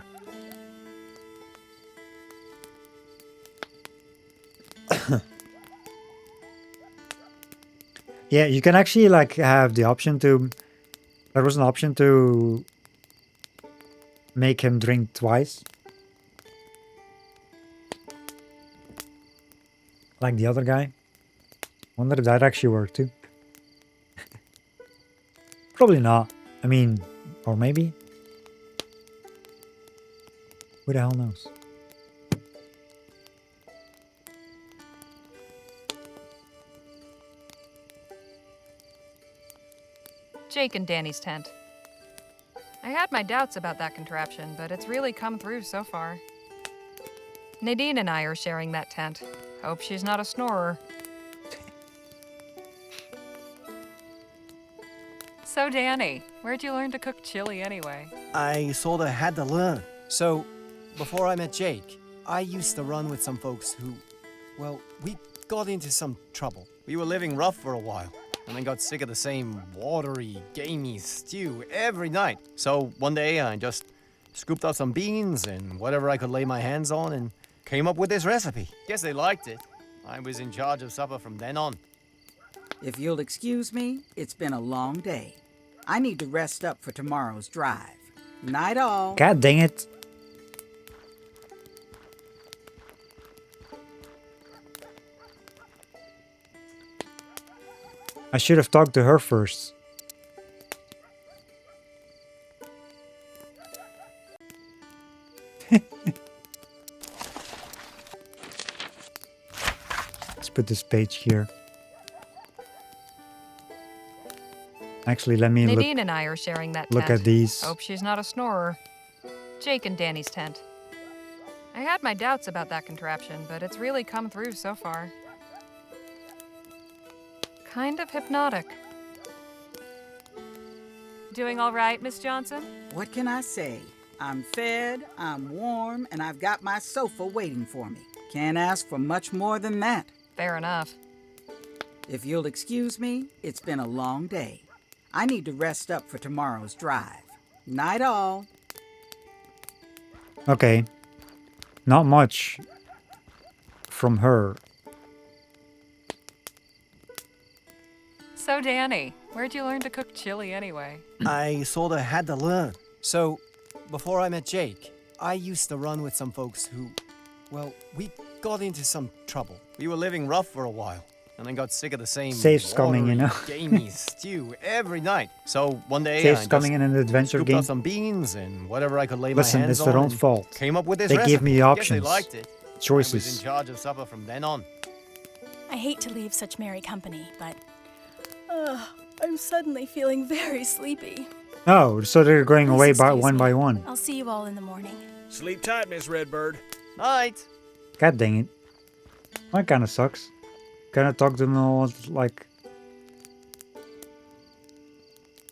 Yeah, you can actually like have the option to... There was an option to make him drink twice. Like the other guy. Wonder if that actually worked too. Probably not. I mean, or maybe. Who the hell knows? Jake and Danny's tent. I had my doubts about that contraption, but it's really come through so far. Nadine and I are sharing that tent. Hope she's not a snorer. So, Danny, where'd you learn to cook chili anyway? I sorta had to learn. So, before I met Jake, I used to run with some folks who, well, we got into some trouble. We were living rough for a while, and then got sick of the same watery, gamey stew every night. So one day I just scooped up some beans and whatever I could lay my hands on and came up with this recipe. Guess they liked it. I was in charge of supper from then on. If you'll excuse me, it's been a long day. I need to rest up for tomorrow's drive. Night all. God dang it. I should have talked to her first. Let's put this page here. Actually, let me Nadine and I are sharing that look tent. at these. Hope she's not a snorer. Jake and Danny's tent. I had my doubts about that contraption, but it's really come through so far. Kind of hypnotic. Doing all right, Miss Johnson? What can I say? I'm fed, I'm warm, and I've got my sofa waiting for me. Can't ask for much more than that. Fair enough. If you'll excuse me, it's been a long day. I need to rest up for tomorrow's drive. Night all. Okay. Not much from her. So, Danny, where'd you learn to cook chili anyway? I sorta had to learn. So, before I met Jake, I used to run with some folks who, well, we got into some trouble. We were living rough for a while, and then got sick of the same Safe's coming, you know. gamey stew every night. So one day Safe's I coming in an adventure scooped game. up some beans and whatever I could lay Listen, my hands it's on. their own and fault. Came up with this They recipe. gave me Guess options. they liked it. Choices. I was in charge of supper from then on. I hate to leave such merry company, but I'm suddenly feeling very sleepy. Oh, so they're going away Please excuse one me. by one. I'll see you all in the morning. Sleep tight, Miss Redbird. Night. God dang it. That kind of sucks. Kinda talk to them all like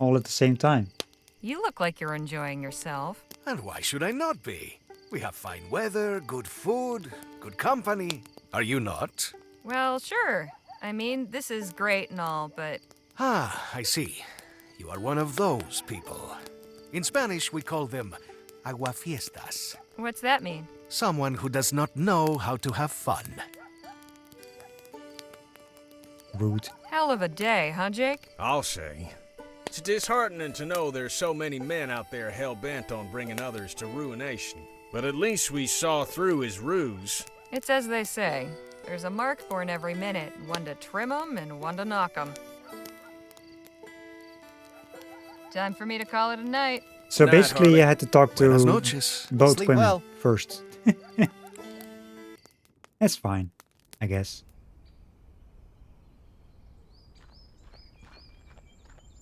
all at the same time. You look like you're enjoying yourself. And why should I not be? We have fine weather, good food, good company. Are you not? Well, sure. I mean, this is great and all, but... Ah, I see. You are one of those people. In Spanish, we call them aguafiestas. What's that mean? Someone who does not know how to have fun. Rude. Hell of a day, huh, Jake? I'll say. It's disheartening to know there's so many men out there hell-bent on bringing others to ruination. But at least we saw through his ruse. It's as they say. There's a mark born every minute, one to trim 'em and one to knock 'em. Time for me to call it a night. So basically, I had to talk to Buenas noches. both Sleep women well. first. That's fine, I guess.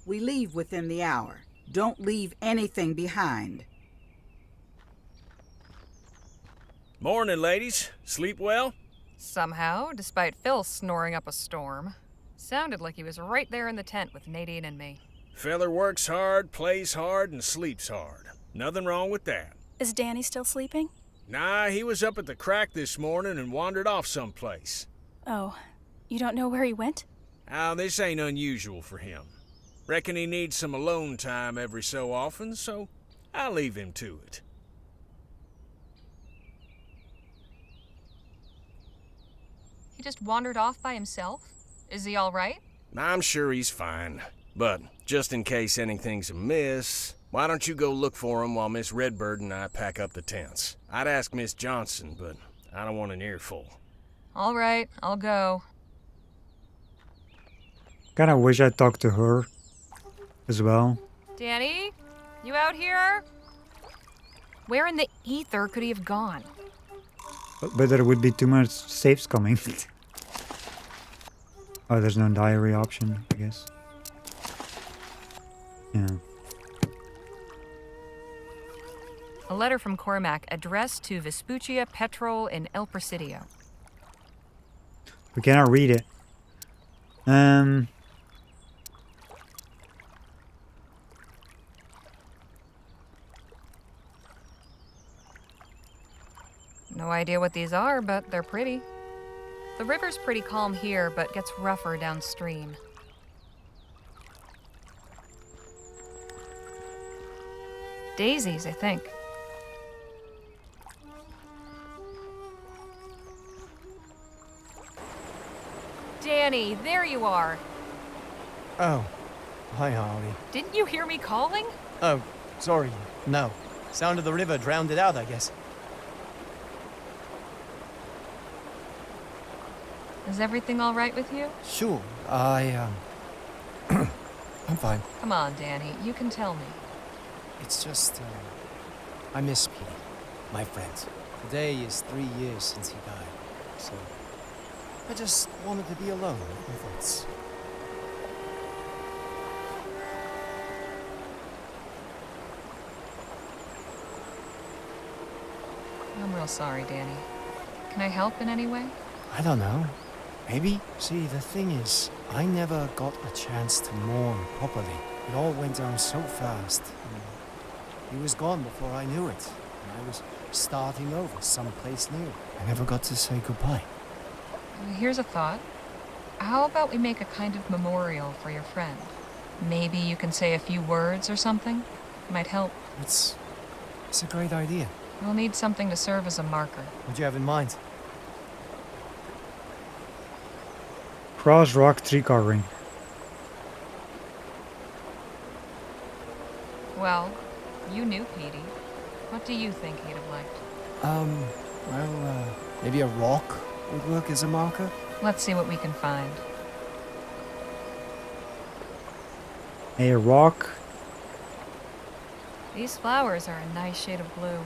We leave within the hour. Don't leave anything behind. Morning, ladies. Sleep well? Somehow, despite Phil snoring up a storm. Sounded like he was right there in the tent with Nadine and me. Feller works hard, plays hard, and sleeps hard. Nothing wrong with that. Is Danny still sleeping? Nah, he was up at the crack this morning and wandered off someplace. Oh, you don't know where he went? Now, this ain't unusual for him. Reckon he needs some alone time every so often, so I'll leave him to it. He just wandered off by himself? Is he all right? I'm sure he's fine. But, just in case anything's amiss, why don't you go look for him while Miss Redbird and I pack up the tents? I'd ask Miss Johnson, but I don't want an earful. All right, I'll go. Kinda wish I talked to her as well. Danny? You out here? Where in the ether could he have gone? But there would be too much safes coming. Oh, there's no diary option, I guess. Yeah. A letter from Cormac addressed to Vespuccia Petrol in El Presidio. We cannot read it. No idea what these are, but they're pretty. The river's pretty calm here, but gets rougher downstream. Daisies, I think. Danny, there you are. Oh, hi, Harley. Didn't you hear me calling? Oh, sorry. No. Sound of the river drowned it out, I guess. Is everything all right with you? Sure. I'm fine. Come on, Danny. You can tell me. It's just, I miss Petey, my friend. Today is 3 years since he died, so I just wanted to be alone with my thoughts. I'm real sorry, Danny. Can I help in any way? I don't know. Maybe? See, the thing is, I never got a chance to mourn properly. It all went down so fast. He was gone before I knew it. And I was starting over someplace new. I never got to say goodbye. Here's a thought. How about we make a kind of memorial for your friend? Maybe you can say a few words or something? Might help. It's a great idea. We'll need something to serve as a marker. What do you have in mind? Cross rock tree carving. Well, you knew Petey. What do you think he'd have liked? Maybe a rock would work as a marker? Let's see what we can find. A rock. These flowers are a nice shade of blue.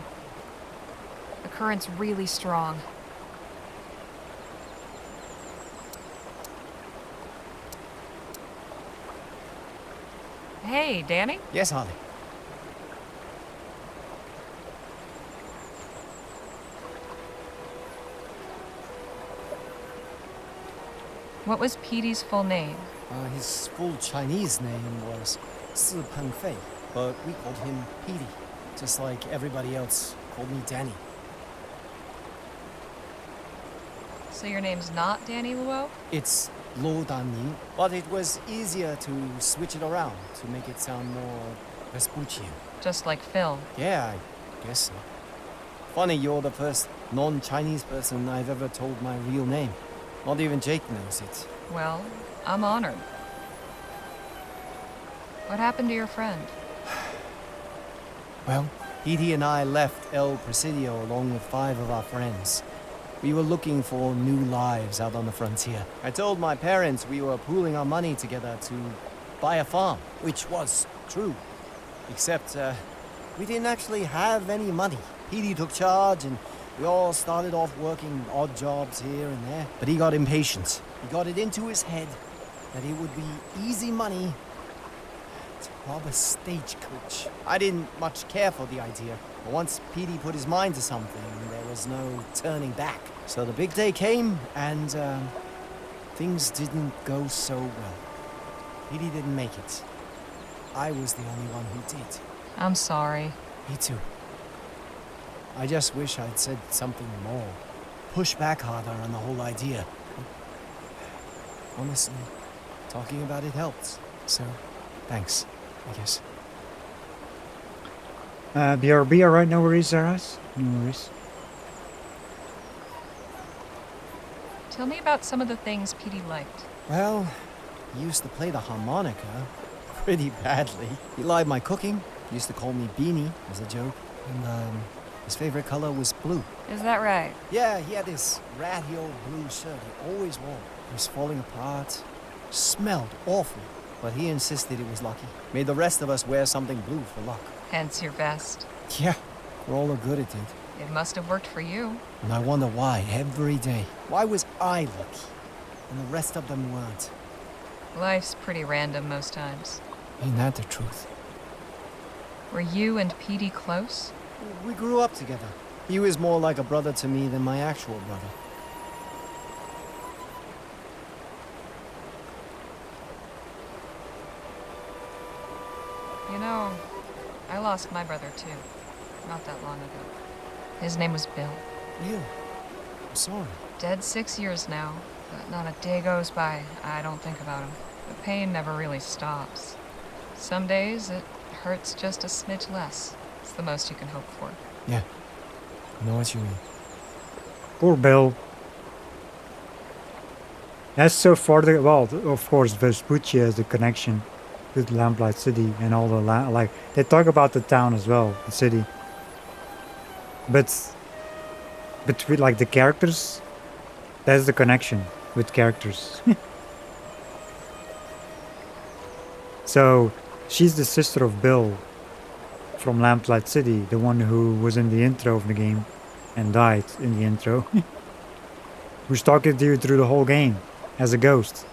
The current's really strong. Hey, Danny? Yes, Harley. What was Petey's full name? His full Chinese name was Si Pengfei, but we called him Petey, just like everybody else called me Danny. So your name's not Danny Luo? It's Lo Danny, but it was easier to switch it around to make it sound more Vespuccian. Just like Phil. Yeah, I guess so. Funny, you're the first non-Chinese person I've ever told my real name. Not even Jake knows it. Well, I'm honored. What happened to your friend? Well, Petey and I left El Presidio along with 5 of our friends. We were looking for new lives out on the frontier. I told my parents we were pooling our money together to buy a farm, which was true. Except, we didn't actually have any money. Petey took charge and we all started off working odd jobs here and there. But he got impatient. He got it into his head that it would be easy money to rob a stagecoach. I didn't much care for the idea. But once Petey put his mind to something, there was was no turning back. So the big day came, and things didn't go so well. Petey didn't make it. I was the only one who did. I'm sorry. Me too. I just wish I'd said something more. Push back harder on the whole idea. Honestly, talking about it helps. So, thanks, I guess. BRB, alright, no worries, Zaras. No worries. Tell me about some of the things Petey liked. Well, he used to play the harmonica pretty badly. He liked my cooking. He used to call me Beanie as a joke. And, his favorite color was blue. Is that right? Yeah, he had this ratty old blue shirt he always wore. It was falling apart. Smelled awful. But he insisted it was lucky. Made the rest of us wear something blue for luck. Hence your vest. Yeah, for all the good it did. It must have worked for you. And I wonder why every day. Why was I lucky and the rest of them weren't? Life's pretty random most times. Ain't that the truth? Were you and Petey close? We grew up together. He was more like a brother to me than my actual brother. You know, I lost my brother too. Not that long ago. His name was Bill. Bill? I'm sorry. Dead 6 years now, but not a day goes by I don't think about him. The pain never really stops. Some days it hurts just a smidge less. It's the most you can hope for. Yeah, I know what you mean. Poor Bill. That's so far, well, of course, Vespucci has the connection with Lamplight City and all the like they talk about the town as well, the city. But between like the characters, that's the connection with characters. So she's the sister of Bill from Lamplight City, the one who was in the intro of the game and died in the intro. Who's talking to you through the whole game as a ghost.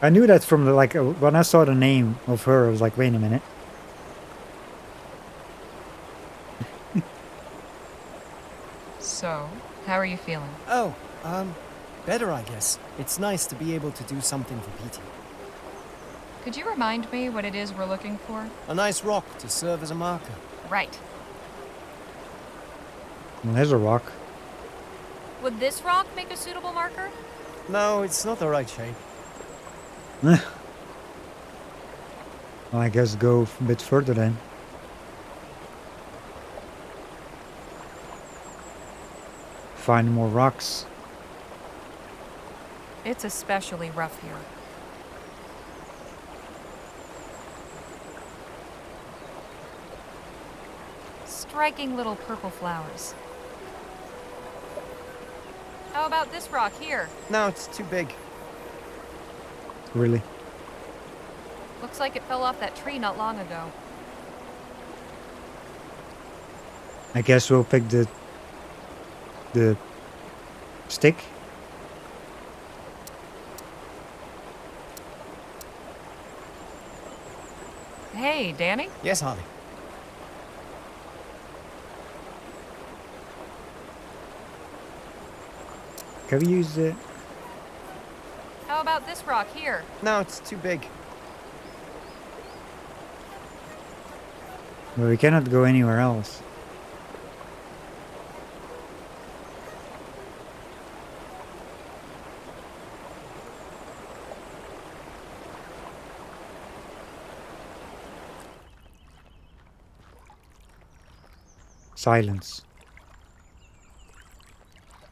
I knew that from the, like, when I saw the name of her, I was like, wait a minute. So, how are you feeling? Oh, better, I guess. It's nice to be able to do something for Petey. Could you remind me what it is we're looking for? A nice rock to serve as a marker. Right. Well, there's a rock. Would this rock make a suitable marker? No, it's not the right shape. Well, I guess go a bit further then. Find more rocks. It's especially rough here. Striking little purple flowers. How about this rock here? No, it's too big. Really? Looks like it fell off that tree not long ago. I guess we'll pick the stick. Hey, Danny? Yes, Harley. Can we use it? How about this rock here? No, it's too big. But we cannot go anywhere else. Silence.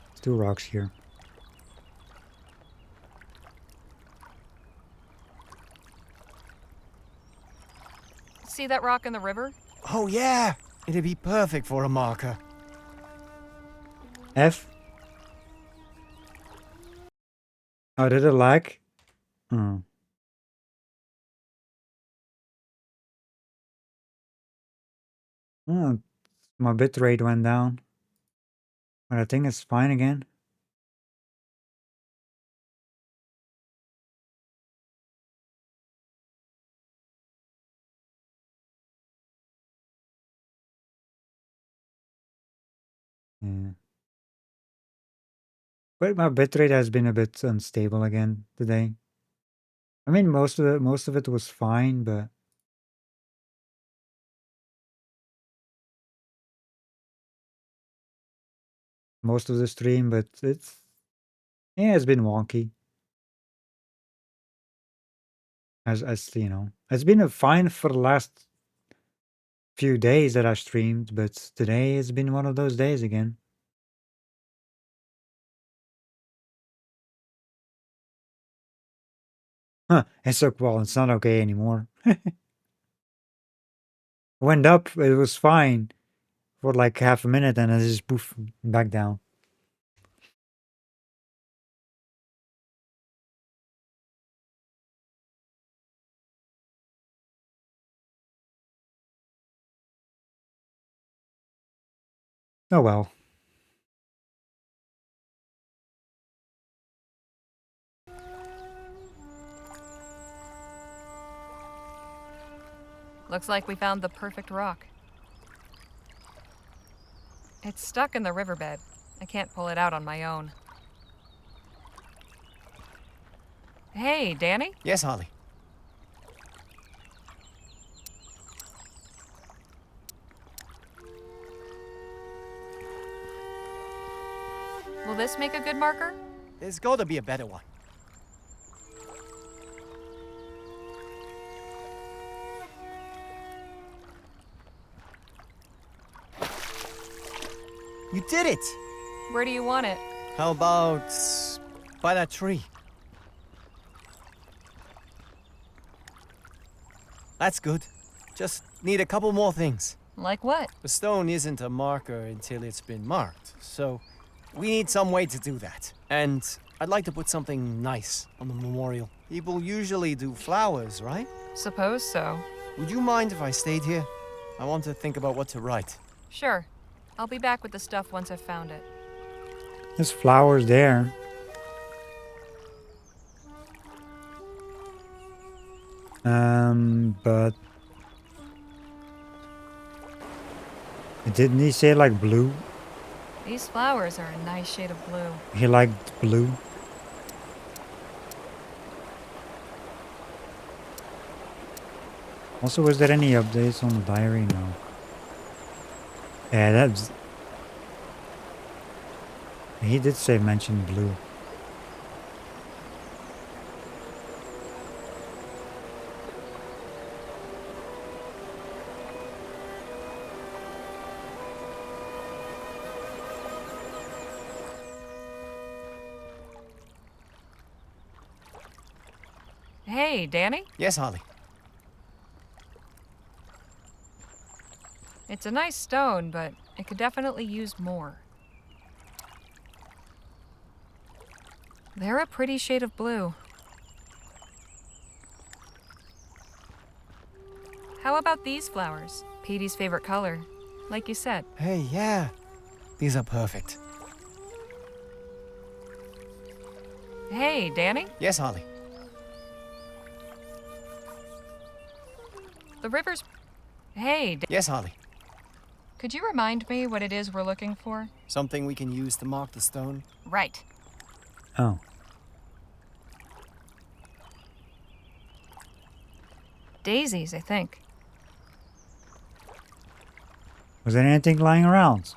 There's 2 rocks here. See that rock in the river? Oh, yeah! It'd be perfect for a marker. F. Oh, did it lag? Oh. Oh, my bitrate went down. But I think it's fine again. Yeah. But my bitrate has been a bit unstable again today. I mean, most of it was fine, but most of the stream, but yeah, it's been wonky. As you know, it's been fine for the last few days that I streamed, but today has been one of those days again. Huh, it's so well, it's not okay anymore. Went up, it was fine for like half a minute, and it just poof back down. Oh well. Looks like we found the perfect rock. It's stuck in the riverbed. I can't pull it out on my own. Hey, Danny? Yes, Harley. Will this make a good marker? There's got to be a better one. You did it! Where do you want it? How about by that tree? That's good. Just need a couple more things. Like what? The stone isn't a marker until it's been marked, so we need some way to do that. And I'd like to put something nice on the memorial. People usually do flowers, right? Suppose so. Would you mind if I stayed here? I want to think about what to write. Sure. I'll be back with the stuff once I've found it. There's flowers there. But didn't he say like blue? These flowers are a nice shade of blue. He liked blue. Also, was there any updates on the diary? No. Yeah, that's... He did say mention blue. Hey, Danny? Yes, Harley. It's a nice stone, but it could definitely use more. They're a pretty shade of blue. How about these flowers? Petey's favorite color, like you said. Hey, yeah. These are perfect. Hey, Danny? Yes, Harley. The river's... Hey, Yes, Harley. Could you remind me what it is we're looking for? Something we can use to mark the stone? Right. Oh. Daisies, I think. Was there anything lying around?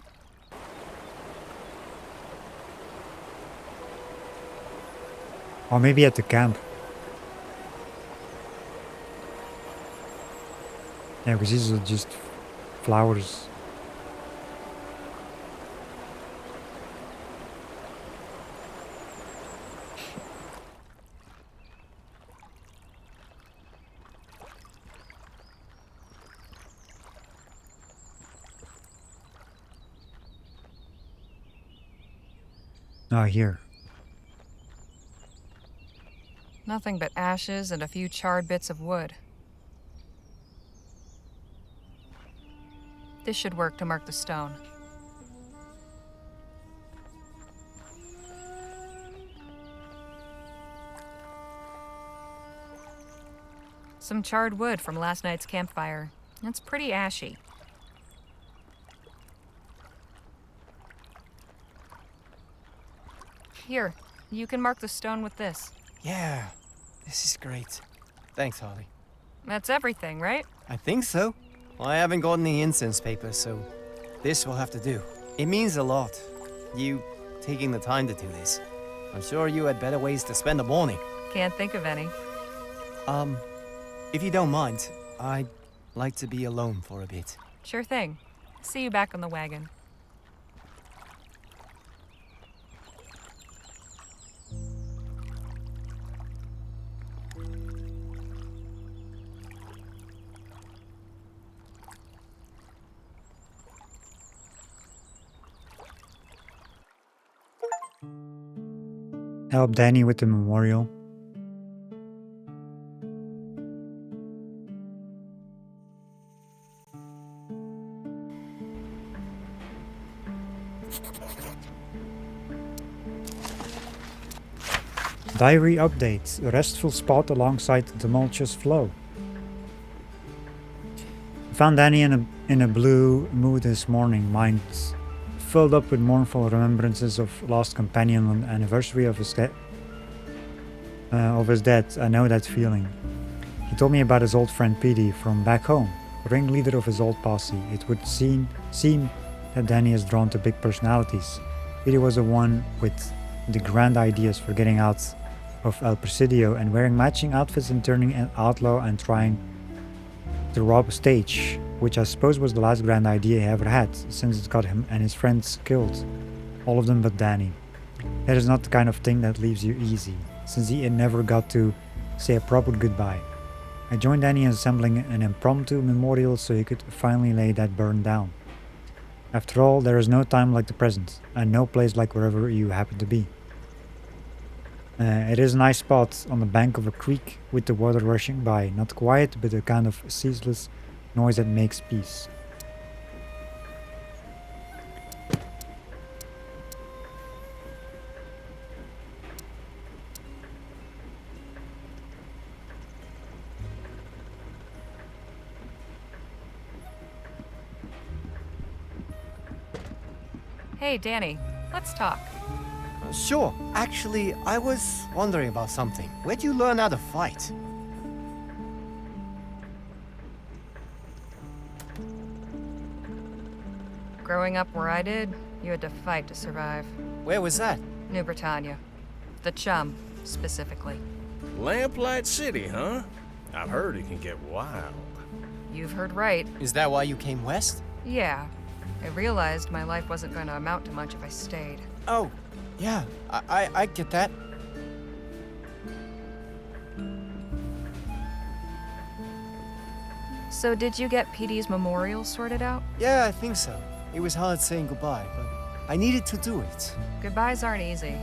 Or maybe at the camp. Yeah, because these are just flowers. Ah, here. Nothing but ashes and a few charred bits of wood. This should work to mark the stone. Some charred wood from last night's campfire. It's pretty ashy. Here, you can mark the stone with this. Yeah, this is great. Thanks, Harley. That's everything, right? I think so. Well, I haven't got any incense paper, so this will have to do. It means a lot, you taking the time to do this. I'm sure you had better ways to spend the morning. Can't think of any. If you don't mind, I'd like to be alone for a bit. Sure thing. See you back on the wagon. Help Danny with the memorial. Diary update. A restful spot alongside the tumultuous flow. I found Danny in a blue mood this morning, mind filled up with mournful remembrances of lost companion on the anniversary of his death. I know that feeling. He told me about his old friend Petey from back home, ringleader of his old posse. It would seem that Danny is drawn to big personalities. Petey was the one with the grand ideas for getting out of El Presidio and wearing matching outfits and turning an outlaw and trying to rob a stage, which I suppose was the last grand idea he ever had, since it got him and his friends killed. All of them but Danny. That is not the kind of thing that leaves you easy, since he never got to say a proper goodbye. I joined Danny in assembling an impromptu memorial so he could finally lay that burden down. After all, there is no time like the present, and no place like wherever you happen to be. It is a nice spot on the bank of a creek with the water rushing by, not quiet, but a kind of ceaseless noise that makes peace. Hey, Danny, let's talk. Sure. Actually, I was wondering about something. Where'd you learn how to fight? Growing up where I did, you had to fight to survive. Where was that? New Britannia. The Chum, specifically. Lamplight City, huh? I've heard it can get wild. You've heard right. Is that why you came west? Yeah. I realized my life wasn't going to amount to much if I stayed. Oh, yeah. I get that. So did you get Petey's memorial sorted out? Yeah, I think so. It was hard saying goodbye, but I needed to do it. Goodbyes aren't easy.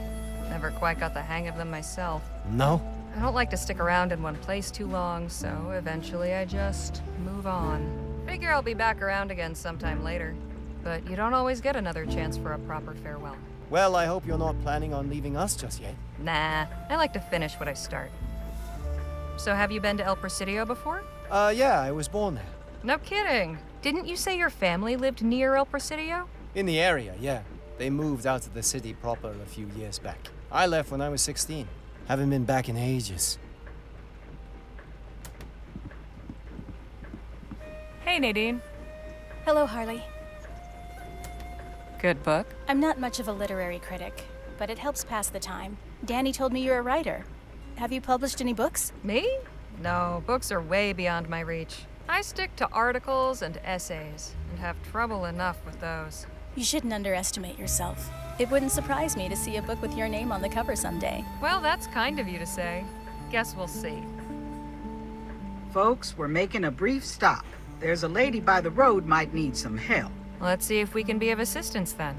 Never quite got the hang of them myself. No? I don't like to stick around in one place too long, so eventually I just move on. Figure I'll be back around again sometime later. But you don't always get another chance for a proper farewell. Well, I hope you're not planning on leaving us just yet. Nah, I like to finish what I start. So have you been to El Presidio before? Yeah, I was born there. No kidding. Didn't you say your family lived near El Presidio? In the area, yeah. They moved out to the city proper a few years back. I left when I was 16. Haven't been back in ages. Hey, Nadine. Hello, Harley. Good book? I'm not much of a literary critic, but it helps pass the time. Danny told me you're a writer. Have you published any books? Me? No, books are way beyond my reach. I stick to articles and essays, and have trouble enough with those. You shouldn't underestimate yourself. It wouldn't surprise me to see a book with your name on the cover someday. Well, that's kind of you to say. Guess we'll see. Folks, we're making a brief stop. There's a lady by the road might need some help. Let's see if we can be of assistance then.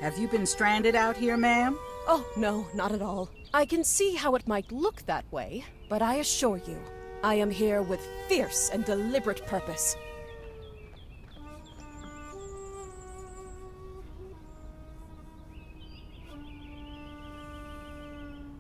Have you been stranded out here, ma'am? Oh, no, not at all. I can see how it might look that way, but I assure you, I am here with fierce and deliberate purpose.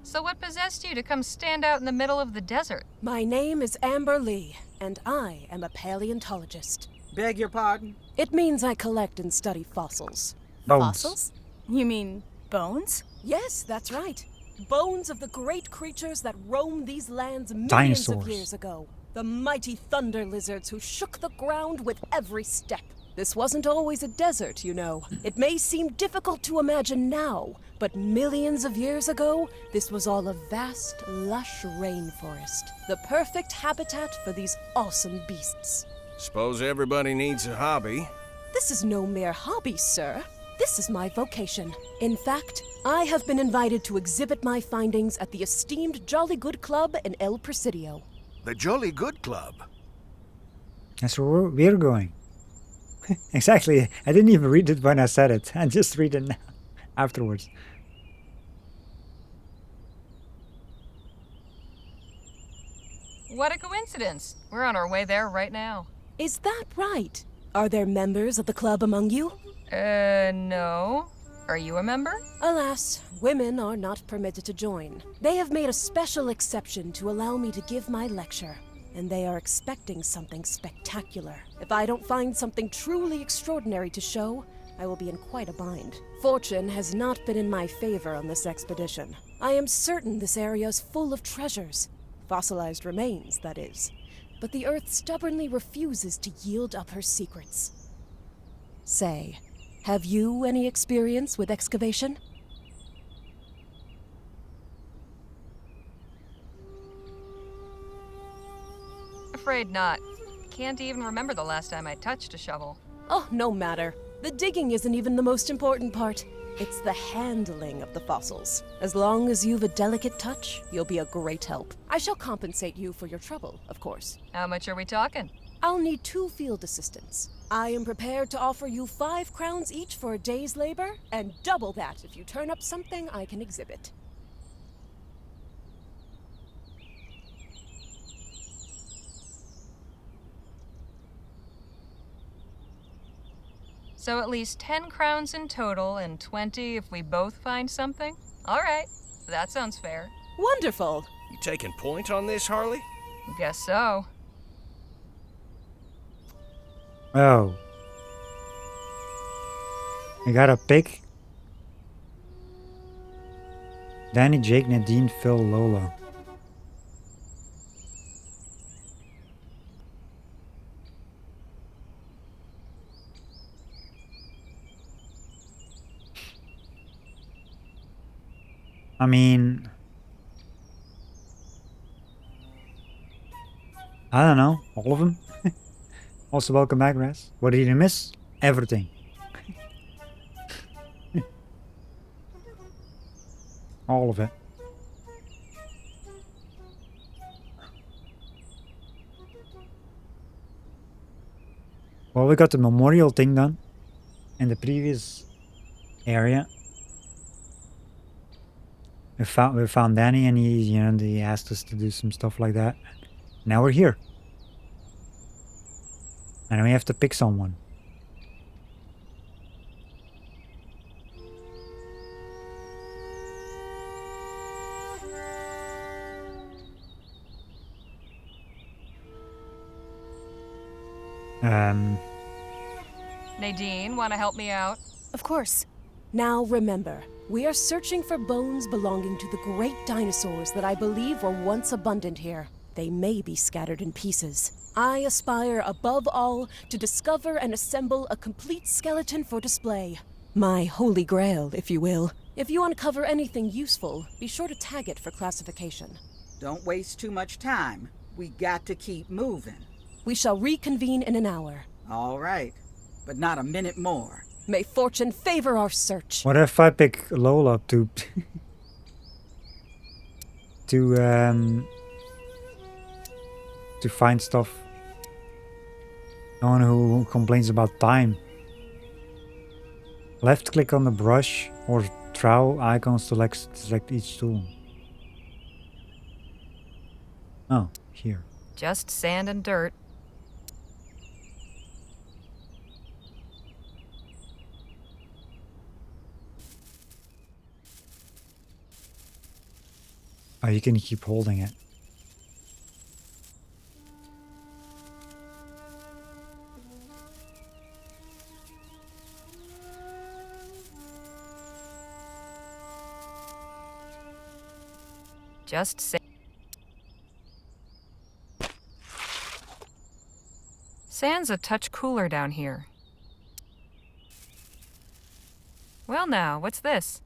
So what possessed you to come stand out in the middle of the desert? My name is Amber Lee, and I am a paleontologist. Beg your pardon? It means I collect and study fossils. Bones. Fossils? You mean bones? Yes, that's right. Bones of the great creatures that roamed these lands millions Dinosaurs. of years ago. The mighty thunder lizards who shook the ground with every step. This wasn't always a desert, you know. It may seem difficult to imagine now, but millions of years ago, this was all a vast, lush rainforest. The perfect habitat for these awesome beasts. Suppose everybody needs a hobby. This is no mere hobby, sir. This is my vocation. In fact, I have been invited to exhibit my findings at the esteemed Jolly Good Club in El Presidio. The Jolly Good Club? That's where we're going. Exactly. I didn't even read it when I said it. I just read it now, afterwards. What a coincidence. We're on our way there right now. Is that right? Are there members of the club among you? No. Are you a member? Alas, women are not permitted to join. They have made a special exception to allow me to give my lecture, and they are expecting something spectacular. If I don't find something truly extraordinary to show, I will be in quite a bind. Fortune has not been in my favor on this expedition. I am certain this area is full of treasures. Fossilized remains, that is. But the Earth stubbornly refuses to yield up her secrets. Say, have you any experience with excavation? Afraid not. Can't even remember the last time I touched a shovel. Oh, no matter. The digging isn't even the most important part. It's the handling of the fossils. As long as you've a delicate touch, you'll be a great help. I shall compensate you for your trouble, of course. How much are we talking? I'll need 2 field assistants. I am prepared to offer you 5 crowns each for a day's labor, and double that if you turn up something I can exhibit. So at least 10 crowns in total and 20 if we both find something? All right, that sounds fair. Wonderful. You taking point on this, Harley? Guess so. Oh. We got a pick. Danny, Jake, Nadine, Phil, Lola. I mean, I don't know, all of them. Also, welcome back, Raz. What did you miss? Everything. All of it. Well, we got the memorial thing done in the previous area. We found Danny, and he asked us to do some stuff like that. Now we're here. And we have to pick someone. Nadine, want to help me out? Of course. Now remember, we are searching for bones belonging to the great dinosaurs that I believe were once abundant here. They may be scattered in pieces. I aspire, above all, to discover and assemble a complete skeleton for display. My holy grail, if you will. If you uncover anything useful, be sure to tag it for classification. Don't waste too much time. We got to keep moving. We shall reconvene in an hour. All right, but not a minute more. May fortune favor our search. What if I pick Lola to find stuff? No one who complains about time. Left click on the brush or trowel icons to select each tool. Oh, here. Just sand and dirt. Oh, you can keep holding it. Just say. Sand's a touch cooler down here. Well now, what's this?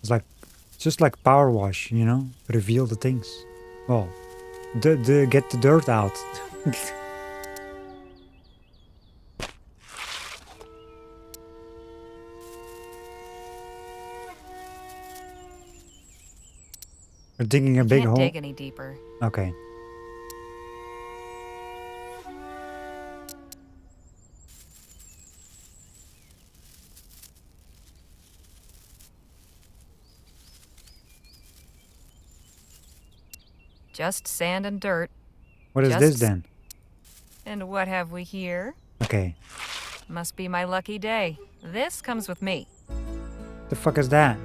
It's like, just like power wash, you know? Reveal the things. Well, get the dirt out. We're digging a big hole. Can't dig any deeper. Okay. Just sand and dirt. What is this then? And what have we here? Okay. Must be my lucky day. This comes with me. The fuck is that?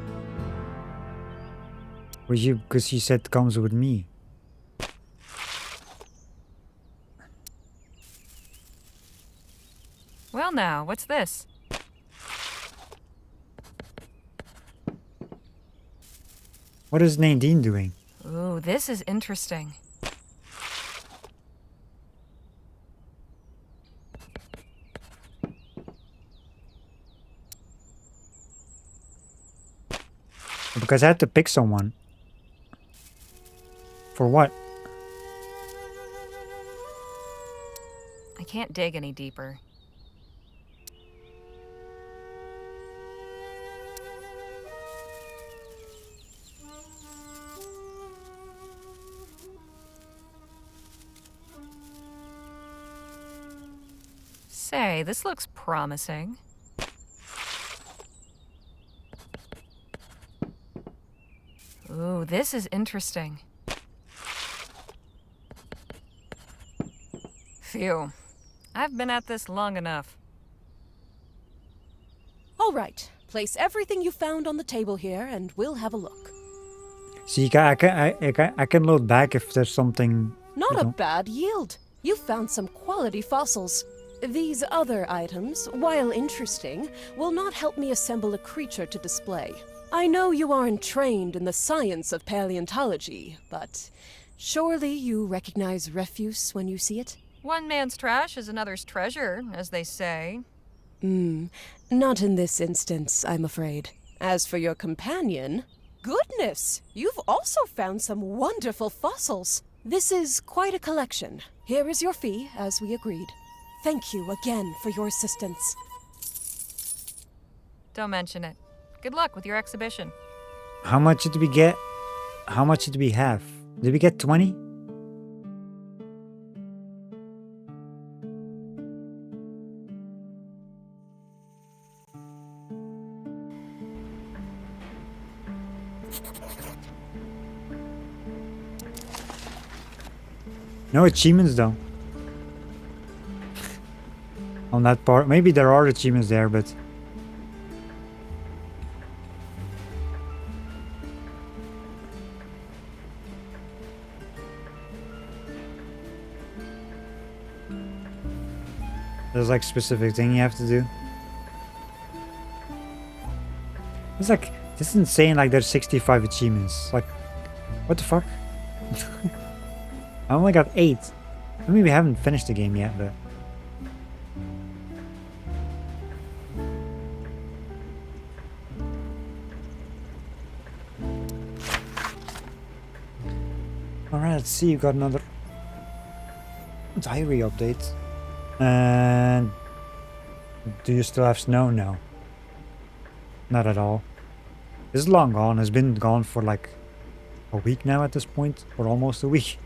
Was you, because you said comes with me. Well now, what's this? What is Nadine doing? Ooh, this is interesting. Because I had to pick someone. For what? I can't dig any deeper. Say, this looks promising. Ooh, this is interesting. Phew. I've been at this long enough. All right. Place everything you found on the table here, and we'll have a look. See, I can load back if there's something... Not a bad yield. You found some quality fossils. These other items, while interesting, will not help me assemble a creature to display. I know you aren't trained in the science of paleontology, but surely you recognize refuse when you see it? One man's trash is another's treasure, as they say. Not in this instance, I'm afraid. As for your companion... Goodness! You've also found some wonderful fossils. This is quite a collection. Here is your fee, as we agreed. Thank you again for your assistance. Don't mention it. Good luck with your exhibition. How much did we get? How much did we have? Did we get 20? No achievements though. On that part. Maybe there are achievements there, but... There's like specific thing you have to do. It's like, this is insane, like there's 65 achievements. Like, what the fuck? I only got 8. I mean, we haven't finished the game yet, but... Alright, let's see, you got another diary update. And do you still have snow? No. Not at all. This is long gone. It's been gone for like a week now at this point, or almost a week.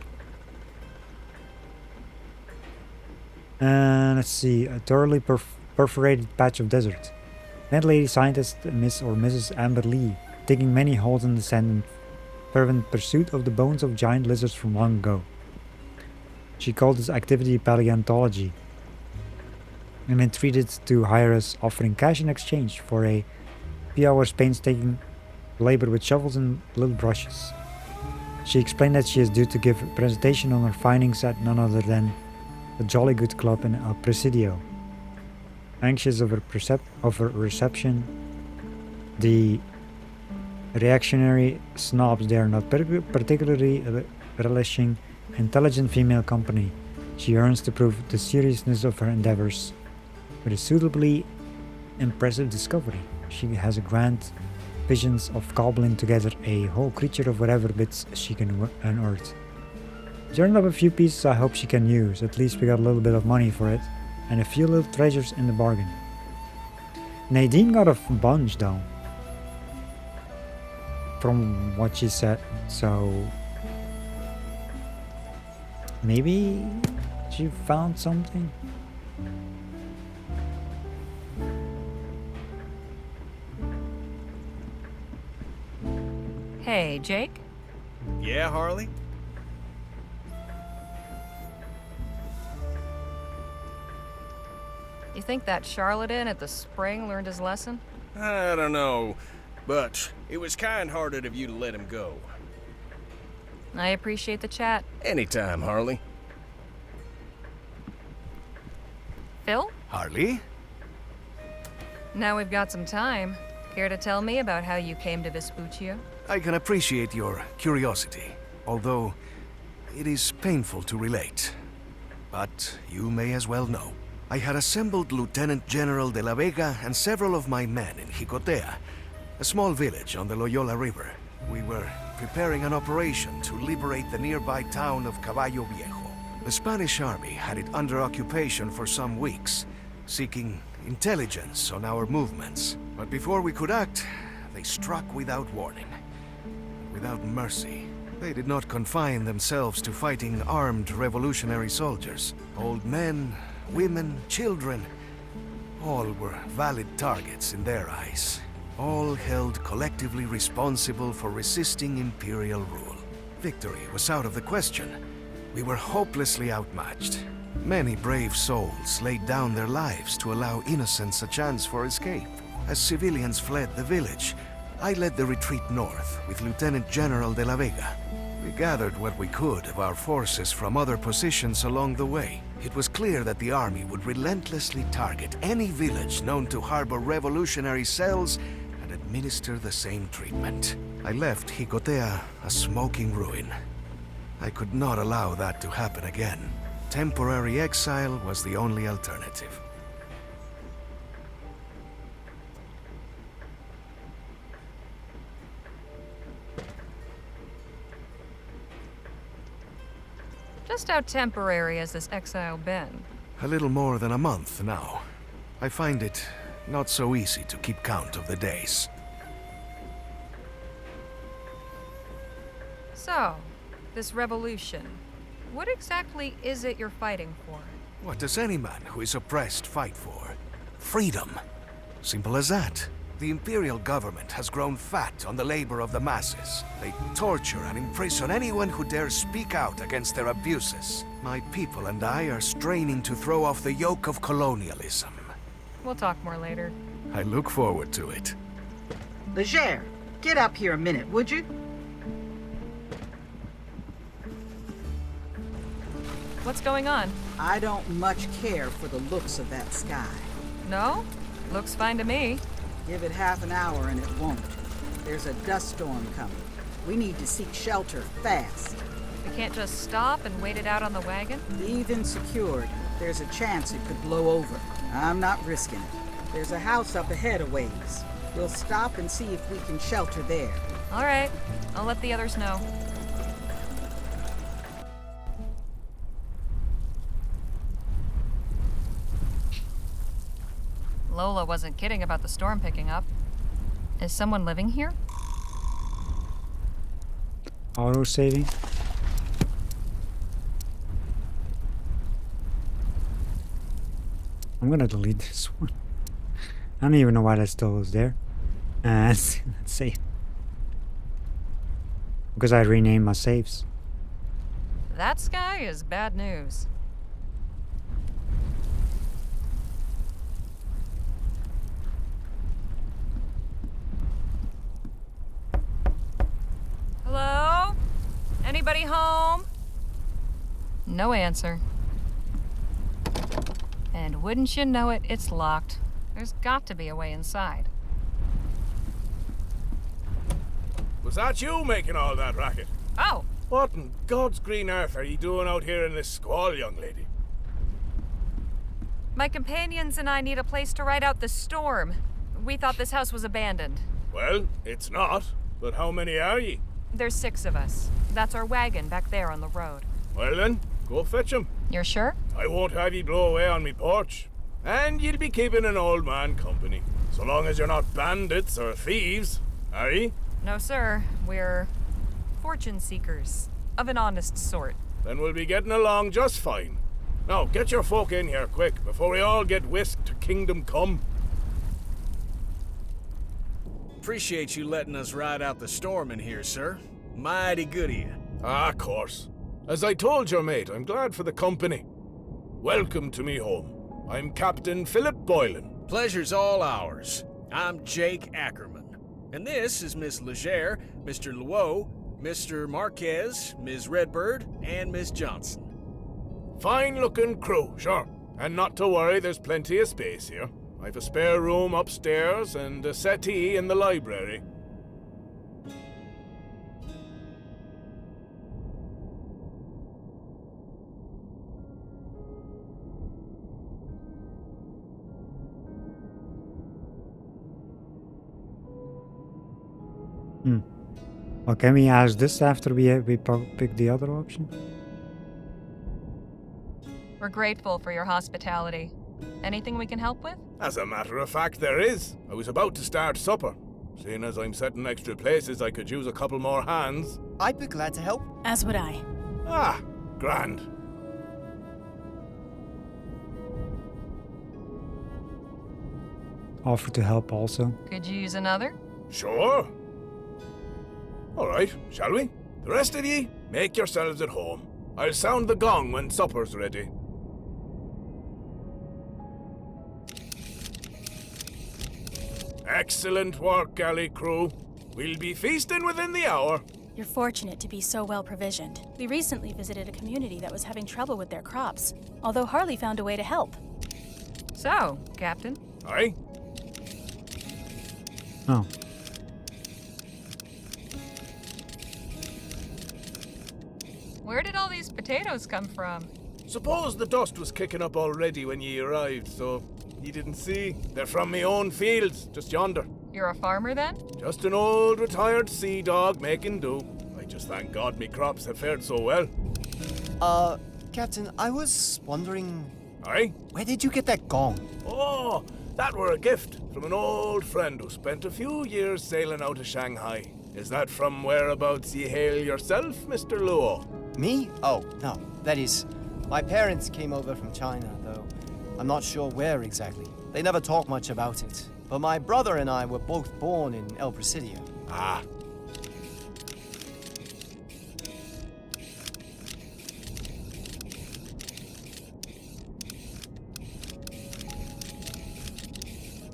And let's see, a thoroughly perforated patch of desert. Landlady scientist Miss or Mrs. Amber Lee, digging many holes in the sand in fervent pursuit of the bones of giant lizards from long ago. She called this activity paleontology, and entreated to hire us, offering cash in exchange for a few hours painstaking labor with shovels and little brushes. She explained that she is due to give a presentation on her findings at none other than the Jolly Good Club in El Presidio. anxious over reception. The reactionary snobs they are not particularly relishing intelligent female company. She yearns to prove the seriousness of her endeavors with a suitably impressive discovery. She has a grand visions of cobbling together a whole creature of whatever bits she can unearth. Turned up a few pieces I hope she can use. At least we got a little bit of money for it, and a few little treasures in the bargain. Nadine got a bunch though, from what she said, so maybe she found something? Hey, Jake? Yeah, Harley? You think that charlatan at the spring learned his lesson? I don't know, but it was kind-hearted of you to let him go. I appreciate the chat. Anytime, Harley. Phil? Harley? Now we've got some time. Care to tell me about how you came to Vespuccio? I can appreciate your curiosity, although it is painful to relate. But you may as well know. I had assembled Lieutenant General de la Vega and several of my men in Jicotea, a small village on the Loyola River. We were preparing an operation to liberate the nearby town of Caballo Viejo. The Spanish army had it under occupation for some weeks, seeking intelligence on our movements. But before we could act, they struck without warning, without mercy. They did not confine themselves to fighting armed revolutionary soldiers. Old men, women, children, all were valid targets in their eyes. All held collectively responsible for resisting imperial rule. Victory was out of the question. We were hopelessly outmatched. Many brave souls laid down their lives to allow innocents a chance for escape. As civilians fled the village, I led the retreat north with Lieutenant General de la Vega. We gathered what we could of our forces from other positions along the way. It was clear that the army would relentlessly target any village known to harbor revolutionary cells and administer the same treatment. I left Jicotea a smoking ruin. I could not allow that to happen again. Temporary exile was the only alternative. Just how temporary has this exile been? A little more than a month now. I find it not so easy to keep count of the days. So, this revolution, what exactly is it you're fighting for? What does any man who is oppressed fight for? Freedom. Simple as that. The imperial government has grown fat on the labor of the masses. They torture and imprison anyone who dares speak out against their abuses. My people and I are straining to throw off the yoke of colonialism. We'll talk more later. I look forward to it. Leger, get up here a minute, would you? What's going on? I don't much care for the looks of that sky. No? Looks fine to me. Give it half an hour and it won't. There's a dust storm coming. We need to seek shelter fast. We can't just stop and wait it out on the wagon? Even secured, there's a chance it could blow over. I'm not risking it. There's a house up ahead a ways. We'll stop and see if we can shelter there. All right. I'll let the others know. Lola wasn't kidding about the storm picking up. Is someone living here? Auto saving. I'm gonna delete this one. I don't even know why that still is there. Let's see. Because I renamed my saves. That sky is bad news. Hello? Anybody home? No answer. And wouldn't you know it, it's locked. There's got to be a way inside. Was that you making all that racket? Oh! What in God's green earth are you doing out here in this squall, young lady? My companions and I need a place to ride out the storm. We thought this house was abandoned. Well, it's not. But how many are ye? There's 6 of us. That's our wagon back there on the road. Well then, go fetch 'em. You're sure? I won't have ye blow away on me porch. And you'll be keeping an old man company. So long as you're not bandits or thieves, are ye? No, sir. We're fortune seekers. Of an honest sort. Then we'll be getting along just fine. Now, get your folk in here quick, before we all get whisked to Kingdom Come. Appreciate you letting us ride out the storm in here, sir. Mighty good of you. Ah, of course. As I told your mate, I'm glad for the company. Welcome to me home. I'm Captain Philip Boylan. Pleasure's all ours. I'm Jake Ackerman. And this is Miss Leger, Mr. Luo, Mr. Marquez, Ms. Redbird, and Miss Johnson. Fine-looking crew, sure. And not to worry, there's plenty of space here. I've a spare room upstairs and a settee in the library. Well, can we ask this after we pick the other option? We're grateful for your hospitality. Anything we can help with? As a matter of fact, there is. I was about to start supper. Seeing as I'm setting extra places, I could use a couple more hands. I'd be glad to help. As would I. Ah, grand. Offer to help also. Could you use another? Sure. All right, shall we? The rest of ye, make yourselves at home. I'll sound the gong when supper's ready. Excellent work, galley crew. We'll be feasting within the hour. You're fortunate to be so well provisioned. We recently visited a community that was having trouble with their crops, although Harley found a way to help. So, Captain? Aye? Oh. Where did all these potatoes come from? Suppose the dust was kicking up already when ye arrived, so ye didn't see. They're from me own fields, just yonder. You're a farmer then? Just an old retired sea dog making do. I just thank God me crops have fared so well. Captain, I was wondering... Aye? Where did you get that gong? Oh, that were a gift from an old friend who spent a few years sailing out of Shanghai. Is that from whereabouts ye hail yourself, Mr. Luo? Me? Oh, no. That is, my parents came over from China, though I'm not sure where exactly. They never talk much about it. But my brother and I were both born in El Presidio. Ah.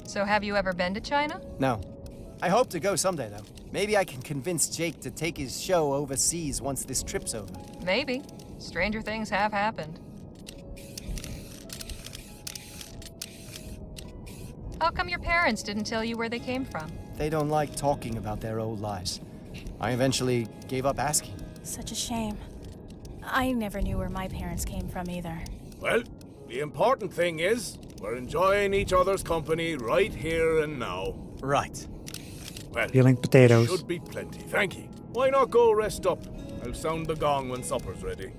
So have you ever been to China? No. I hope to go someday, though. Maybe I can convince Jake to take his show overseas once this trip's over. Maybe. Stranger things have happened. How come your parents didn't tell you where they came from? They don't like talking about their old lives. I eventually gave up asking. Such a shame. I never knew where my parents came from either. Well, the important thing is, we're enjoying each other's company right here and now. Right. Well, peeling potatoes. Should be plenty, thank ye. Why not go rest up? I'll sound the gong when supper's ready.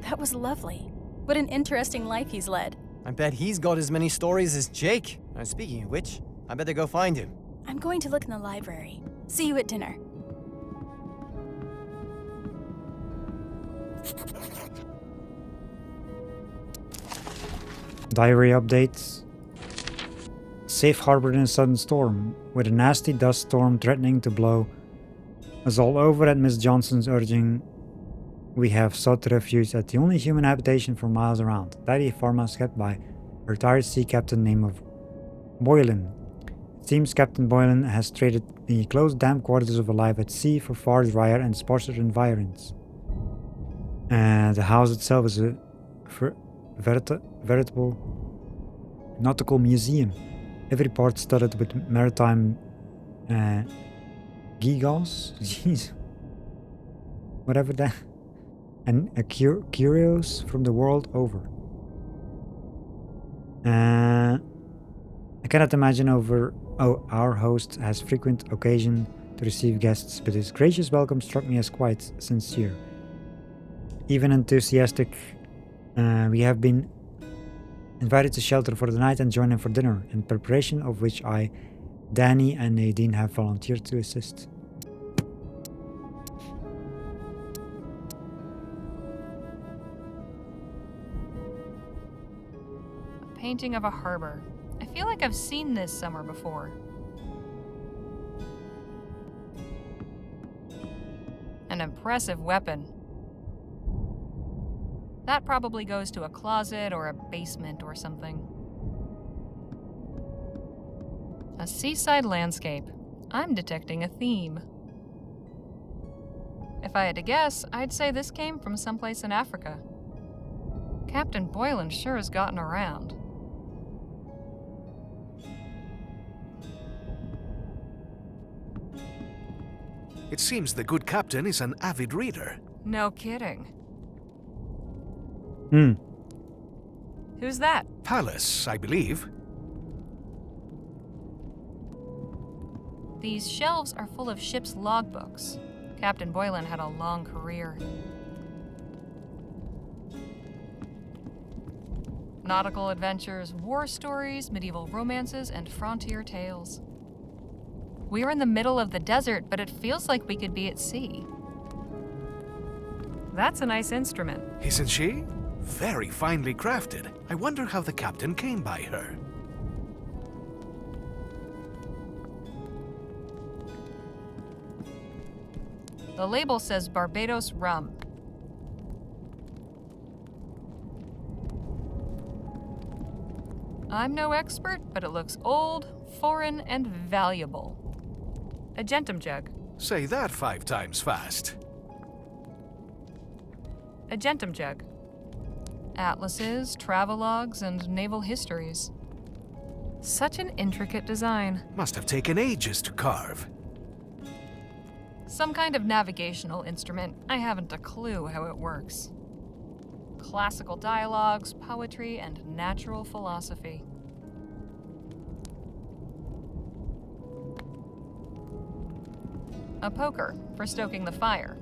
That was lovely. What an interesting life he's led. I bet he's got as many stories as Jake. Now, speaking of which, I better go find him. I'm going to look in the library. See you at dinner. Diary updates. Safe harbored in a sudden storm, with a nasty dust storm threatening to blow us all over at Miss Johnson's urging. We have sought refuge at the only human habitation for miles around, tidy farmhouse kept by a retired sea captain named of Boylan. It seems Captain Boylan has traded the close damp quarters of a life at sea for far drier and sparser environs. The house itself is a veritable nautical museum. Every part studded with maritime gewgaws, jeez, whatever that, and curios from the world over. I cannot imagine our host has frequent occasion to receive guests, but his gracious welcome struck me as quite sincere. Even enthusiastic, we have been invited to shelter for the night and join him for dinner, in preparation of which I, Danny, and Nadine have volunteered to assist. A painting of a harbor. I feel like I've seen this somewhere before. An impressive weapon. That probably goes to a closet or a basement or something. A seaside landscape. I'm detecting a theme. If I had to guess, I'd say this came from someplace in Africa. Captain Boylan sure has gotten around. It seems the good captain is an avid reader. No kidding. Who's that? Palace, I believe. These shelves are full of ship's logbooks. Captain Boylan had a long career. Nautical adventures, war stories, medieval romances, and frontier tales. We're in the middle of the desert, but it feels like we could be at sea. That's a nice instrument. Isn't she? Very finely crafted. I wonder how the captain came by her. The label says Barbados rum. I'm no expert, but it looks old, foreign, and valuable. A gentum jug. Say that 5 times fast. A gentum jug. Atlases, travelogues, and naval histories. Such an intricate design. Must have taken ages to carve. Some kind of navigational instrument. I haven't a clue how it works. Classical dialogues, poetry, and natural philosophy. A poker for stoking the fire.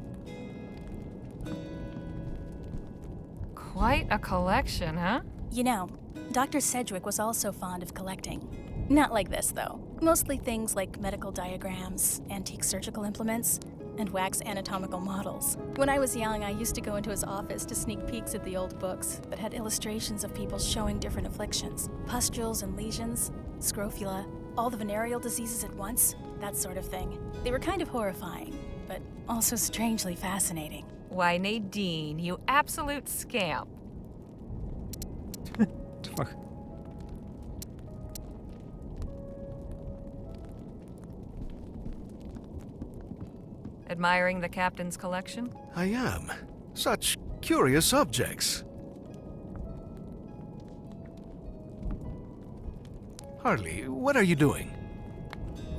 Quite a collection, huh? You know, Dr. Sedgwick was also fond of collecting. Not like this, though. Mostly things like medical diagrams, antique surgical implements, and wax anatomical models. When I was young, I used to go into his office to sneak peeks at the old books that had illustrations of people showing different afflictions. Pustules and lesions, scrofula, all the venereal diseases at once, that sort of thing. They were kind of horrifying, but also strangely fascinating. Why, Nadine, you absolute scamp. Fuck. Admiring the captain's collection? I am. Such curious objects. Harley, what are you doing?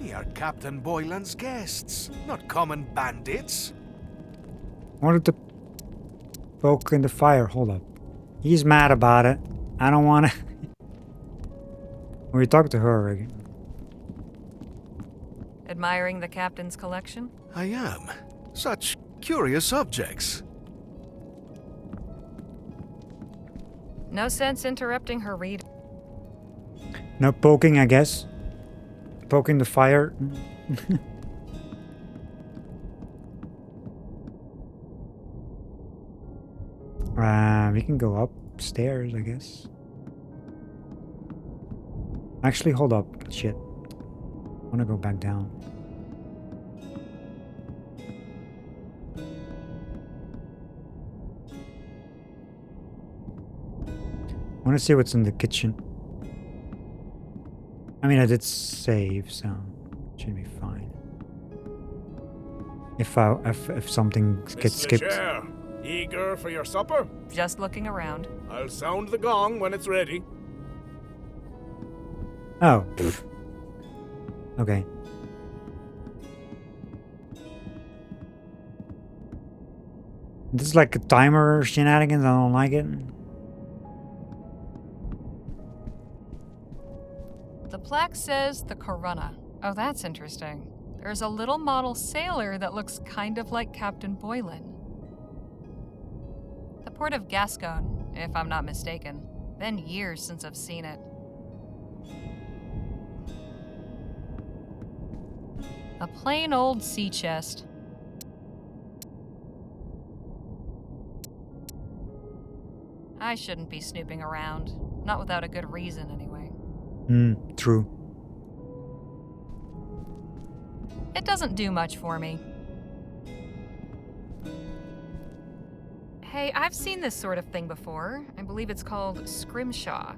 We are Captain Boylan's guests, not common bandits. I wanted to poke in the fire. Hold up. He's mad about it. I don't want to. We talk to her again. Admiring the captain's collection? I am. Such curious objects. No sense interrupting her reading. No poking, I guess. Poking the fire. We can go upstairs, I guess. Actually, hold up. Shit. I want to go back down. I want to see what's in the kitchen. I mean, I did save, so it should be fine. If something gets skipped. Leger, Eager for your supper? Just looking around. I'll sound the gong when it's ready. Oh. Okay. This is like a timer shenanigans. I don't like it. The plaque says the Corunna. Oh, that's interesting. There's a little model sailor that looks kind of like Captain Boylan. The port of Gascon, if I'm not mistaken. Been years since I've seen it. A plain old sea chest. I shouldn't be snooping around. Not without a good reason, anyway. True. It doesn't do much for me. Hey, I've seen this sort of thing before. I believe it's called scrimshaw.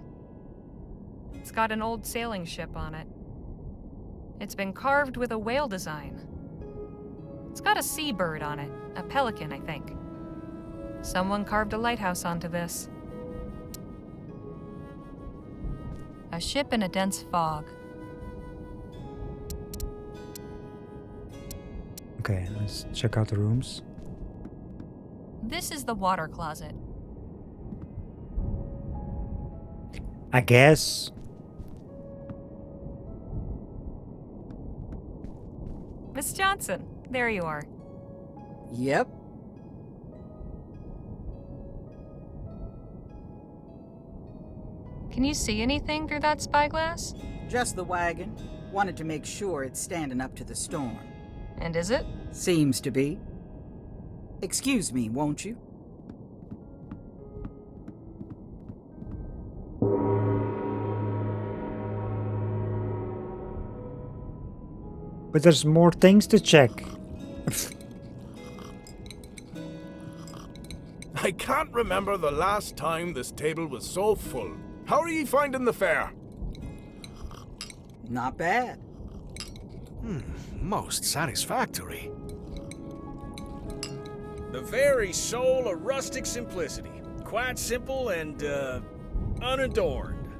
It's got an old sailing ship on it. It's been carved with a whale design. It's got a seabird on it, a pelican, I think. Someone carved a lighthouse onto this. A ship in a dense fog. Okay, let's check out the rooms. This is the water closet. I guess. Miss Johnson, there you are. Yep. Can you see anything through that spyglass? Just the wagon. Wanted to make sure it's standing up to the storm. And is it? Seems to be. Excuse me, won't you? But there's more things to check. I can't remember the last time this table was so full. How are you finding the fare? Not bad. Most satisfactory. The very soul of rustic simplicity. Quite simple and, unadorned.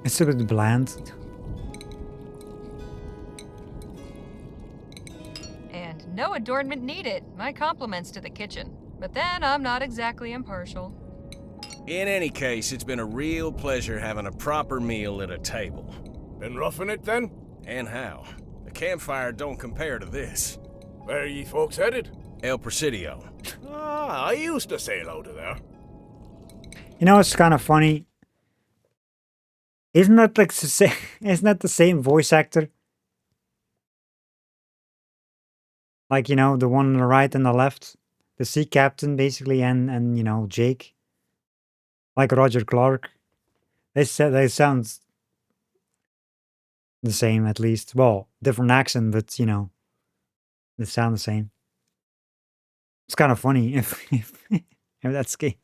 It's a bit bland. And no adornment needed. My compliments to the kitchen. But then I'm not exactly impartial. In any case, it's been a real pleasure having a proper meal at a table. Been roughing it then? And how? The campfire don't compare to this. Where are ye folks headed? El Presidio. Ah, I used to sail out of there. You know, it's kind of funny. Isn't that like the same? Isn't that the same voice actor? Like, you know, the one on the right and the left, the sea captain basically, and you know, Jake. Like Roger Clark. They sound the same at least. Well, different accent, but you know, they sound the same. It's kind of funny if that's the case.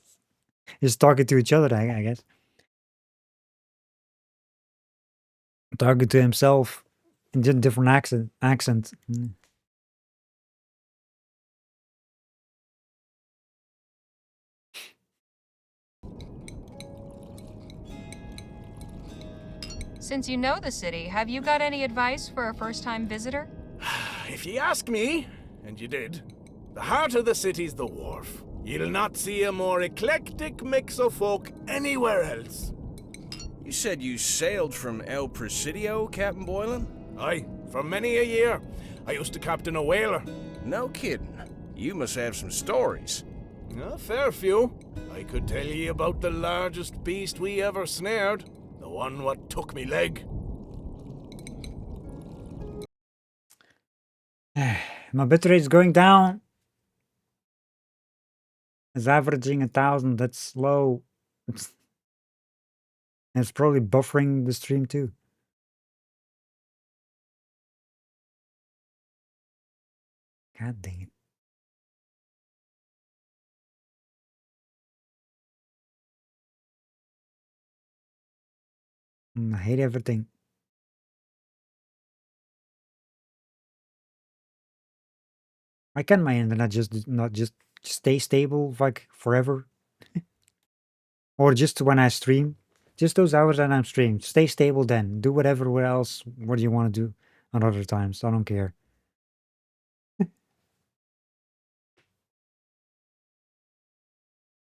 Just talking to each other, I guess. Talking to himself in different accent. Since you know the city, have you got any advice for a first-time visitor? If ye ask me, and you did, the heart of the city's the wharf. You'll not see a more eclectic mix of folk anywhere else. You said you sailed from El Presidio, Captain Boylan? Aye, for many a year. I used to captain a whaler. No kidding. You must have some stories. A fair few. I could tell ye about the largest beast we ever snared. The one what took me leg. My bit rate's going down. It's averaging 1,000. That's low. It's probably buffering the stream too. God dang it. I hate everything. Why can't my internet just not just stay stable like forever? Or just when I stream? Just those hours that I'm streaming. Stay stable then. Do whatever else what you want to do on other times. I don't care.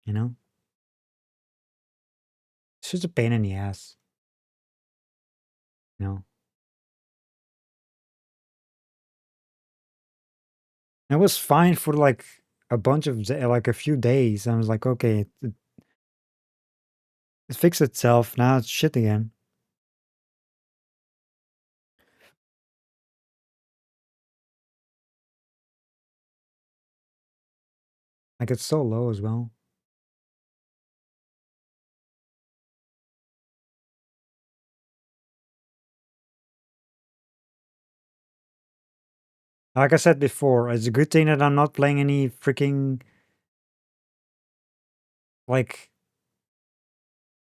You know? It's just a pain in the ass. You know? It was fine for like a bunch of like a few days. I was like, okay, it fixed itself. Now it's shit again. Like it's so low as well. Like I said before, it's a good thing that I'm not playing any freaking like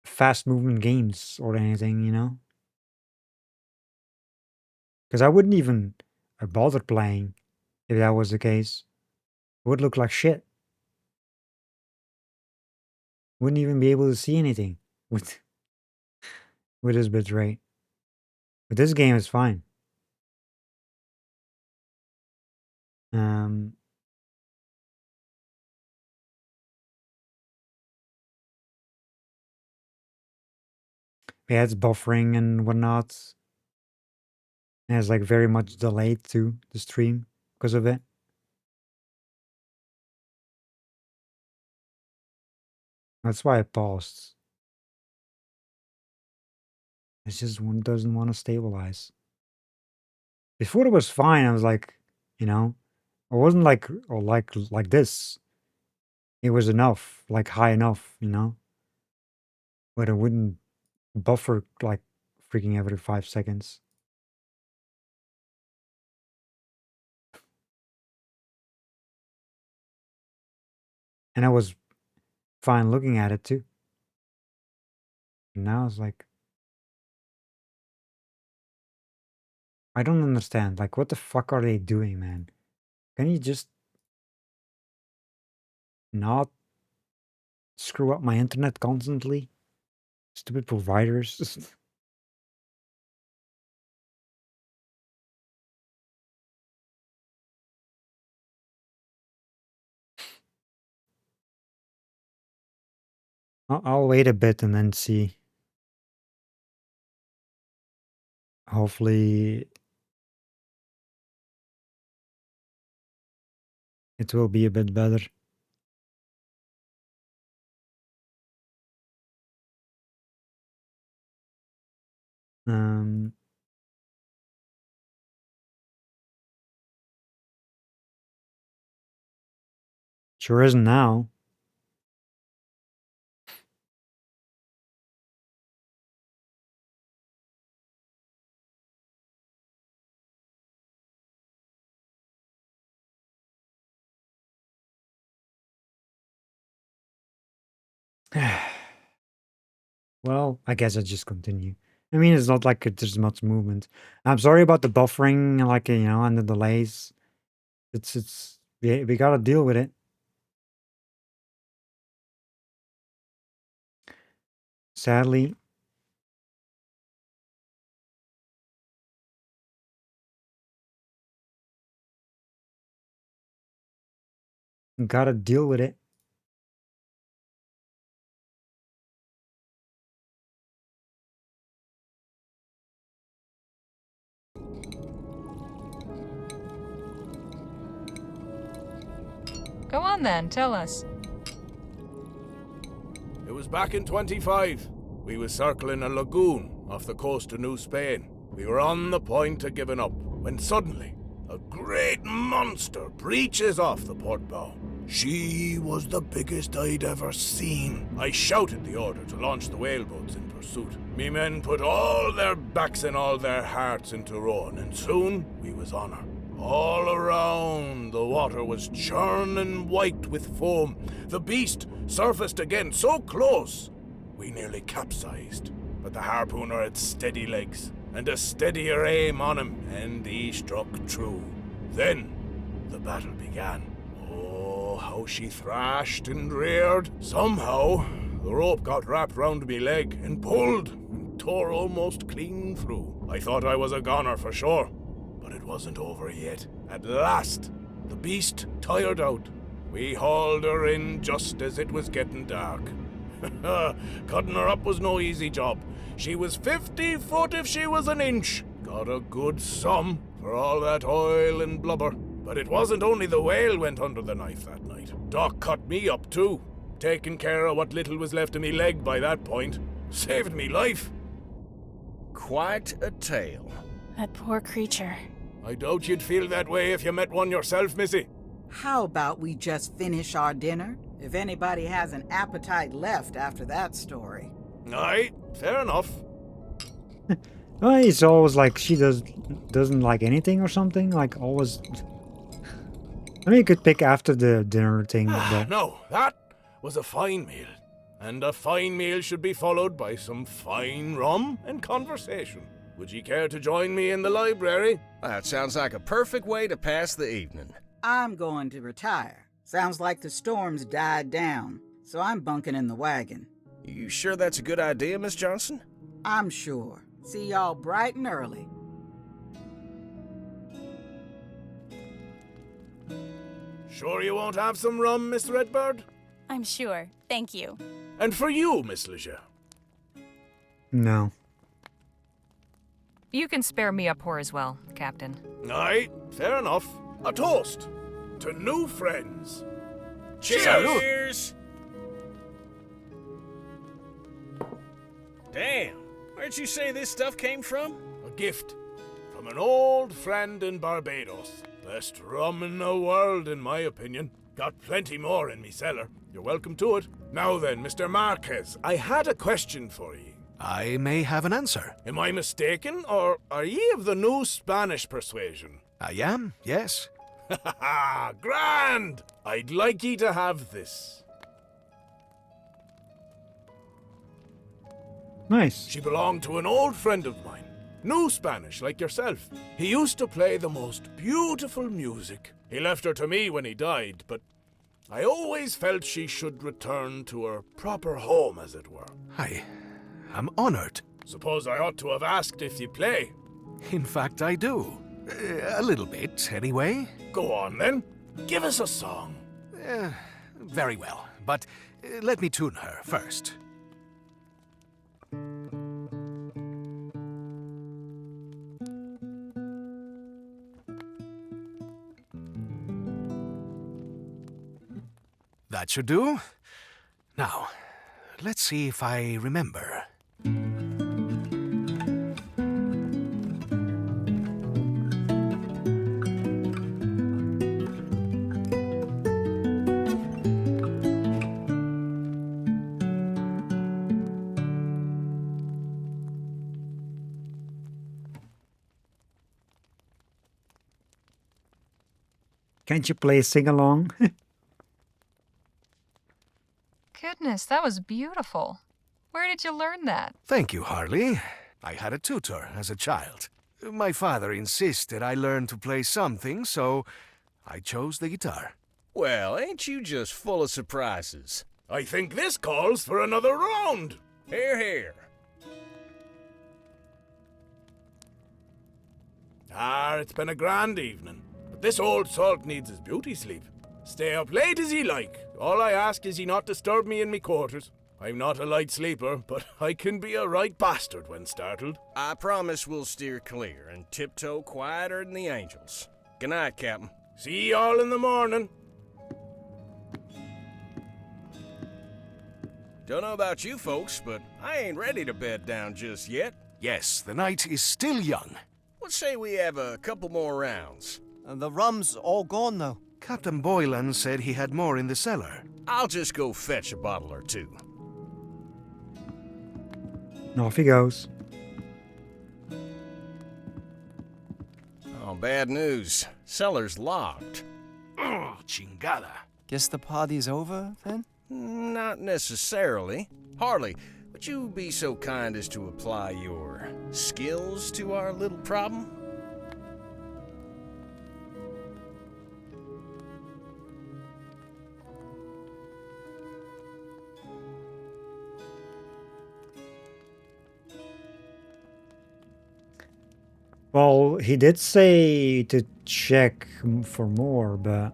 fast movement games or anything, you know? Because I wouldn't even bother playing if that was the case. It would look like shit. Wouldn't even be able to see anything with this bitrate. But this game is fine. Yeah, it's buffering and whatnot. And it's like very much delayed too, the stream, because of it. That's why I paused. It just doesn't want to stabilize. Before it was fine. I was like, you know, it wasn't like or like this. It was enough, like high enough, you know. But it wouldn't buffer like freaking every 5 seconds. And I was fine looking at it too. And now it's like, I don't understand. Like, what the fuck are they doing, man? Can you just not screw up my internet constantly? Stupid providers. I'll wait a bit and then see. Hopefully it will be a bit better. Sure isn't now. Well, I guess I just continue. I mean, it's not like there's much movement. I'm sorry about the buffering, like, you know, and the delays. We gotta deal with it. Sadly. Gotta deal with it. Go on then, tell us. It was back in 25. We was circling a lagoon off the coast of New Spain. We were on the point of giving up, when suddenly a great monster breaches off the port bow. She was the biggest I'd ever seen. I shouted the order to launch the whaleboats in pursuit. Me men put all their backs and all their hearts into rowing, and soon we was on her. All around, the water was churning white with foam. The beast surfaced again so close, we nearly capsized. But the harpooner had steady legs, and a steadier aim on him, and he struck true. Then, the battle began. Oh, how she thrashed and reared. Somehow, the rope got wrapped round me leg and pulled and tore almost clean through. I thought I was a goner for sure, but it wasn't over yet. At last, the beast tired out. We hauled her in just as it was getting dark. Cutting her up was no easy job. She was 50 foot if she was an inch. Got a good sum for all that oil and blubber. But it wasn't only the whale went under the knife that night. Doc cut me up too. Taking care of what little was left of me leg by that point. Saved me life. Quite a tale. That poor creature. I doubt you'd feel that way if you met one yourself, Missy. How about we just finish our dinner? If anybody has an appetite left after that story. Aye, fair enough. Well, it's always like she doesn't like anything or something. Like always. I mean, you could pick after the dinner thing. But... No, that was a fine meal. And a fine meal should be followed by some fine rum and conversation. Would you care to join me in the library? That sounds like a perfect way to pass the evening. I'm going to retire. Sounds like the storm's died down, so I'm bunking in the wagon. You sure that's a good idea, Miss Johnson? I'm sure. See y'all bright and early. Sure you won't have some rum, Miss Redbird? I'm sure. Thank you. And for you, Miss Leger? No. You can spare me a pour as well, Captain. Aye, fair enough. A toast to new friends. Cheers! Damn, where'd you say this stuff came from? A gift from an old friend in Barbados. Best rum in the world, in my opinion. Got plenty more in me cellar. You're welcome to it. Now then, Mr. Marquez, I had a question for ye. I may have an answer. Am I mistaken, or are ye of the new Spanish persuasion? I am, yes. Ha ha ha! Grand! I'd like ye to have this. Nice. She belonged to an old friend of mine. New Spanish, like yourself. He used to play the most beautiful music. He left her to me when he died, but I always felt she should return to her proper home, as it were. I'm honored. Suppose I ought to have asked if you play. In fact, I do. A little bit, anyway. Go on, then. Give us a song. Very well, but let me tune her first. That should do. Now, let's see if I remember. Can't you play sing-along? Goodness, that was beautiful. Where did you learn that? Thank you, Harley. I had a tutor as a child. My father insisted I learn to play something, so I chose the guitar. Well, ain't you just full of surprises? I think this calls for another round. Hear, hear. It's been a grand evening. But this old salt needs his beauty sleep. Stay up late as ye like. All I ask is ye not disturb me in me quarters. I'm not a light sleeper, but I can be a right bastard when startled. I promise we'll steer clear and tiptoe quieter than the angels. Good night, Captain. See y'all in the morning. Don't know about you folks, but I ain't ready to bed down just yet. Yes, the night is still young. Let's say we have a couple more rounds. The rum's all gone, though. Captain Boylan said he had more in the cellar. I'll just go fetch a bottle or two. Off he goes. Oh, bad news. Cellar's locked. Oh, chingada. Guess the party's over, then? Not necessarily. Harley, would you be so kind as to apply your skills to our little problem? Well, he did say to check for more, but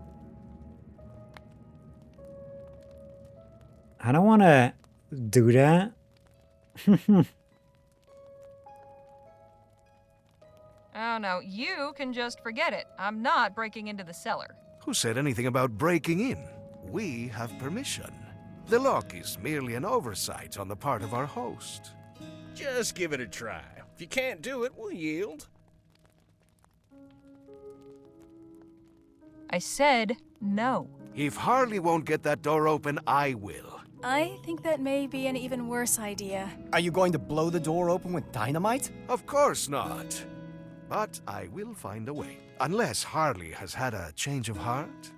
I don't want to do that. Oh no, you can just forget it. I'm not breaking into the cellar. Who said anything about breaking in? We have permission. The lock is merely an oversight on the part of our host. Just give it a try. If you can't do it, we'll yield. I said no. If Harley won't get that door open, I will. I think that may be an even worse idea. Are you going to blow the door open with dynamite? Of course not. But I will find a way. Unless Harley has had a change of heart.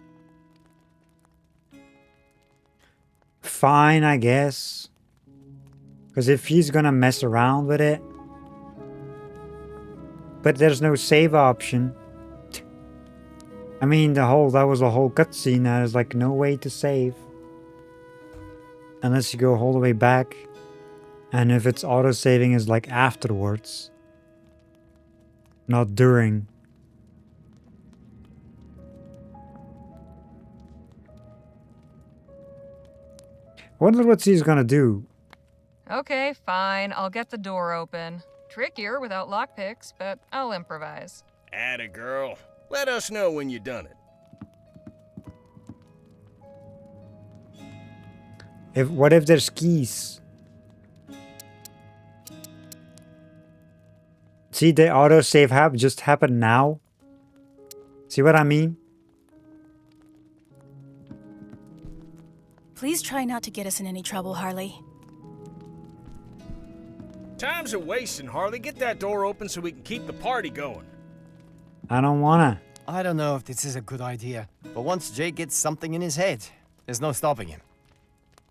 Fine, I guess. Because if he's gonna mess around with it. But there's no save option. I mean, that was a whole cutscene. There's like no way to save. Unless you go all the way back. And if it's auto-saving is like afterwards. Not during. I wonder what he's gonna do. Okay, fine. I'll get the door open. Trickier without lockpicks, but I'll improvise. Atta girl. Let us know when you done it. What if there's keys? See, the autosave just happened now. See what I mean? Please try not to get us in any trouble, Harley. Time's a wasting, Harley. Get that door open so we can keep the party going. I don't wanna. I don't know if this is a good idea, but once Jake gets something in his head, there's no stopping him.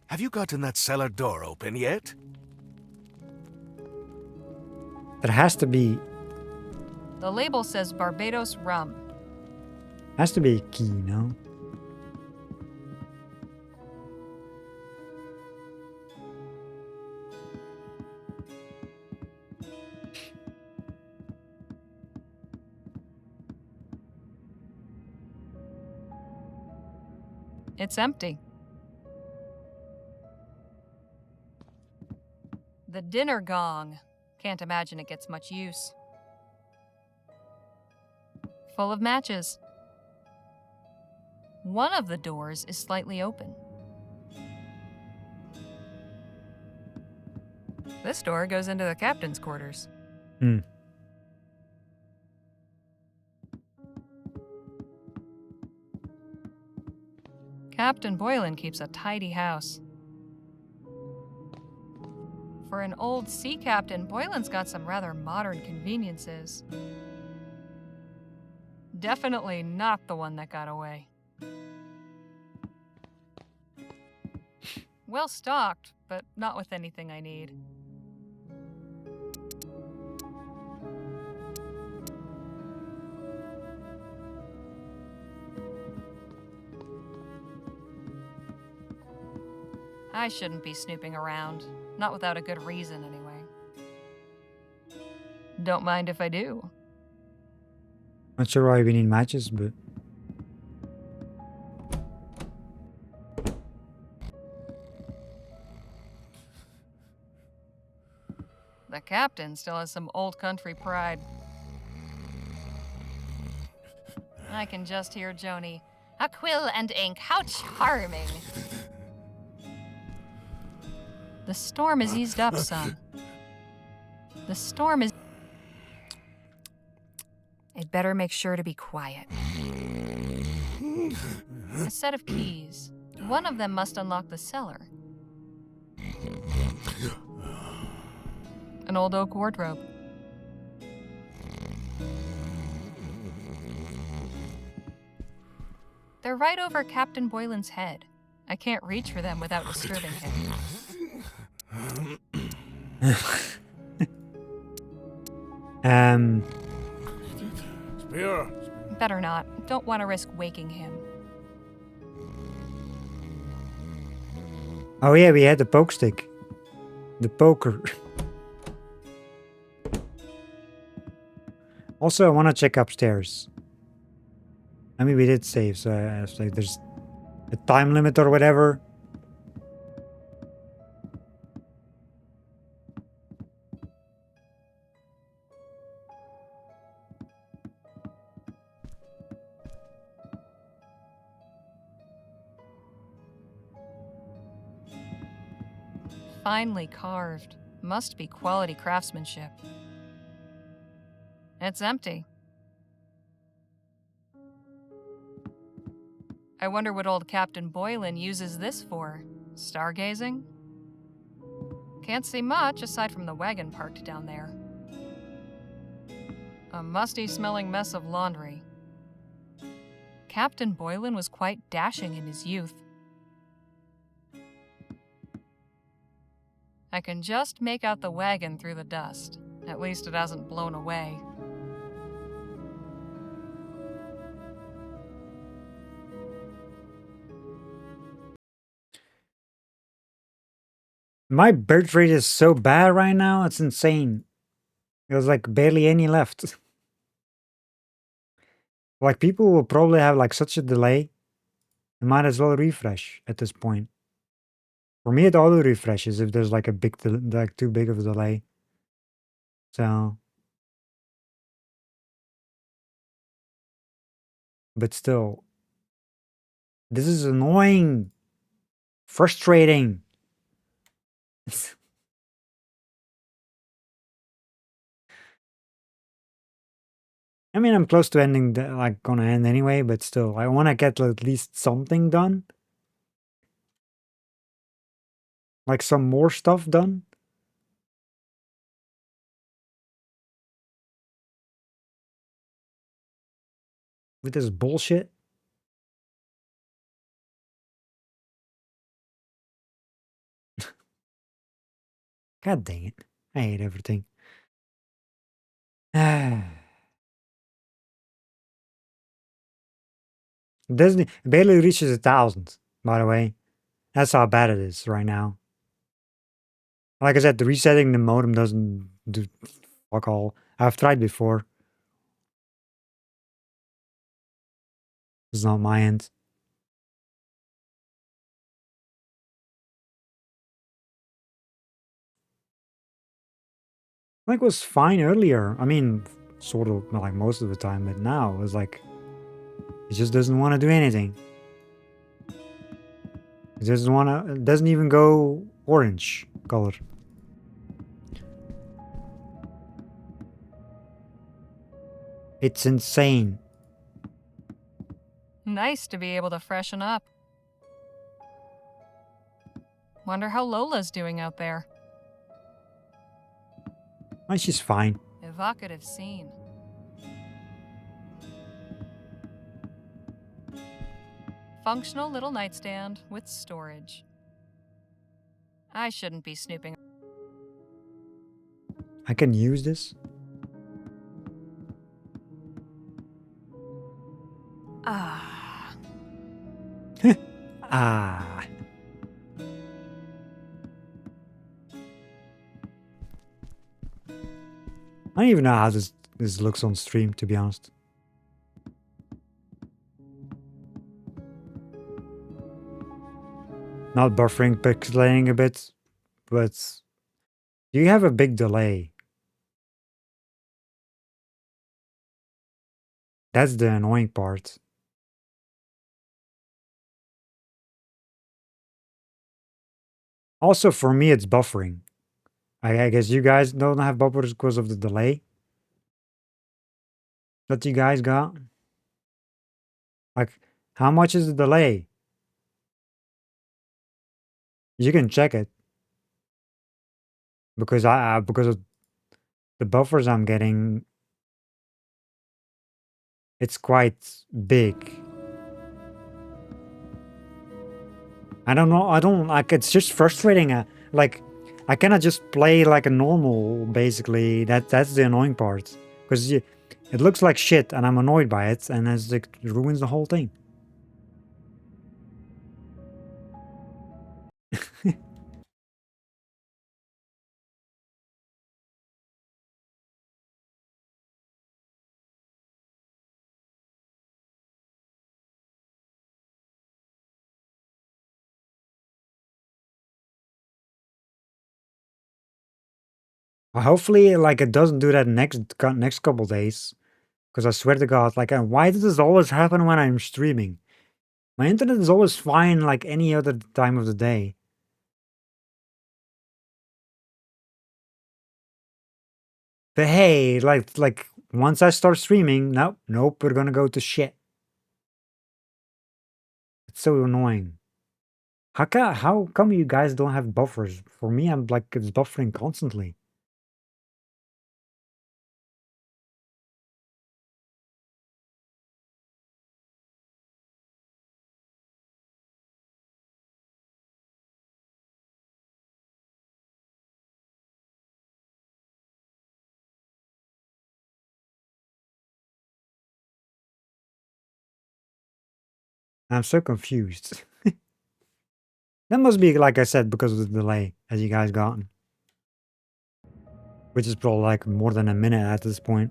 Have you gotten that cellar door open yet? There has to be. The label says Barbados rum. Has to be a key, no? It's empty. The dinner gong. Can't imagine it gets much use. Full of matches. One of the doors is slightly open. This door goes into the captain's quarters. Captain Boylan keeps a tidy house. For an old sea captain, Boylan's got some rather modern conveniences. Definitely not the one that got away. Well stocked, but not with anything I need. I shouldn't be snooping around. Not without a good reason, anyway. Don't mind if I do. Not sure why we need matches, but... The captain still has some old country pride. I can just hear Joni. A quill and ink, how charming! The storm has eased up some. The storm is... I'd better make sure to be quiet. A set of keys. One of them must unlock the cellar. An old oak wardrobe. They're right over Captain Boylan's head. I can't reach for them without disturbing him. Spear. Better not. Don't want to risk waking him. Oh yeah, we had the poke stick. The poker. Also, I want to check upstairs. I mean, we did save, so it's like there's a time limit or whatever. Finely carved. Must be quality craftsmanship. It's empty. I wonder what old Captain Boylan uses this for. Stargazing? Can't see much aside from the wagon parked down there. A musty-smelling mess of laundry. Captain Boylan was quite dashing in his youth. I can just make out the wagon through the dust. At least it hasn't blown away. My birth rate is so bad right now, it's insane. There's like barely any left. Like people will probably have like such a delay. I might as well refresh at this point. For me, it auto refreshes if there's like a big, like too big of a delay. So, but still, this is annoying, frustrating. I mean, I'm close to ending, like gonna end anyway, but still, I want to get at least something done. Like some more stuff done. With this bullshit. God dang it. I hate everything. Disney barely reaches 1,000, by the way. That's how bad it is right now. Like I said, the resetting the modem doesn't do fuck all. I've tried before. It's not my end. Like was fine earlier. I mean, sort of like most of the time, but now it's like it just doesn't want to do anything. It doesn't want to. It doesn't even go orange color. It's insane. Nice to be able to freshen up. Wonder how Lola's doing out there. Well, she's fine. Evocative scene. Functional little nightstand with storage. I shouldn't be snooping. I can use this. Ah. Ah. I don't even know how this looks on stream, to be honest. Not buffering, pixelating a bit, but you have a big delay. That's the annoying part. Also, for me, it's buffering. I guess you guys don't have buffers because of the delay that you guys got. Like, how much is the delay? You can check it. Because because of the buffers I'm getting, it's quite big. I don't know. I don't like. It's just frustrating. Like, I cannot just play like a normal. Basically, that's the annoying part. Because it looks like shit, and I'm annoyed by it, and it ruins the whole thing. Hopefully, like, it doesn't do that next couple days. Because I swear to God, like, why does this always happen when I'm streaming? My internet is always fine like any other time of the day. But hey, like once I start streaming, nope, we're gonna go to shit. It's so annoying. How come you guys don't have buffers? For me, I'm like, it's buffering constantly. I'm so confused. That must be, like I said, because of the delay, as you guys gotten. Which is probably like more than a minute at this point.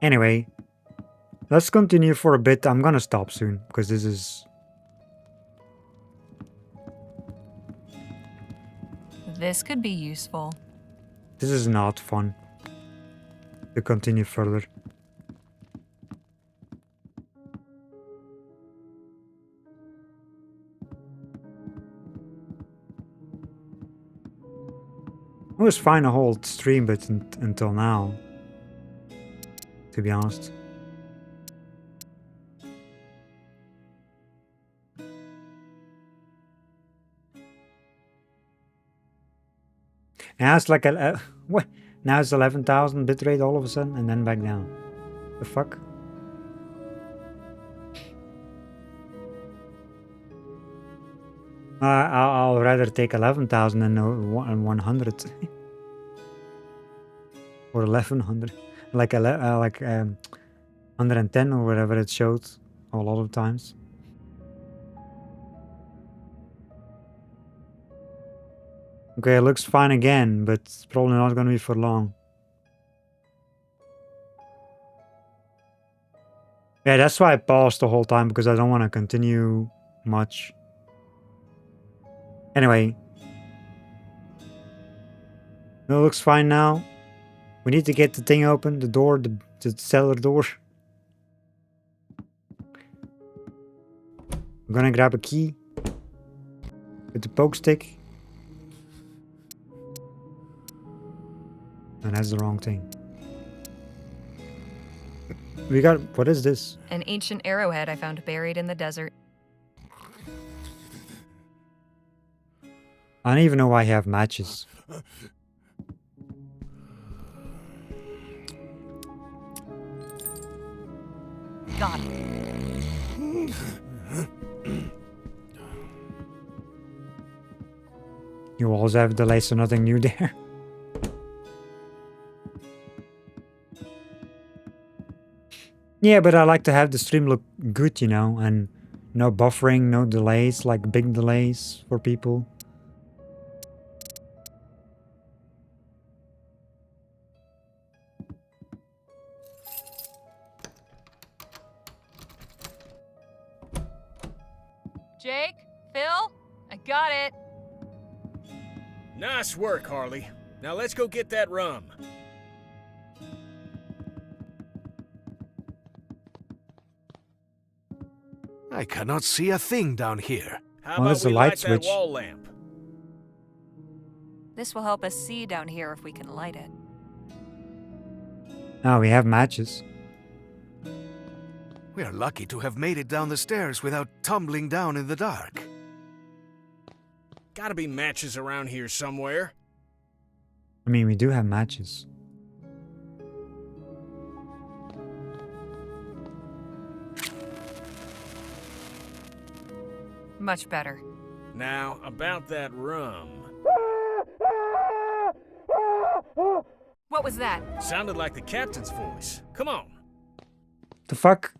Anyway, let's continue for a bit. I'm gonna stop soon, because this is... This could be useful. This is not fun to continue further. It was fine a whole stream, but until now, to be honest. Now it's like what? Now it's 11,000 bitrate all of a sudden, and then back down. The fuck? I'll rather take 11,000 than 100 or 1,100, like 110 or whatever it showed a lot of times. Okay, it looks fine again, but it's probably not going to be for long. Yeah, that's why I paused the whole time, because I don't want to continue much. Anyway. It looks fine now. We need to get the thing open, the door, the cellar door. I'm gonna grab a key with the poke stick. And that's the wrong thing. We got... What is this? An ancient arrowhead I found buried in the desert. I don't even know why I have matches. Got it. You always have delay, so nothing new there. Yeah, but I like to have the stream look good, you know, and no buffering, no delays, like big delays for people. Jake? Phil? I got it. Nice work, Harley. Now let's go get that rum. I cannot see a thing down here. How about we light that wall lamp? This will help us see down here if we can light it. Oh, we have matches. We are lucky to have made it down the stairs without tumbling down in the dark. Gotta be matches around here somewhere. I mean, we do have matches. Much better. Now, about that rum. What was that? Sounded like the captain's voice. Come on. The fuck?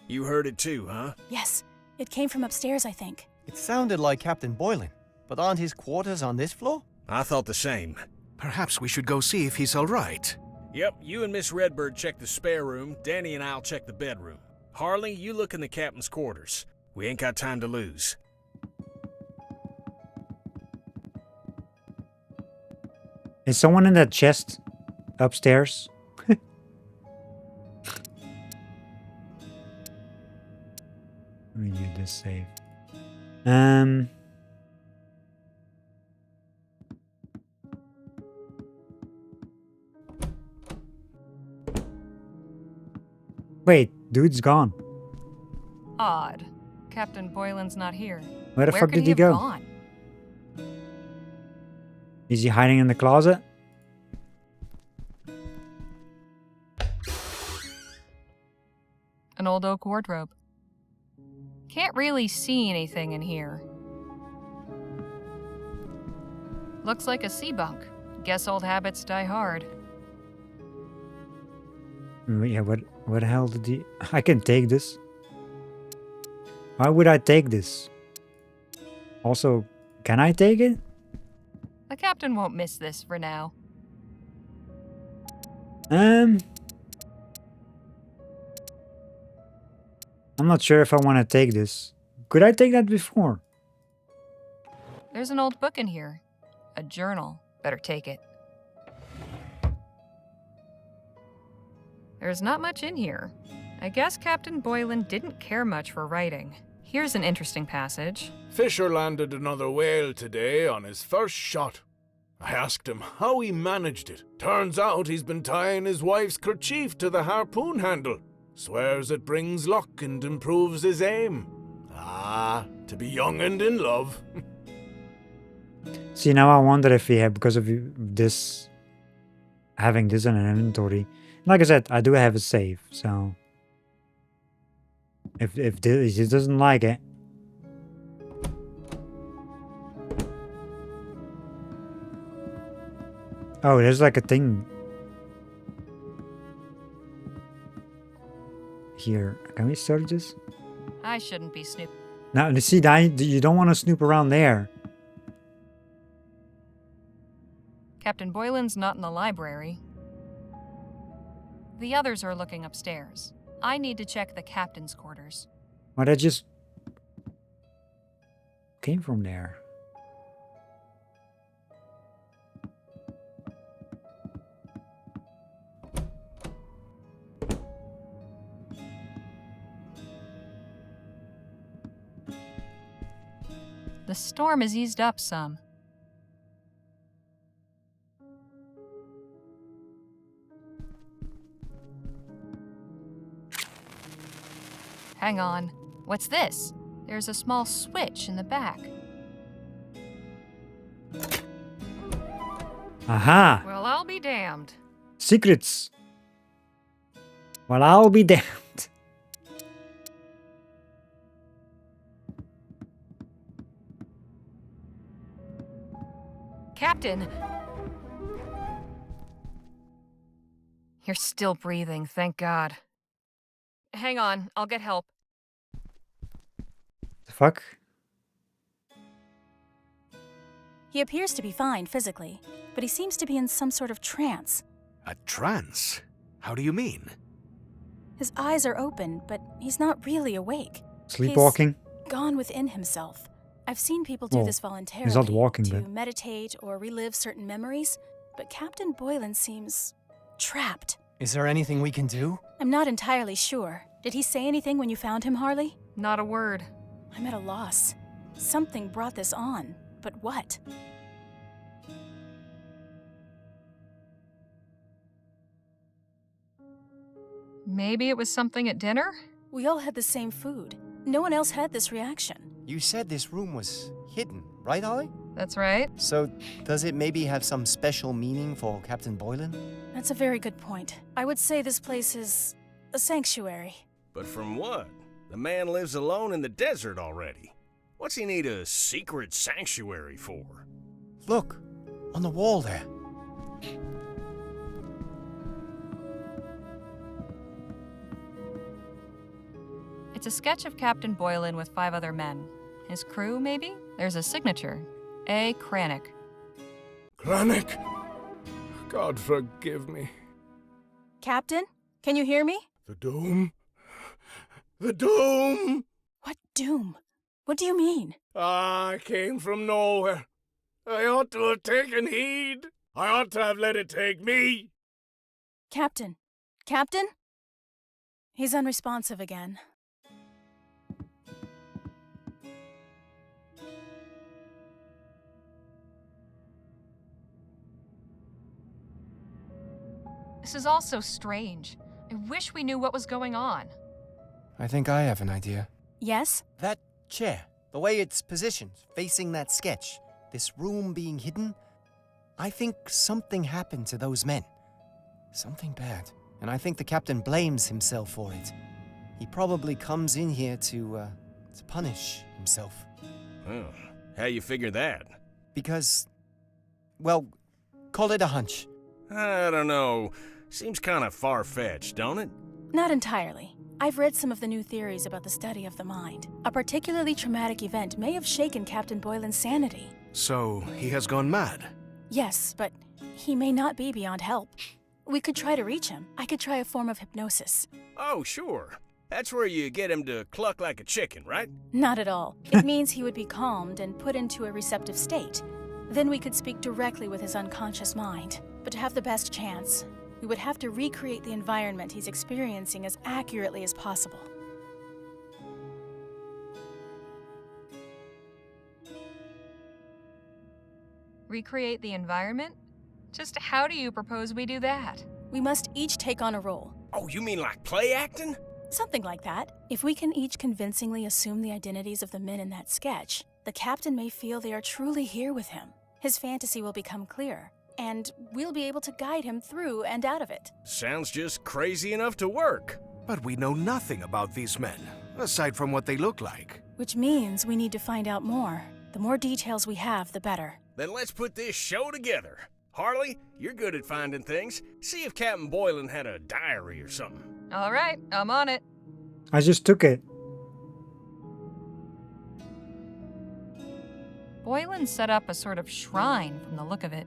You heard it too, huh? Yes, it came from upstairs, I think. It sounded like Captain Boylan, but aren't his quarters on this floor? I thought the same. Perhaps we should go see if he's all right. Yep, you and Miss Redbird check the spare room. Danny and I'll check the bedroom. Harley, you look in the captain's quarters. We ain't got time to lose. Is someone in that chest upstairs? Let me do this save. Wait, dude's gone. Odd. Captain Boylan's not here. Where the fuck could did he have go? Gone? Is he hiding in the closet? An old oak wardrobe. Can't really see anything in here. Looks like a sea bunk. Guess old habits die hard. Yeah, what the hell did he... I can take this. Why would I take this? Also, can I take it? The captain won't miss this for now. I'm not sure if I want to take this. Could I take that before? There's an old book in here. A journal. Better take it. There's not much in here. I guess Captain Boylan didn't care much for writing. Here's an interesting passage. Fisher landed another whale today on his first shot. I asked him how he managed it. Turns out he's been tying his wife's kerchief to the harpoon handle. Swears it brings luck and improves his aim. Ah, to be young and in love. See, now I wonder if he had, because of this, having this in an inventory. Like I said, I do have a save, so if he doesn't like it, oh, there's like a thing here. Can we search this? I shouldn't be snooping. Now, see, you don't want to snoop around there. Captain Boylan's not in the library. The others are looking upstairs. I need to check the captain's quarters. Well, that just came from there. The storm has eased up some. Hang on. What's this? There's a small switch in the back. Aha! Well, I'll be damned. Secrets. Well, I'll be damned. Captain! You're still breathing, thank God. Hang on, I'll get help. The fuck? He appears to be fine physically, but he seems to be in some sort of trance. A trance? How do you mean? His eyes are open, but he's not really awake. Sleepwalking? He's gone within himself. I've seen people do this voluntarily, he's not walking, to but meditate or relive certain memories, but Captain Boylan seems trapped. Is there anything we can do? I'm not entirely sure. Did he say anything when you found him, Harley? Not a word. I'm at a loss. Something brought this on, but what? Maybe it was something at dinner? We all had the same food. No one else had this reaction. You said this room was hidden, right, Harley? That's right. So, does it maybe have some special meaning for Captain Boylan? That's a very good point. I would say this place is a sanctuary. But from what? The man lives alone in the desert already. What's he need a secret sanctuary for? Look, on the wall there. It's a sketch of Captain Boylan with 5 other men. His crew, maybe? There's a signature. A. Kranich. Kranich? God forgive me. Captain, can you hear me? The dome? The dome! What doom? What do you mean? I came from nowhere. I ought to have taken heed. I ought to have let it take me. Captain? Captain? He's unresponsive again. This is all so strange. I wish we knew what was going on. I think I have an idea. Yes? That chair, the way it's positioned, facing that sketch, this room being hidden, I think something happened to those men. Something bad. And I think the captain blames himself for it. He probably comes in here to punish himself. Oh, how you figure that? Because, well, call it a hunch. I don't know. Seems kind of far-fetched, don't it? Not entirely. I've read some of the new theories about the study of the mind. A particularly traumatic event may have shaken Captain Boylan's sanity. So, he has gone mad? Yes, but he may not be beyond help. We could try to reach him. I could try a form of hypnosis. Oh, sure. That's where you get him to cluck like a chicken, right? Not at all. It means he would be calmed and put into a receptive state. Then we could speak directly with his unconscious mind. But to have the best chance, we would have to recreate the environment he's experiencing as accurately as possible. Recreate the environment? Just how do you propose we do that? We must each take on a role. Oh, you mean like play acting? Something like that. If we can each convincingly assume the identities of the men in that sketch, the captain may feel they are truly here with him. His fantasy will become clear, and we'll be able to guide him through and out of it. Sounds just crazy enough to work. But we know nothing about these men, aside from what they look like. Which means we need to find out more. The more details we have, the better. Then let's put this show together. Harley, you're good at finding things. See if Captain Boylan had a diary or something. All right, I'm on it. I just took it. Boylan set up a sort of shrine from the look of it.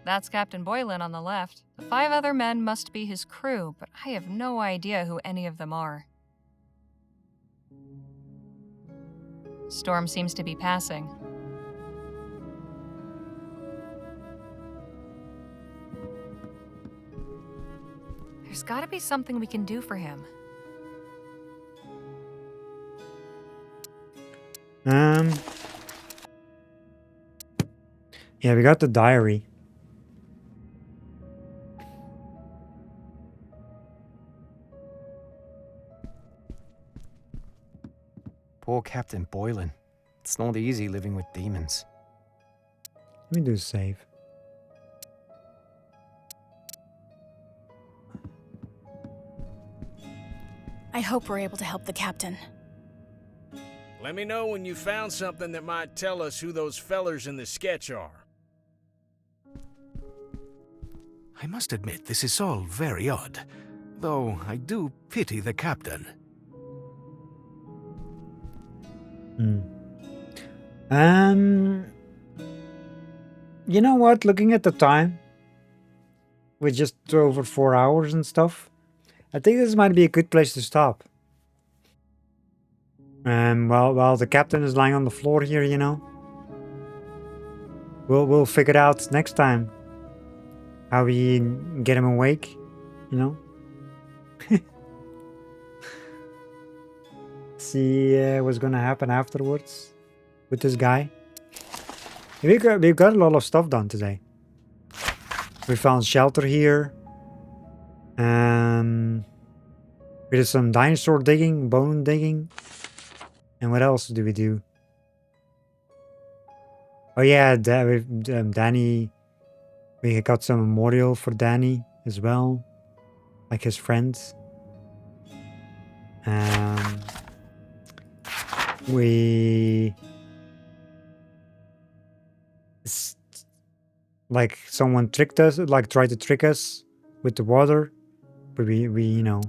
That's Captain Boylan on the left. The 5 other men must be his crew, but I have no idea who any of them are. Storm seems to be passing. There's gotta be something we can do for him. Yeah, we got the diary. Poor Captain Boylan. It's not easy living with demons. Let me do a save. I hope we're able to help the captain. Let me know when you found something that might tell us who those fellers in the sketch are. I must admit, this is all very odd. Though I do pity the captain. You know what? Looking at the time, with just over 4 hours and stuff, I think this might be a good place to stop. While the captain is lying on the floor here, you know, we'll figure it out next time how we get him awake, you know. See what's gonna happen afterwards with this guy. We've got a lot of stuff done today. We found shelter here. We did some dinosaur digging, bone digging. And what else do we do? Oh yeah, Danny. We got some memorial for Danny as well. Like his friends. Like someone tricked us, like tried to trick us with the water. But we you know,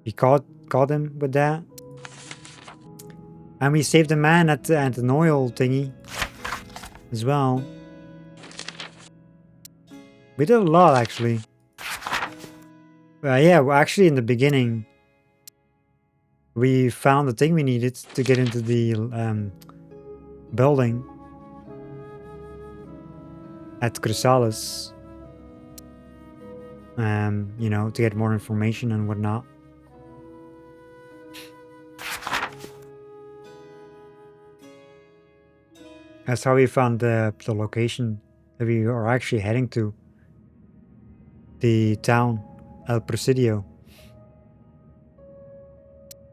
we caught him with that. And we saved a man at an oil thingy as well. We did a lot, actually. Yeah, well, actually in the beginning, We found the thing we needed to get into the building at Chrysalis. You know, to get more information and whatnot. That's how we found the location that we are actually heading to. The town, El Presidio.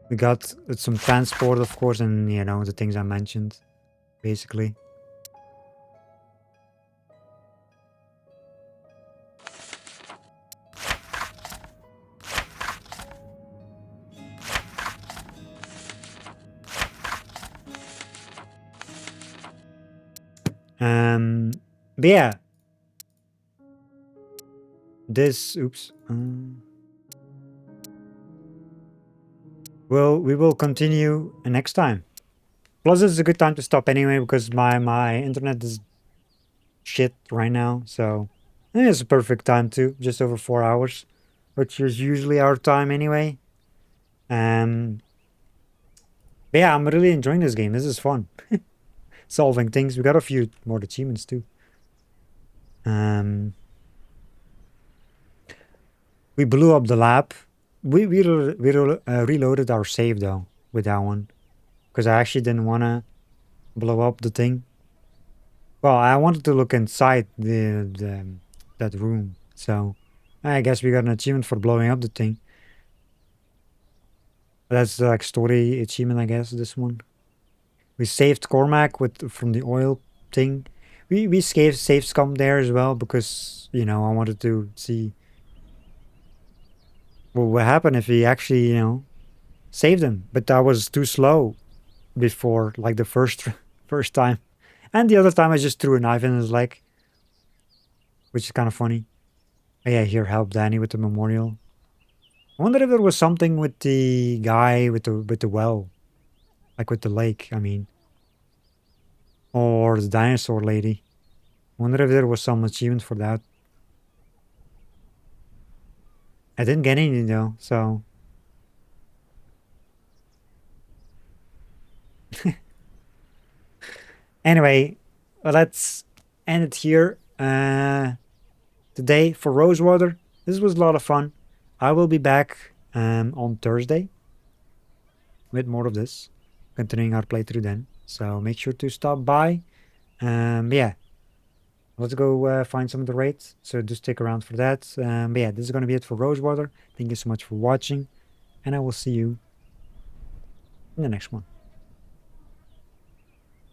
We got some transport, of course, and, you know, the things I mentioned, basically. But yeah. This, oops. We will continue next time. Plus, it's a good time to stop anyway, because my internet is shit right now, so I think it's a perfect time too. Just over 4 hours, which is usually our time anyway. But yeah, I'm really enjoying this game. This is fun. Solving things. We got a few more achievements too. We blew up the lab. We reloaded our save though with that one, because I actually didn't want to blow up the thing. Well, I wanted to look inside that room, so I guess we got an achievement for blowing up the thing. That's like story achievement, I guess. This one. We saved Cormac from the oil thing. We saved Scum there as well, because, you know, I wanted to see what would happen if he actually, you know, saved him. But that was too slow before, like the first time. And the other time I just threw a knife in his leg, which is kind of funny. Oh, yeah, here, help Danny with the memorial. I wonder if there was something with the guy with the well, like with the lake, I mean, or the dinosaur lady. I wonder if there was some achievement for that. I didn't get any though, so. Anyway, let's end it here today for Rosewater. This was a lot of fun. I will be back on Thursday with more of this, continuing our playthrough then. So make sure to stop by. Yeah, let's go find some of the raids. So just stick around for that. But yeah, this is going to be it for Rosewater. Thank you so much for watching, and I will see you in the next one.